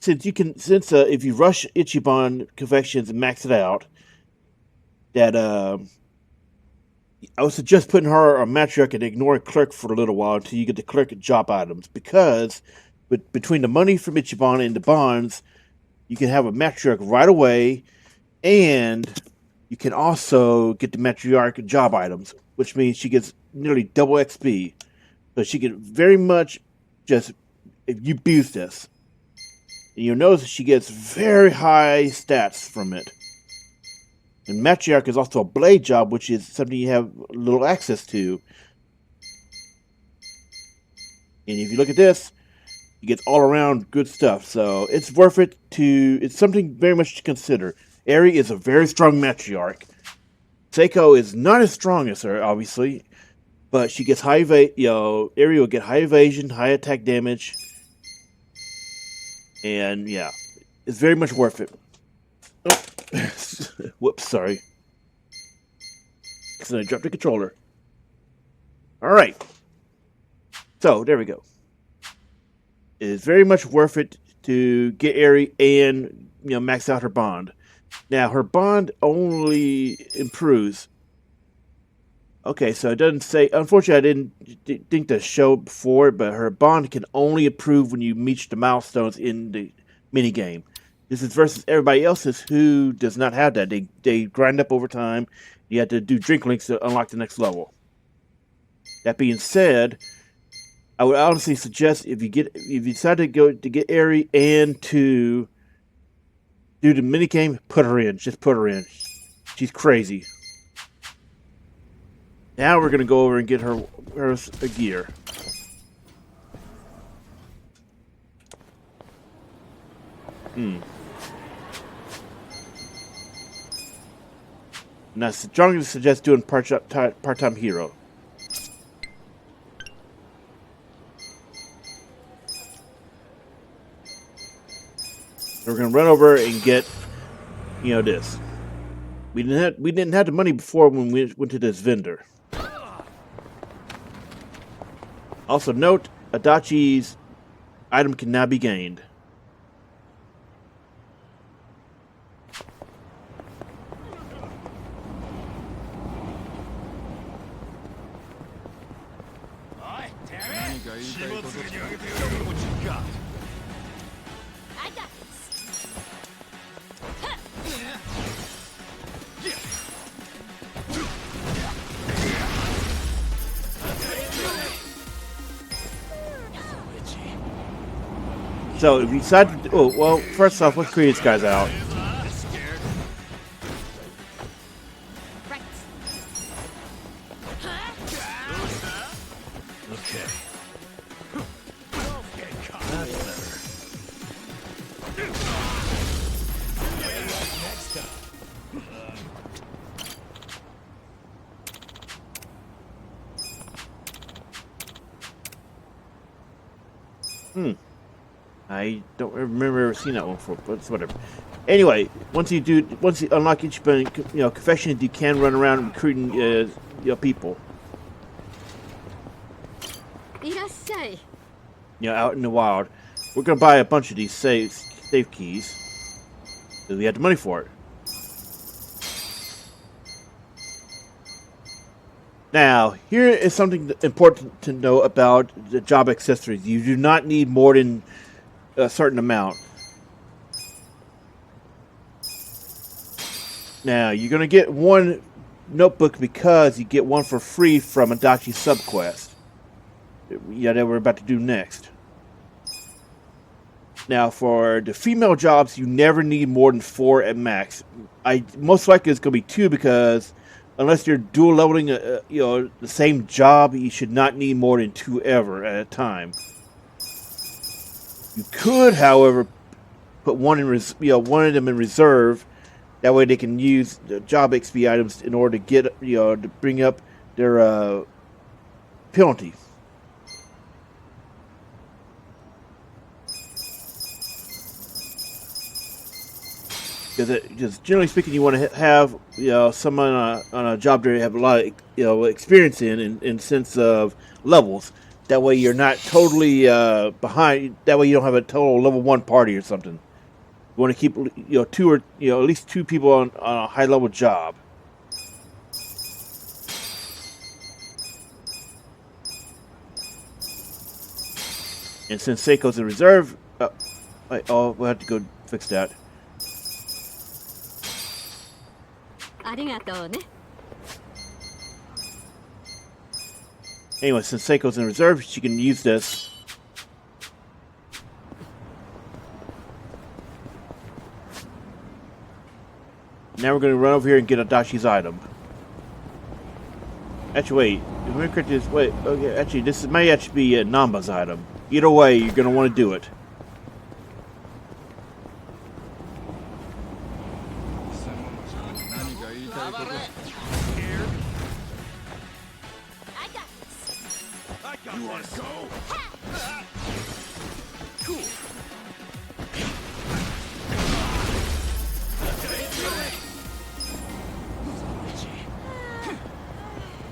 since if you rush Ichiban Confections and max it out, that I would suggest putting her on Matriarch and ignoring Clerk for a little while until you get the Clerk job items, because between the money from Ichiban and the bonds, you can have a Matriarch right away, and you can also get the Matriarch job items, which means she gets nearly double XP. So she can very much just, if you abuse this, and you'll notice she gets very high stats from it. And Matriarch is also a blade job, which is something you have little access to. And if you look at this, you get all around good stuff. So it's worth it it's something very much to consider. Eri is a very strong Matriarch. Seiko is not as strong as her, obviously. But she gets high Eri will get high evasion, high attack damage. And yeah, it's very much worth it. Oh. Whoops, sorry. So I dropped the controller. Alright. So, there we go. It is very much worth it to get Eri and max out her bond. Now, her bond only improves. Okay, so it doesn't say... Unfortunately, I didn't think to show before, but her bond can only improve when you meet the milestones in the minigame. This is versus everybody else's who does not have that. They grind up over time. You have to do drink links to unlock the next level. That being said, I would honestly suggest if you decide to get Eri and to do the minigame, put her in. Just put her in. She's crazy. Now we're gonna go over and get her a gear. Now, strongly suggest doing part-time hero. We're gonna run over and get, this. We didn't have the money before when we went to this vendor. Also note, Adachi's item can now be gained. What you got? I got this. So if you decide to, oh well, first off, let's clear these guys out. Right. Okay. That's better. Next time. I don't remember ever seeing that one before, but it's whatever. Anyway, once you unlock Ichiban, Confections, you can run around recruiting, people. いらっしゃい。 Out in the wild. We're gonna buy a bunch of these safe keys, because we had the money for it. Now, here is something important to know about the job accessories. You do not need more than a certain amount. Now, you're going to get one notebook because you get one for free from Adachi subquest. Yeah, that we're about to do next. Now, for the female jobs, you never need more than 4 at max. Most likely it's going to be 2 because unless you're dual leveling, the same job, you should not need more than 2 ever at a time. You could, however, put one of them in reserve. That way, they can use the job XP items in order to get, to bring up their penalty. Because generally speaking, you want to have someone on a job that you have a lot of experience in sense of levels. That way you're not totally behind. That way you don't have a total level 1 party or something. You want to keep 2 or at least 2 people on a high level job. And since Seiko's in reserve, we'll have to go fix that. ありがとうね。 Anyway, since Seiko's in reserve, she can use this. Now we're going to run over here and get Adachi's item. Actually, wait. If we correct this, wait. Okay, actually, this may actually be Nanba's item. Either way, you're going to want to do it. You want to go? Cool.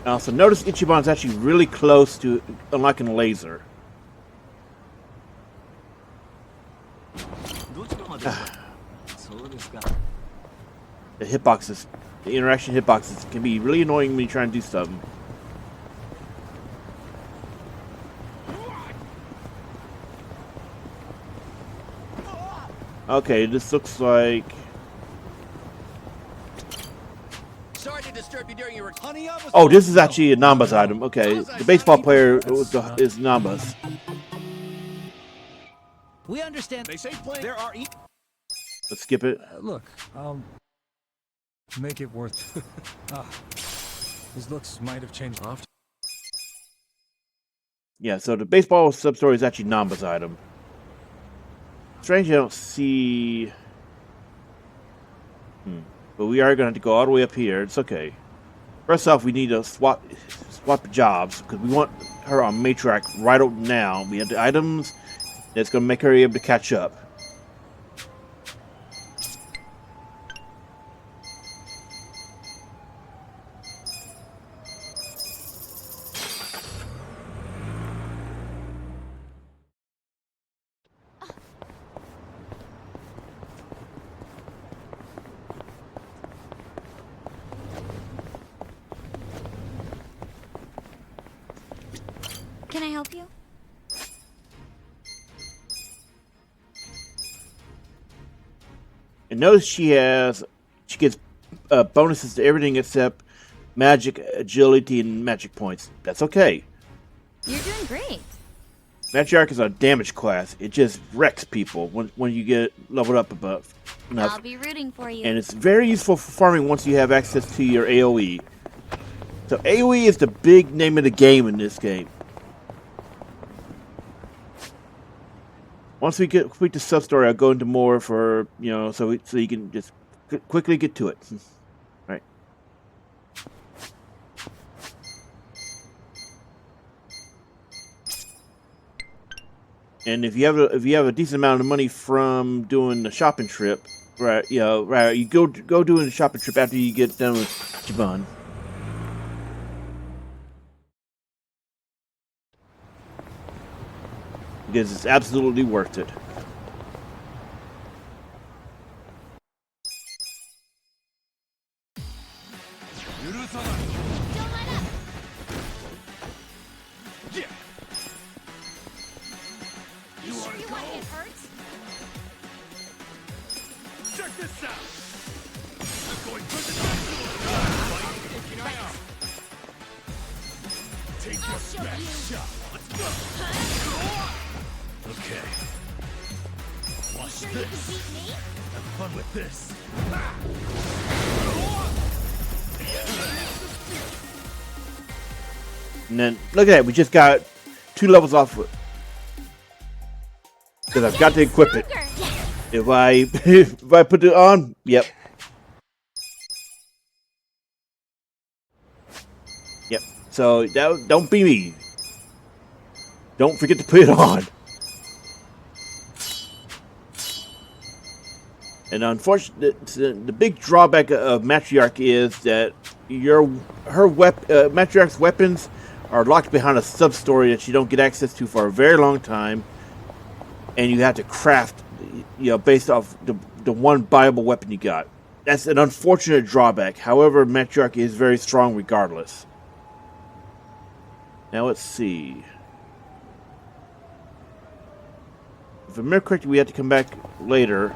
Also, notice Ichiban's actually really close to unlocking a laser. The hitboxes, the interaction hitboxes can be really annoying when you try and do something. Okay, this looks like... Sorry to disturb you during your honey. Oh, this is actually a Nanba's item. Okay, the baseball player is Nanba's. We understand. They say play. There are. Let's skip it. Look, I'll make it worth. His looks might have changed often. Yeah, so the baseball substory is actually Nanba's item. Strange, I don't see. But we are going to have to go all the way up here. It's okay. First off, we need to swap jobs because we want her on Matriarch right now. We have the items that's going to make her able to catch up. Can I help you? And notice she gets bonuses to everything except magic, agility, and magic points. That's okay. You're doing great. Matriarch is a damage class. It just wrecks people when you get leveled up above enough. I'll be rooting for you. And it's very useful for farming once you have access to your AoE. So AoE is the big name of the game in this game. Once we complete the sub-story, I'll go into more for, so you can just quickly get to it. Right. And if you have a decent amount of money from doing the shopping trip, right? You go doing the shopping trip after you get done with Ichiban. Because it's absolutely worth it. Check this out! I'm going for the national Take your best shot. Let's go! Okay. Watch this. Have fun with this. And then, look at that, we just got 2 levels off it. Because I've got to equip it. If I put it on, yep. Yep. So don't be me. Don't forget to put it on. And unfortunately, the big drawback of Matriarch is that Matriarch's weapons are locked behind a sub-story that you don't get access to for a very long time, and you have to craft, based off the one viable weapon you got. That's an unfortunate drawback. However, Matriarch is very strong regardless. Now let's see. If I remember correctly, we have to come back later.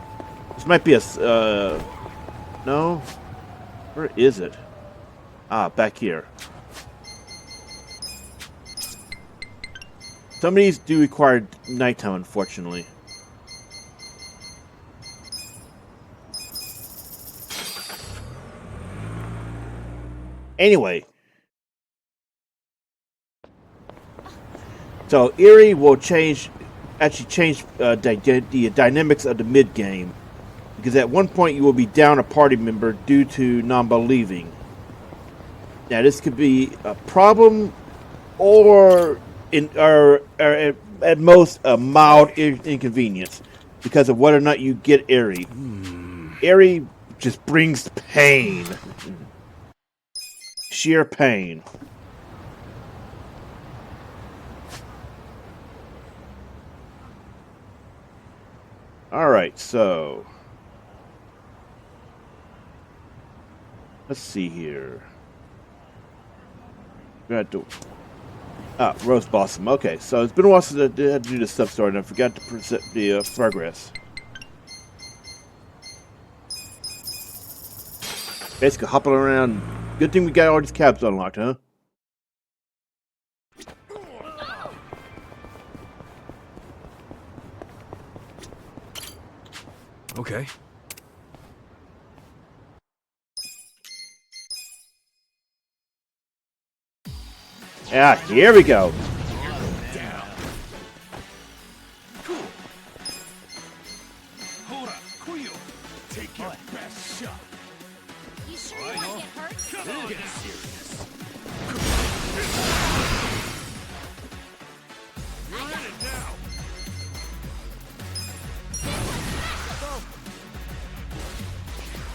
This might be a no. Where is it? Ah, back here. Some of these do require nighttime, unfortunately. Anyway. So, Eerie will change the dynamics of the mid-game. Because at one point you will be down a party member due to Nanba leaving. Now, this could be a problem or at most a mild inconvenience because of whether or not you get Eerie. Eerie just brings pain. Sheer pain. Alright, so let's see here. We had to Rose Blossom. Okay, so it's been a while since I had to do this sub-story, and I forgot to present the progress. Basically, hopping around. Good thing we got all these cabs unlocked, huh? Okay. Yeah, here we go. Take your best shot. You sure you want to get hurt? Come on, get serious. You're in it now.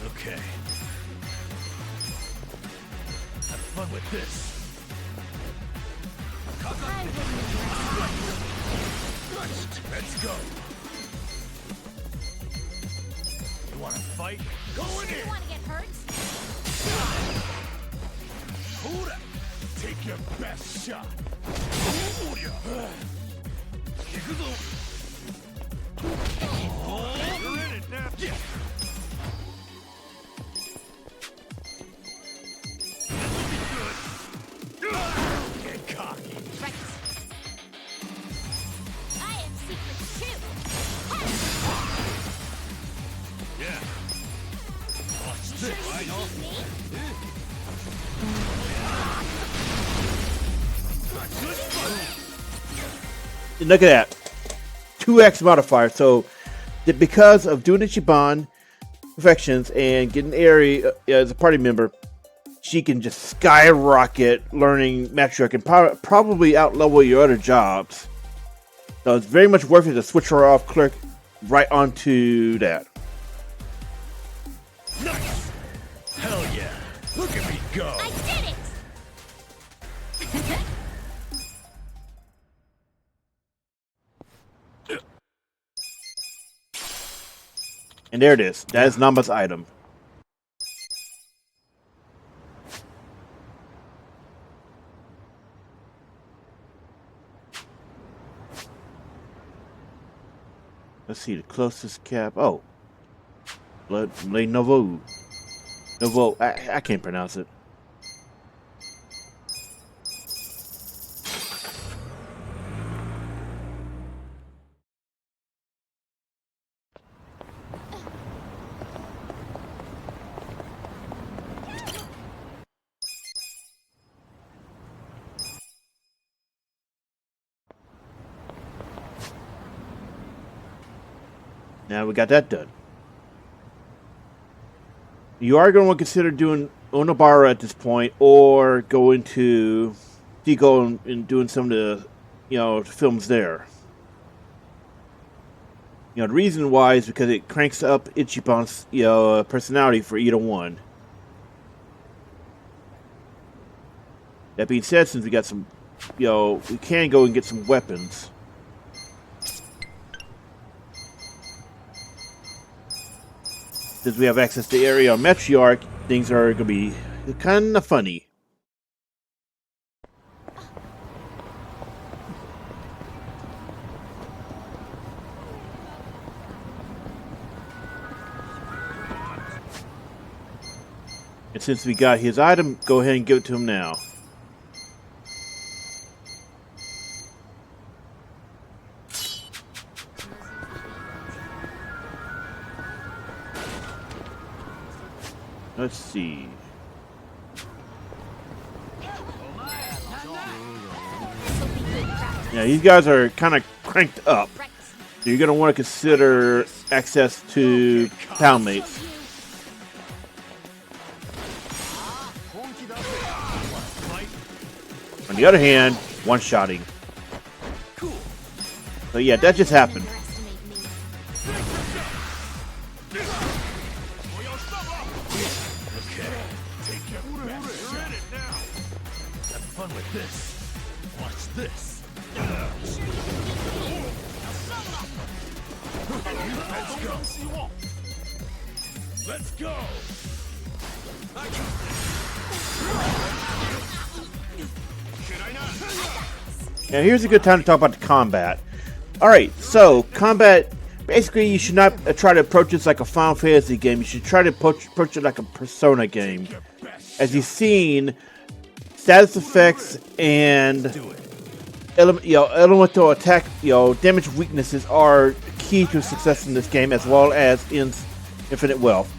Okay. Have fun with this. Let's go. You want to fight? Going in. You want to get hurt? Hold up. Take your best shot. You're in it now. Yeah. And look at that. 2x modifier. So that because of doing Ichiban, Confections, and getting Eri as a party member, she can just skyrocket learning Matriarch and probably outlevel your other jobs. So it's very much worth it to switch her off, click right onto that. Nice! Hell yeah! Look at me go! I did it! And there it is. That is Nanba's item. Let's see the closest cap. Oh, Le Novo. Novo. I can't pronounce it. Now we got that done. You are going to consider doing Onabara at this point, or going to Digo and doing some of the, films there. The reason why is because it cranks up Ichiban's, personality for either one. That being said, since we got some, we can go and get some weapons. Since we have access to area on Matriarch, things are going to be kind of funny. And since we got his item, go ahead and give it to him now. Let's see. Yeah, these guys are kind of cranked up. So you're going to want to consider access to townmates. On the other hand, one-shotting. So yeah, that just happened. With this. Watch this. Let's go. Let's go. Now here's a good time to talk about the combat. Alright, so combat, basically you should not try to approach this like a Final Fantasy game. You should try to approach it like a Persona game. As you've seen, status effects and elemental attack, damage weaknesses are key to success in this game, as well as in Infinite Wealth.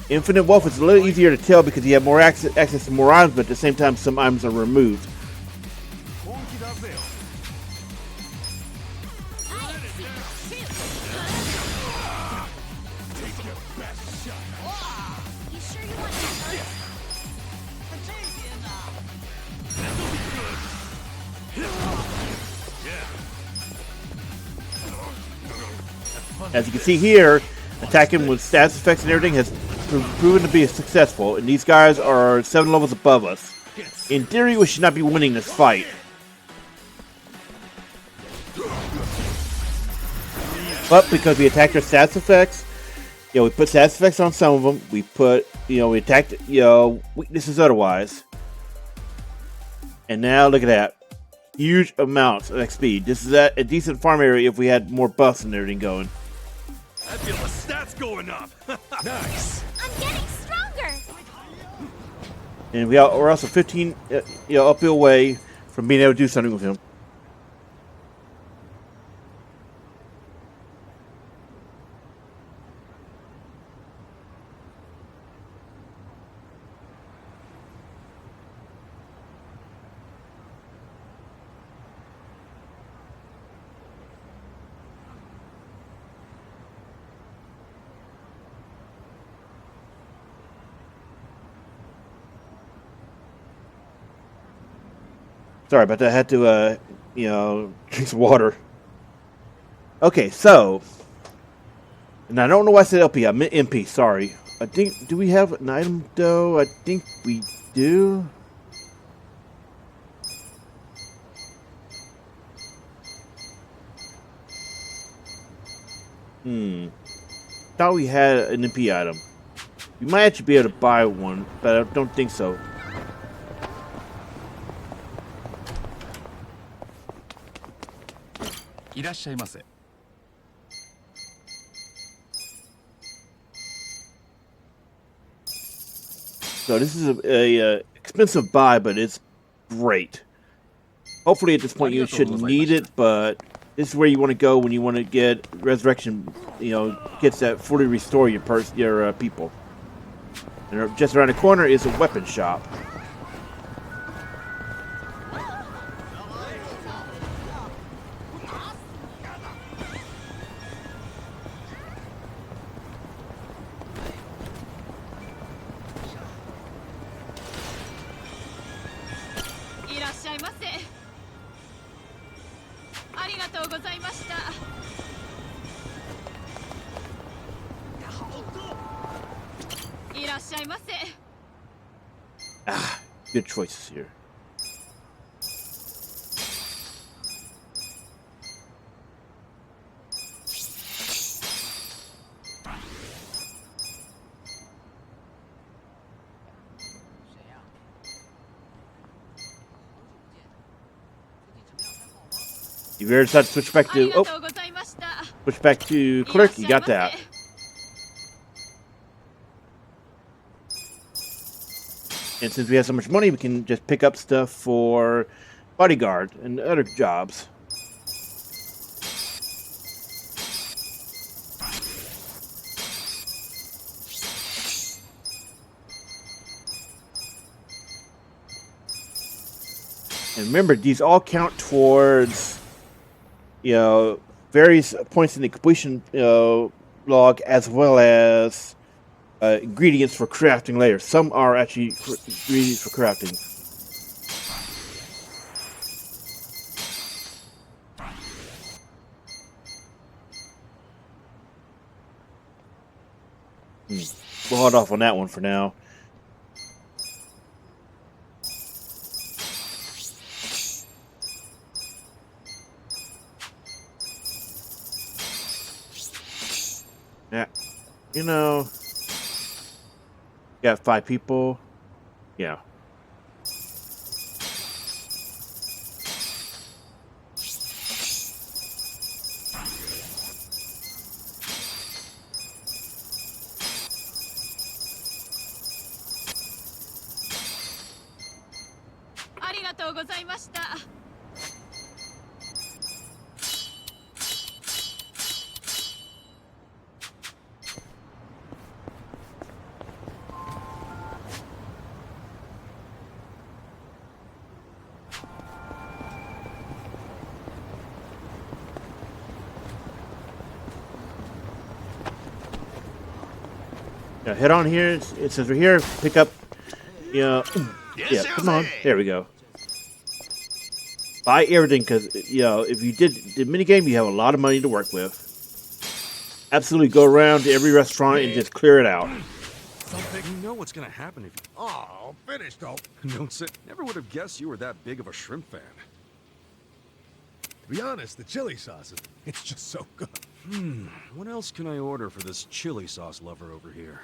Infinite Wealth is a little easier to tell because you have more access to more items, but at the same time some items are removed. As you can see here, attacking with status effects and everything has proven to be successful, and these guys are 7 levels above us. In theory, we should not be winning this fight. But because we attacked their status effects, we put status effects on some of them. We put, we attacked, weaknesses otherwise. And now look at that. Huge amounts of XP. This is a decent farm area if we had more buffs and everything going. I feel the stats going up. Nice. I'm getting stronger. And we're also 15 uphill away from being able to do something with him. Sorry about that. I had to, drink some water. Okay, so. And I don't know why I said LP. I meant MP. Sorry. I think. Do we have an item, though? I think we do. Thought we had an MP item. We might actually be able to buy one, but I don't think so. So this is a expensive buy, but it's great. Hopefully at this point you shouldn't need it, but this is where you want to go when you want to get resurrection. Gets that fully restore your people. And just around the corner is a weapon shop. Good choices here. If you ever decide to switch back to clerk, you got that. And since we have so much money, we can just pick up stuff for bodyguard and other jobs. And remember, these all count towards, various points in the completion log, as well as ingredients for crafting later. Some are actually ingredients for crafting. We'll hold off on that one for now. Yeah, got 5 people. Yeah. Head on here. It says we're here. Pick up. Yeah, come on. There we go. Buy everything because, if you did the minigame, you have a lot of money to work with. Absolutely go around to every restaurant and just clear it out. You know what's gonna happen if you... Oh, finished, though. Don't say... Never would have guessed you were that big of a shrimp fan. To be honest, the chili sauce, it's just so good. What else can I order for this chili sauce lover over here?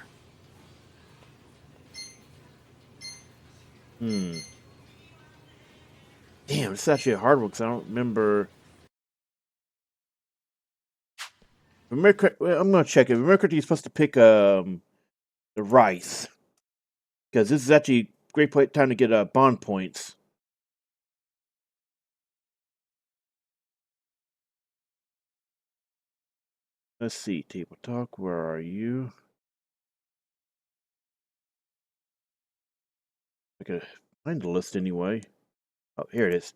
Damn, it's actually a hard one because I don't remember. I'm gonna check it. Remember, you're supposed to pick the rice because this is actually a great time to get bond points. Let's see, table talk. Where are you? I gotta find the list anyway. Oh, here it is.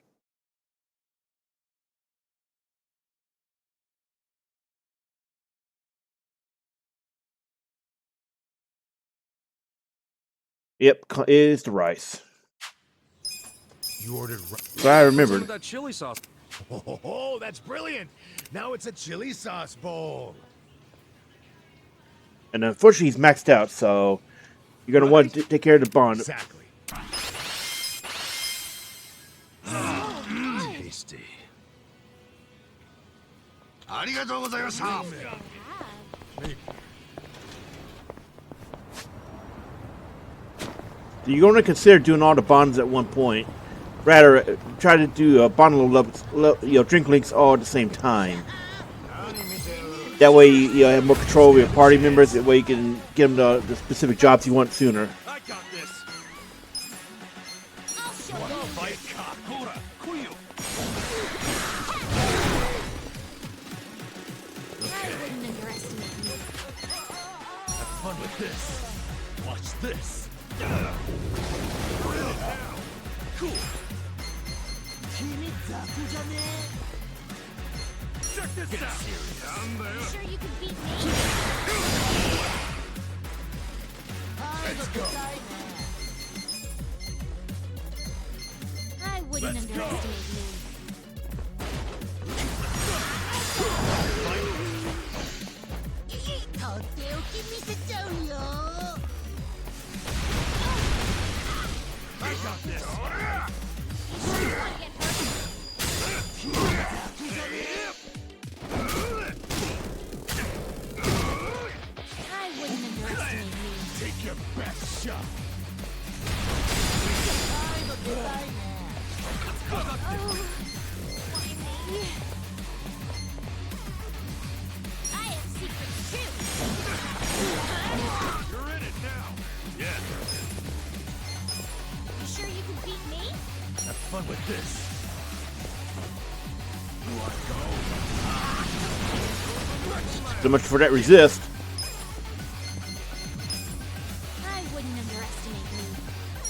Yep, it is the rice. You ordered. So I remembered. That chili sauce. Oh, that's brilliant. Now it's a chili sauce bowl. And unfortunately, he's maxed out, so you're gonna want to take care of the bond. Exactly. Tasty. You're going to consider doing all the bonds at one point. Rather, try to do bond level, drink links all at the same time. That way, you have more control of your party members. That way, you can get them the specific jobs you want sooner. I got this. Have fun with this. Watch this. Cool. Check this out. Sure you can beat me? Let's go. I wouldn't underestimate me. I got this. I wouldn't underestimate me. Take your best shot. I have secrets too. You're in it now. Yeah. You sure you can beat me? Have fun with this. So much for that resist. I wouldn't underestimate me.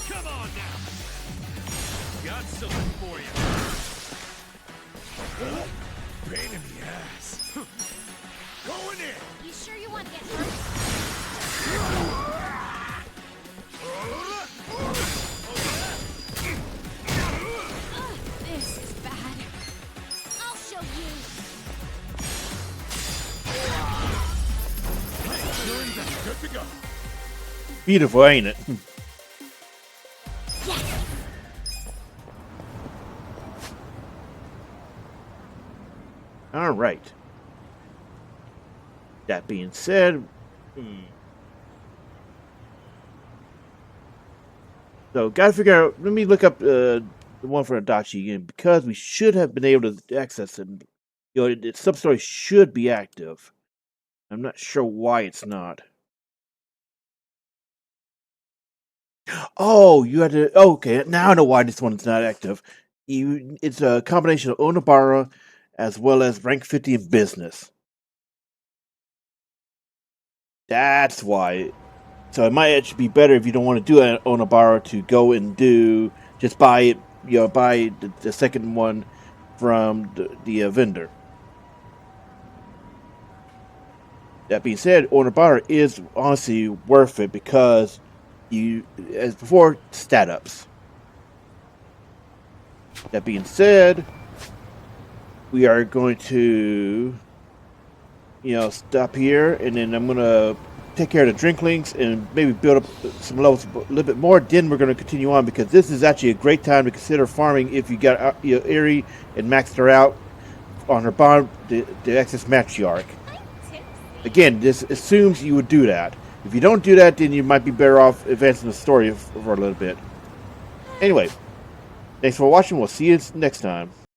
Come on now. Got something for you. Pain in the ass. Going in. You sure you want to get hurt? This is bad. I'll show you. Good to go. Beautiful, ain't it? Yes. All right. That being said, so gotta figure out. Let me look up the one for Adachi again, because we should have been able to access it. The Substory should be active. I'm not sure why it's not. Oh, you had to. Okay, now I know why this one's not active. It's a combination of Onabara as well as rank 50 in business. That's why. So it might actually be better if you don't want to do an Onabara to go and just buy it. Buy the second one from the vendor. That being said, Onabara is honestly worth it because as before, stat ups. That being said, we are going to, stop here, and then I'm going to take care of the drinklings and maybe build up some levels a little bit more. Then we're going to continue on because this is actually a great time to consider farming if you got Eri and maxed her out on her bond, the excess Matriarch. Again, this assumes you would do that. If you don't do that, then you might be better off advancing the story for a little bit. Anyway, thanks for watching. We'll see you next time.